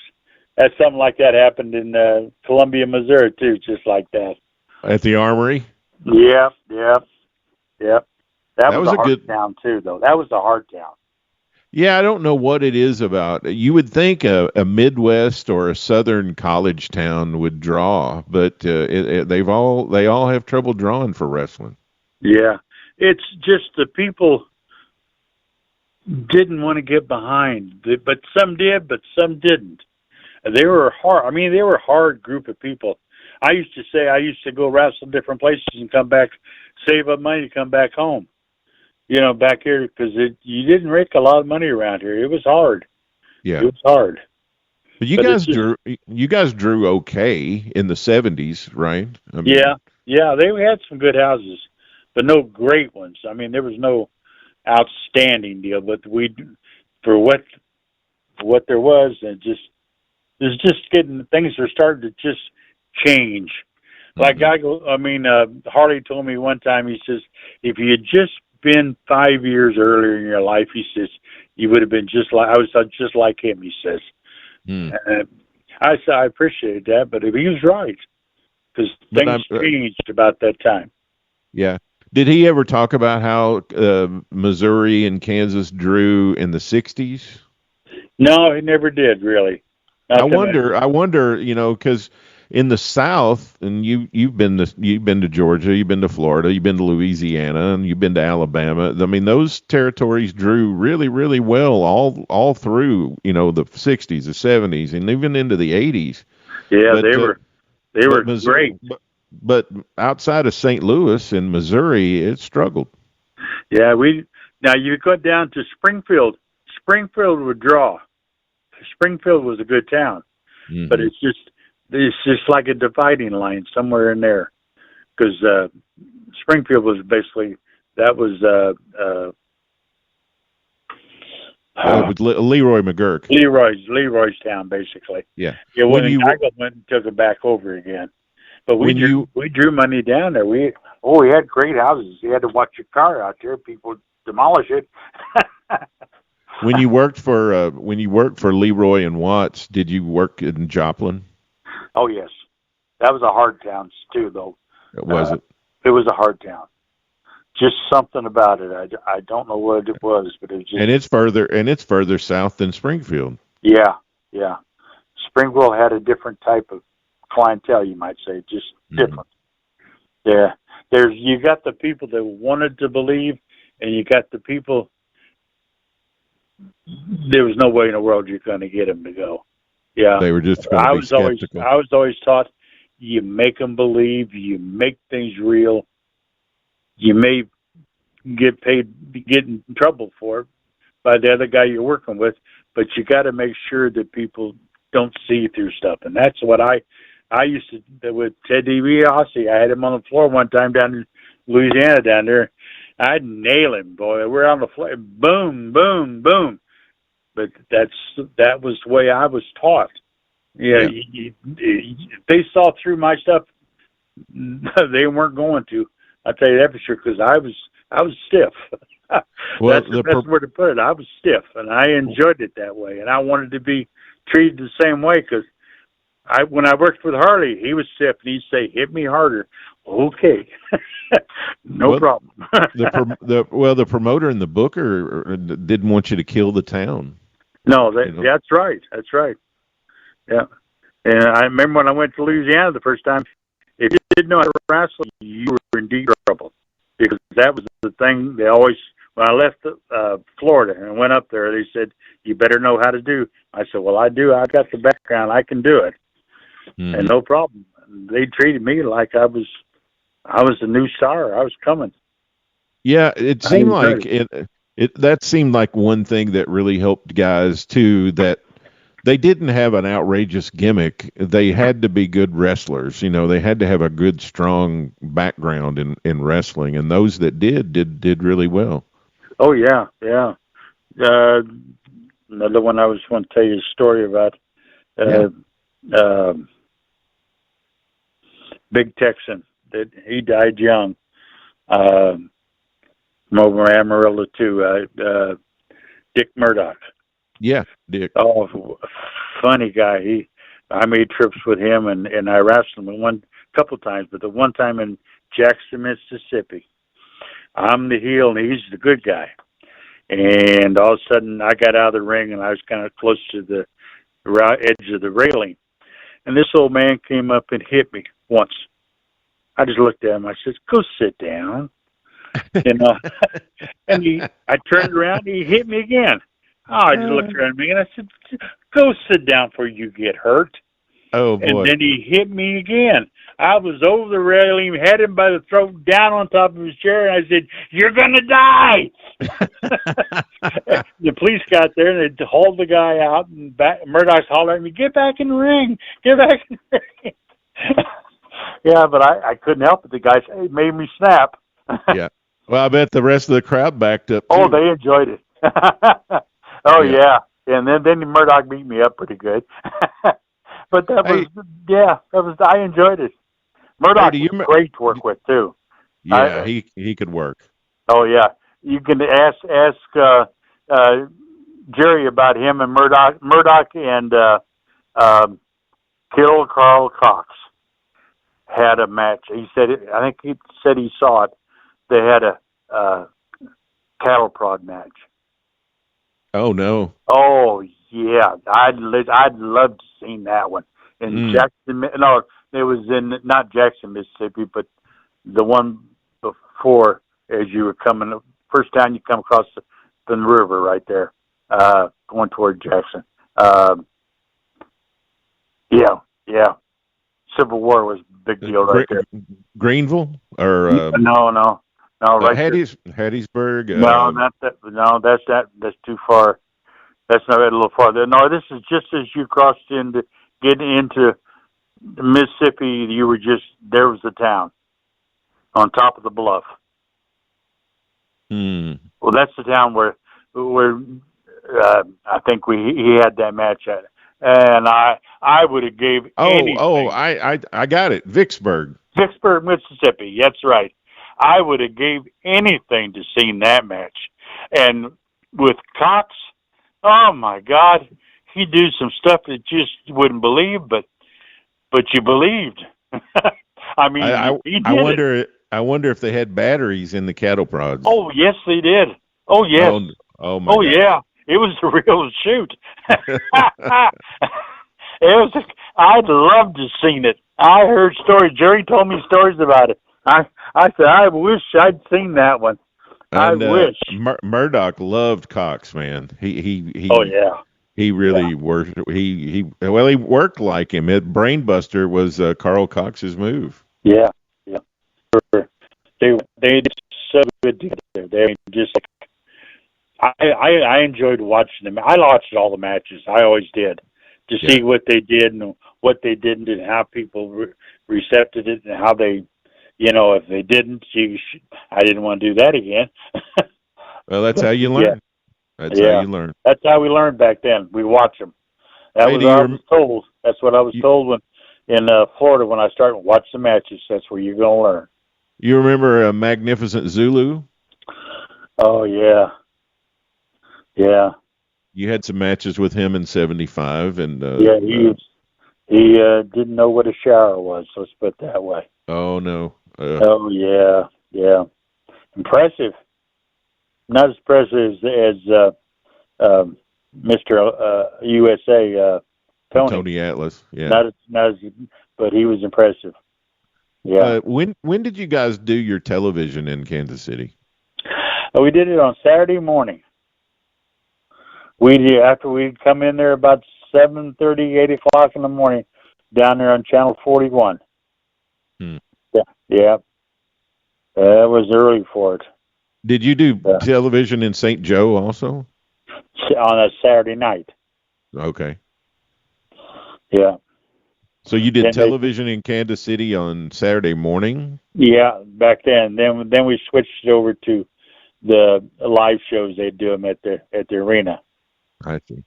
That's something like that happened in Columbia, Missouri, too, just like that. At the Armory? Yeah. That was a hard good town, too, though. That was a hard town. Yeah, I don't know what it is about. You would think a Midwest or a Southern college town would draw, but they all have trouble drawing for wrestling. Yeah, it's just the people didn't want to get behind, but some did, but some didn't. They were hard. I mean, they were a hard group of people. I used to say I used to go wrestle different places and come back, save up money to come back home. You know, back here, because you didn't make a lot of money around here. It was hard. Yeah, it was hard. But you guys drew okay in the 70s, right? I mean, yeah, they had some good houses, but no great ones. I mean, there was no outstanding deal, but for what there was, and there's just getting things are starting to just change. Like Harley told me one time. He says, if you had just been 5 years earlier in your life, he says, you would have been just like him, he says. I said, I appreciated that, but he was right, because things changed about that time. Yeah. Did he ever talk about how Missouri and Kansas drew in the 60s? No, he never did, really. I wonder, you know, because in the South, and you've been to Georgia, you've been to Florida, you've been to Louisiana, and you've been to Alabama. I mean, those territories drew really, really well all through, you know, the 60s, the 70s, and even into the 80s. Yeah, they were great. But outside of St. Louis and Missouri, it struggled. Yeah, now you go down to Springfield. Springfield would draw. Springfield was a good town, but it's just like a dividing line somewhere in there, because Springfield was basically Leroy McGurk. Leroy's town, basically. Yeah. Yeah. When Geico went and took it back over again, but we drew money down there. We had great houses. You had to watch your car out there. People demolish it. When you worked for Leroy and Watts, did you work in Joplin? Oh yes, that was a hard town too, though. Was it? It was a hard town. Just something about it. I don't know what it was, but it was just. And it's further south than Springfield. Yeah. Springfield had a different type of clientele, you might say, just different. Yeah, you got the people that wanted to believe, and you got the people. There was no way in the world you're going to get them to go. Yeah, they were just going to be skeptical. I was always taught, you make them believe, you make things real. You may get in trouble for it by the other guy you're working with, but you got to make sure that people don't see through stuff. And that's what I used to do with Ted DiBiase. I had him on the floor one time down in Louisiana down there. I'd nail him, boy. We're on the floor. Boom, boom, boom. But that was the way I was taught. Yeah, if they saw through my stuff, they weren't going to. I'll tell you that for sure, because I was stiff. Well, That's the best word to put it. I was stiff, and I enjoyed it that way, and I wanted to be treated the same way, because when I worked with Harley, he was stiff, and he'd say, "Hit me harder." Okay, no problem. the promoter and the booker didn't want you to kill the town. No, that's right. That's right. Yeah, and I remember when I went to Louisiana the first time. If you didn't know how to wrestle, you were in deep trouble, because that was the thing they always. When I left Florida and went up there, they said, "You better know how to do." I said, "Well, I do. I've got the background. I can do it." Mm-hmm. And no problem. They treated me like I was a new star. I was coming. Yeah, it seemed like that seemed like one thing that really helped guys too, that they didn't have an outrageous gimmick. They had to be good wrestlers. They had to have a good, strong background in wrestling, and those that did really well. Oh yeah, yeah. Another one I was want to tell you a story about. Big Texan. He died young. From over Amarillo too. Dick Murdoch. Yeah, Dick. Oh, funny guy. I made trips with him, and I wrestled him a couple times, but the one time in Jackson, Mississippi, I'm the heel and he's the good guy. And all of a sudden, I got out of the ring and I was kind of close to the edge of the railing, and this old man came up and hit me once. I just looked at him. I said, "Go sit down." And I turned around and he hit me again. Oh, I just looked around at me and I said, "Go sit down before you get hurt." Oh, boy. And then he hit me again. I was over the railing, had him by the throat, down on top of his chair, and I said, "You're going to die." The police got there, and they hauled the guy out, and Murdoch's hollering at me, "Get back in the ring. Get back in the ring." Yeah, but I couldn't help it. The guy made me snap. Yeah. Well, I bet the rest of the crowd backed up, too. Oh, they enjoyed it. Oh, yeah. And then Murdoch beat me up pretty good. But I enjoyed it. Murdoch was great to work with, too. Yeah, he could work. Oh, yeah. You can ask Jerry about him and Murdoch and Killer Carl Cox had a match. He said, I think he said he saw it. They had a cattle prod match. Oh, no. Oh, yeah. I'd love to see that one. In Jackson, no, it was in, not Jackson, Mississippi, but the one before, as you were coming, first time you come across the river right there, going toward Jackson. Yeah. Civil War was a big deal right there. Greenville? Or No, right Hattiesburg? No, not that. No, that's too far. That's not a little farther. No, this is just as you crossed getting into Mississippi. There was the town on top of the bluff. Well, that's the town where I think he had that match at, and I would have gave anything. I got it. Vicksburg, Mississippi. That's right. I would have gave anything to seen that match. And with Cox, oh my God, he do some stuff that you just wouldn't believe, but you believed. I mean, he did. I wonder if they had batteries in the cattle prods. Oh yes, they did. Oh yes. Oh my God. Yeah. It was a real shoot. I'd love to seen it. I heard stories. Jerry told me stories about it. I said, I wish I'd seen that one. I wish. Murdoch loved Cox, man. He oh yeah. He really worked. He worked like him. Brainbuster was Carl Cox's move. Yeah. They did so good together. They just like I enjoyed watching them. I watched all the matches. I always did to see what they did and what they didn't, and how people recepted it, and how they. If they didn't, I didn't want to do that again. Well, that's how you learn. That's how you learn. That's how we learned back then. We watched them. That was I was told. That's what I was told when in Florida when I started watch the matches. That's where you're gonna learn. You remember Magnificent Zulu? Oh yeah, yeah. You had some matches with him in '75, and Yeah, he didn't know what a shower was. Let's put it that way. oh no. Oh yeah, yeah. Impressive. Not as impressive as Mr. USA Tony Atlas. Yeah. Not as, but he was impressive. Yeah. When did you guys do your television in Kansas City? We did it on Saturday morning. After we'd come in there about 7:30, 8 o'clock in the morning, down there on Channel 41. Yeah. That was early for it. Did you do television in St. Joe also? On a Saturday night. Okay. Yeah. So you did television in Kansas City on Saturday morning? Yeah, back then. Then we switched it over to the live shows. They do them at the arena. I see.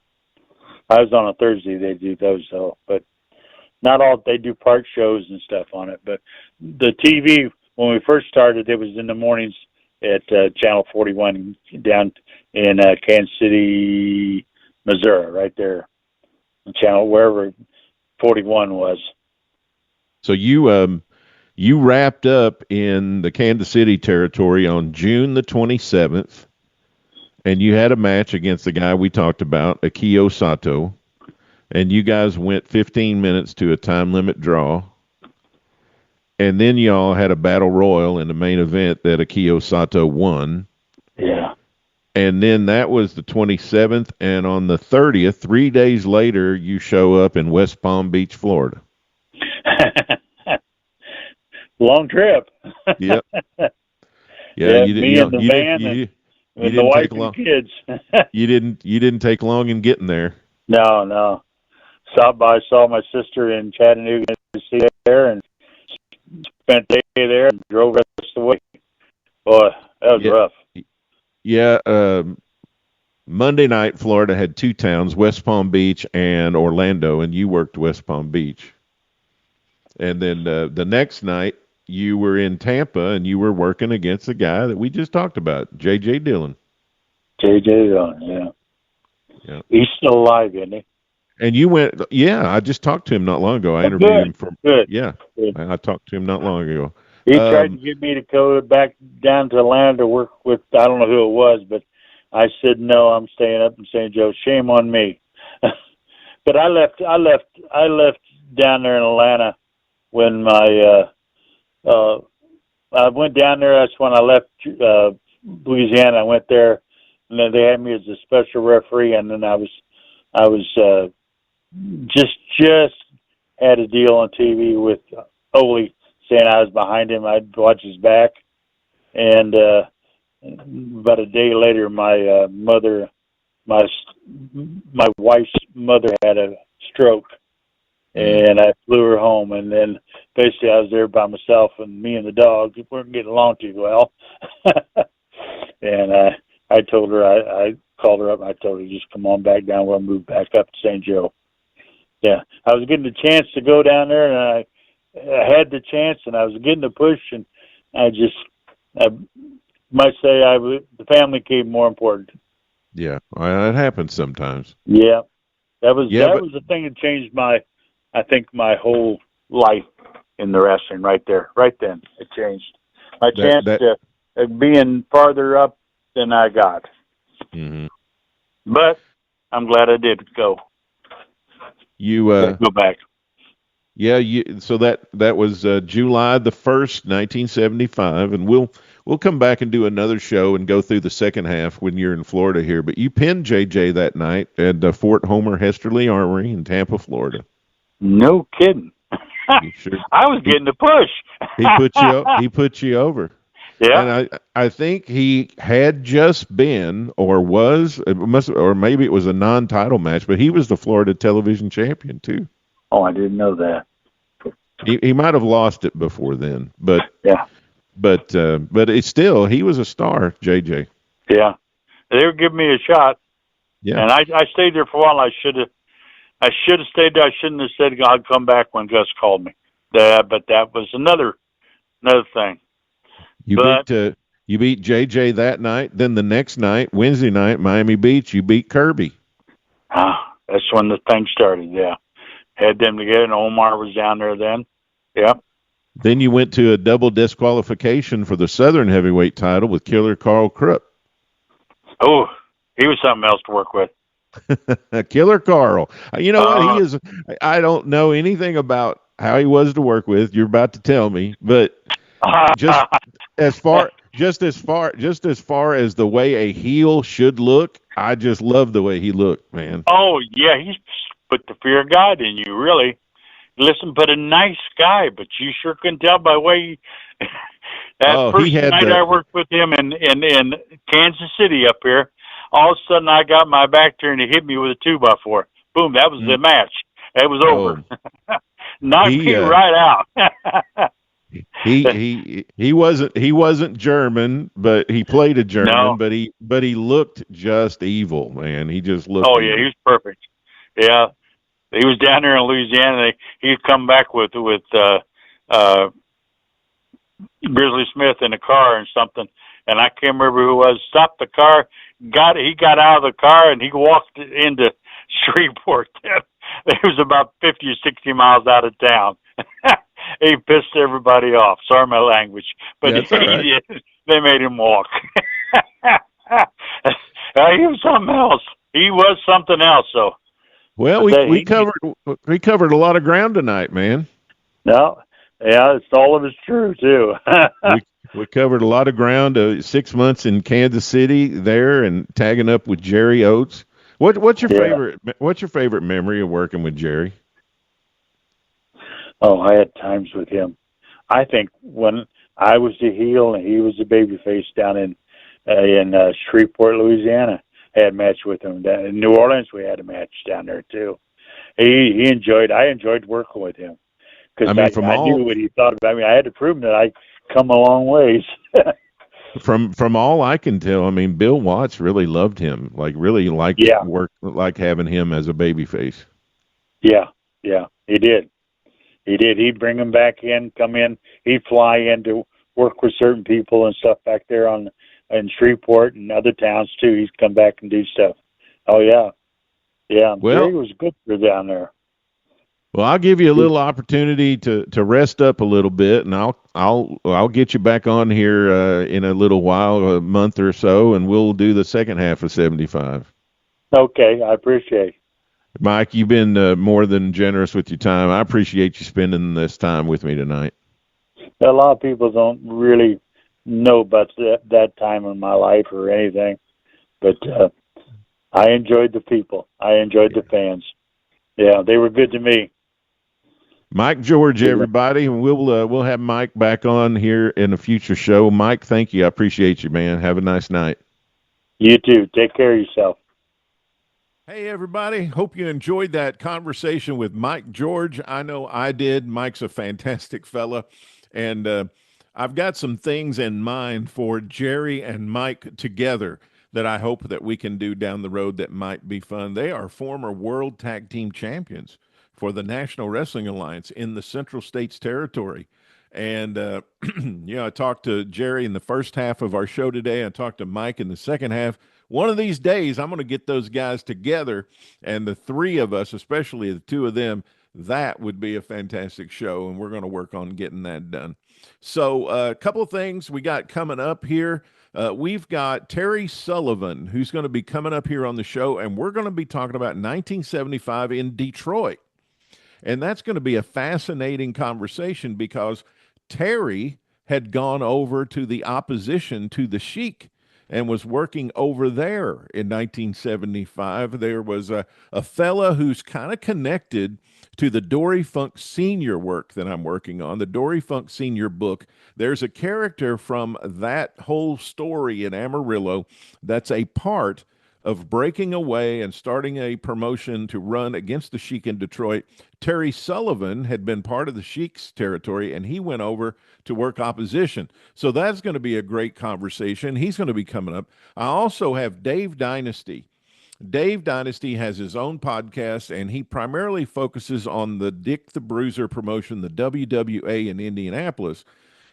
I was on a Thursday. They do those though, but not all. They do park shows and stuff on it. But the TV when we first started, it was in the mornings at Channel 41 down in Kansas City, Missouri, right there. The channel wherever 41 was. So you wrapped up in the Kansas City territory on June the 27th, and you had a match against the guy we talked about, Akio Sato, and you guys went 15 minutes to a time limit draw. And then y'all had a battle royal in the main event that Akio Sato won. Yeah. And then that was the 27th, and on the 30th, 3 days later, you show up in West Palm Beach, Florida. Long trip. Yep. Yeah, me and the van and the wife and kids. you didn't take long in getting there. No. Stopped by, saw my sister in Chattanooga, Tennessee there, and spent the day there and drove the rest of the way. Boy, that was rough. Yeah, Monday night, Florida had two towns, West Palm Beach and Orlando, and you worked West Palm Beach. And then the next night, you were in Tampa, and you were working against the guy that we just talked about, J.J. Dillon. J.J. Dillon, yeah. He's still alive, isn't he? And you went, I just talked to him not long ago. I interviewed him from, good. I talked to him not long ago. He tried to get me to go back down to Atlanta to work with, I don't know who it was, but I said, no, I'm staying up in St. Joe. Shame on me. But I left down there in Atlanta when I went down there. That's when I left Louisiana. I went there, and then they had me as a special referee, and then I was just had a deal on TV with Ole saying I was behind him. I'd watch his back, and about a day later, my wife's mother had a stroke, and I flew her home. And then basically, I was there by myself, and me and the dog weren't getting along too well. And I told her, I called her up, and I told her just come on back down. We'll move back up to St. Joe. Yeah, I was getting the chance to go down there, and I had the chance, and I was getting the push, and I might say the family came more important. Yeah, it happens sometimes. Yeah, that was the thing that changed my whole life in the wrestling right there. Right then, it changed my chance to being farther up than I got. Mm-hmm. But I'm glad I did go. You go back. Yeah, so that was July the 1st, 1975, and we'll come back and do another show and go through the second half when you're in Florida here. But you pinned JJ that night at Fort Homer Hesterly Armory in Tampa, Florida. No kidding. Sure? I was getting the push. He put you over. Yeah. And I think he had just been or maybe it was a non-title match, but he was the Florida television champion too. Oh, I didn't know that. He might have lost it before then, but yeah. But it's still, he was a star, JJ. Yeah, they were giving me a shot. Yeah, and I stayed there for a while. I should have. I should have stayed there. I shouldn't have said I'd come back when Gus called me. But that was another thing. You beat JJ that night. Then the next night, Wednesday night, Miami Beach, you beat Kirby. That's when the thing started. Yeah, had them together, and Omar was down there then. Yeah. Then you went to a double disqualification for the Southern heavyweight title with Killer Carl Krupp. Oh, he was something else to work with. Killer Carl. You know what? He is. I don't know anything about how he was to work with. You're about to tell me, but just as far as the way a heel should look, I just love the way he looked, man. Oh yeah, he's put the fear of God in you, really. Listen, but a nice guy, but you sure couldn't tell by the way first night I worked with him in Kansas City up here. All of a sudden, I got my back turned and he hit me with a 2x4. Boom! That was the match. It was over. Knocked me right out. He wasn't German, but he played a German. No. But he looked just evil, man. He just looked. Oh yeah, he was perfect. Yeah, he was down there in Louisiana. He'd come back with Grizzly Smith in a car and something, and I can't remember who it was. Stopped the car. He got out of the car and he walked into Shreveport. It was about 50 or 60 miles out of town. He pissed everybody off. Sorry my language, but they made him walk. He was something else. He was something else. So, well, we covered a lot of ground tonight, man. No, yeah, all of it's true too. We covered a lot of ground. 6 months in Kansas City there, and tagging up with Jerry Oates. What's your favorite? What's your favorite memory of working with Jerry? Oh, I had times with him. I think when I was the heel and he was the babyface down in Shreveport, Louisiana, I had a match with him. In New Orleans, we had a match down there too. I enjoyed working with him because I knew what he thought about me. I had to prove him that I come a long ways. From all I can tell, I mean, Bill Watts really loved him. Like really liked work, like having him as a babyface. Yeah, he did. He'd bring him back in, come in. He'd fly in to work with certain people and stuff back there in Shreveport and other towns too. He'd come back and do stuff. Oh yeah. Well, Jerry was good for down there. Well, I'll give you a little opportunity to rest up a little bit, and I'll get you back on here in a little while, a month or so, and we'll do the second half of 75. Okay, I appreciate it. Mike, you've been more than generous with your time. I appreciate you spending this time with me tonight. A lot of people don't really know about that time in my life or anything, but I enjoyed the people. I enjoyed the fans. Yeah, they were good to me. Mike George, everybody. We'll have Mike back on here in a future show. Mike, thank you. I appreciate you, man. Have a nice night. You too. Take care of yourself. Hey, everybody. Hope you enjoyed that conversation with Mike George. I know I did. Mike's a fantastic fella, and I've got some things in mind for Jerry and Mike together that I hope that we can do down the road that might be fun. They are former World Tag Team Champions for the National Wrestling Alliance in the Central States Territory. And, I talked to Jerry in the first half of our show today. I talked to Mike in the second half. One of these days, I'm going to get those guys together, and the three of us, especially the two of them, that would be a fantastic show, and we're going to work on getting that done. So a couple of things we got coming up here. We've got Terry Sullivan, who's going to be coming up here on the show, and we're going to be talking about 1975 in Detroit. And that's going to be a fascinating conversation because Terry had gone over to the opposition to the Sheik and was working over there in 1975. There was a fella who's kind of connected to the Dory Funk Sr. work that I'm working on, the Dory Funk Sr. book. There's a character from that whole story in Amarillo that's a part of breaking away and starting a promotion to run against the Sheik in Detroit. Terry Sullivan had been part of the Sheik's territory, and he went over to work opposition. So that's going to be a great conversation. He's going to be coming up. I also have Dave Dynasty. Dave Dynasty has his own podcast, and he primarily focuses on the Dick the Bruiser promotion, the WWA in Indianapolis.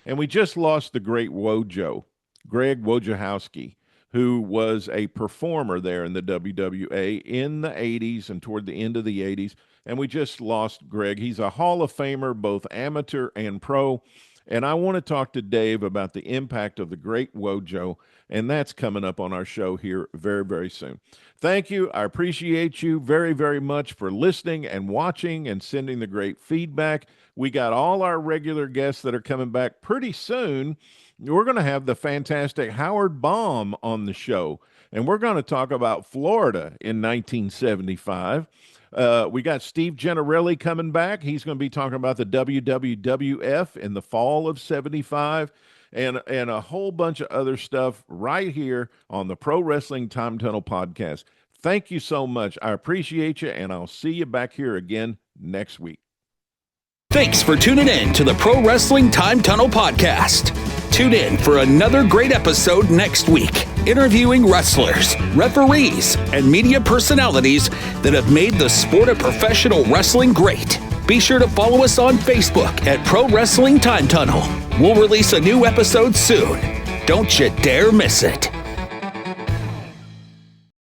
And we just lost the great Wojo, Greg Wojciechowski, who was a performer there in the WWA in the 80s and toward the end of the 80s. And we just lost Greg. He's a Hall of Famer, both amateur and pro. And I want to talk to Dave about the impact of the great Wojo, and that's coming up on our show here very, very soon. Thank you. I appreciate you very, very much for listening and watching and sending the great feedback. We got all our regular guests that are coming back pretty soon. We're going to have the fantastic Howard Baum on the show, and we're going to talk about Florida in 1975. We got Steve Gennarelli coming back. He's going to be talking about the WWF in the fall of 75 and a whole bunch of other stuff right here on the Pro Wrestling Time Tunnel podcast. Thank you so much. I appreciate you, and I'll see you back here again next week. Thanks for tuning in to the Pro Wrestling Time Tunnel podcast. Tune in for another great episode next week, interviewing wrestlers, referees, and media personalities that have made the sport of professional wrestling great. Be sure to follow us on Facebook at Pro Wrestling Time Tunnel. We'll release a new episode soon. Don't you dare miss it.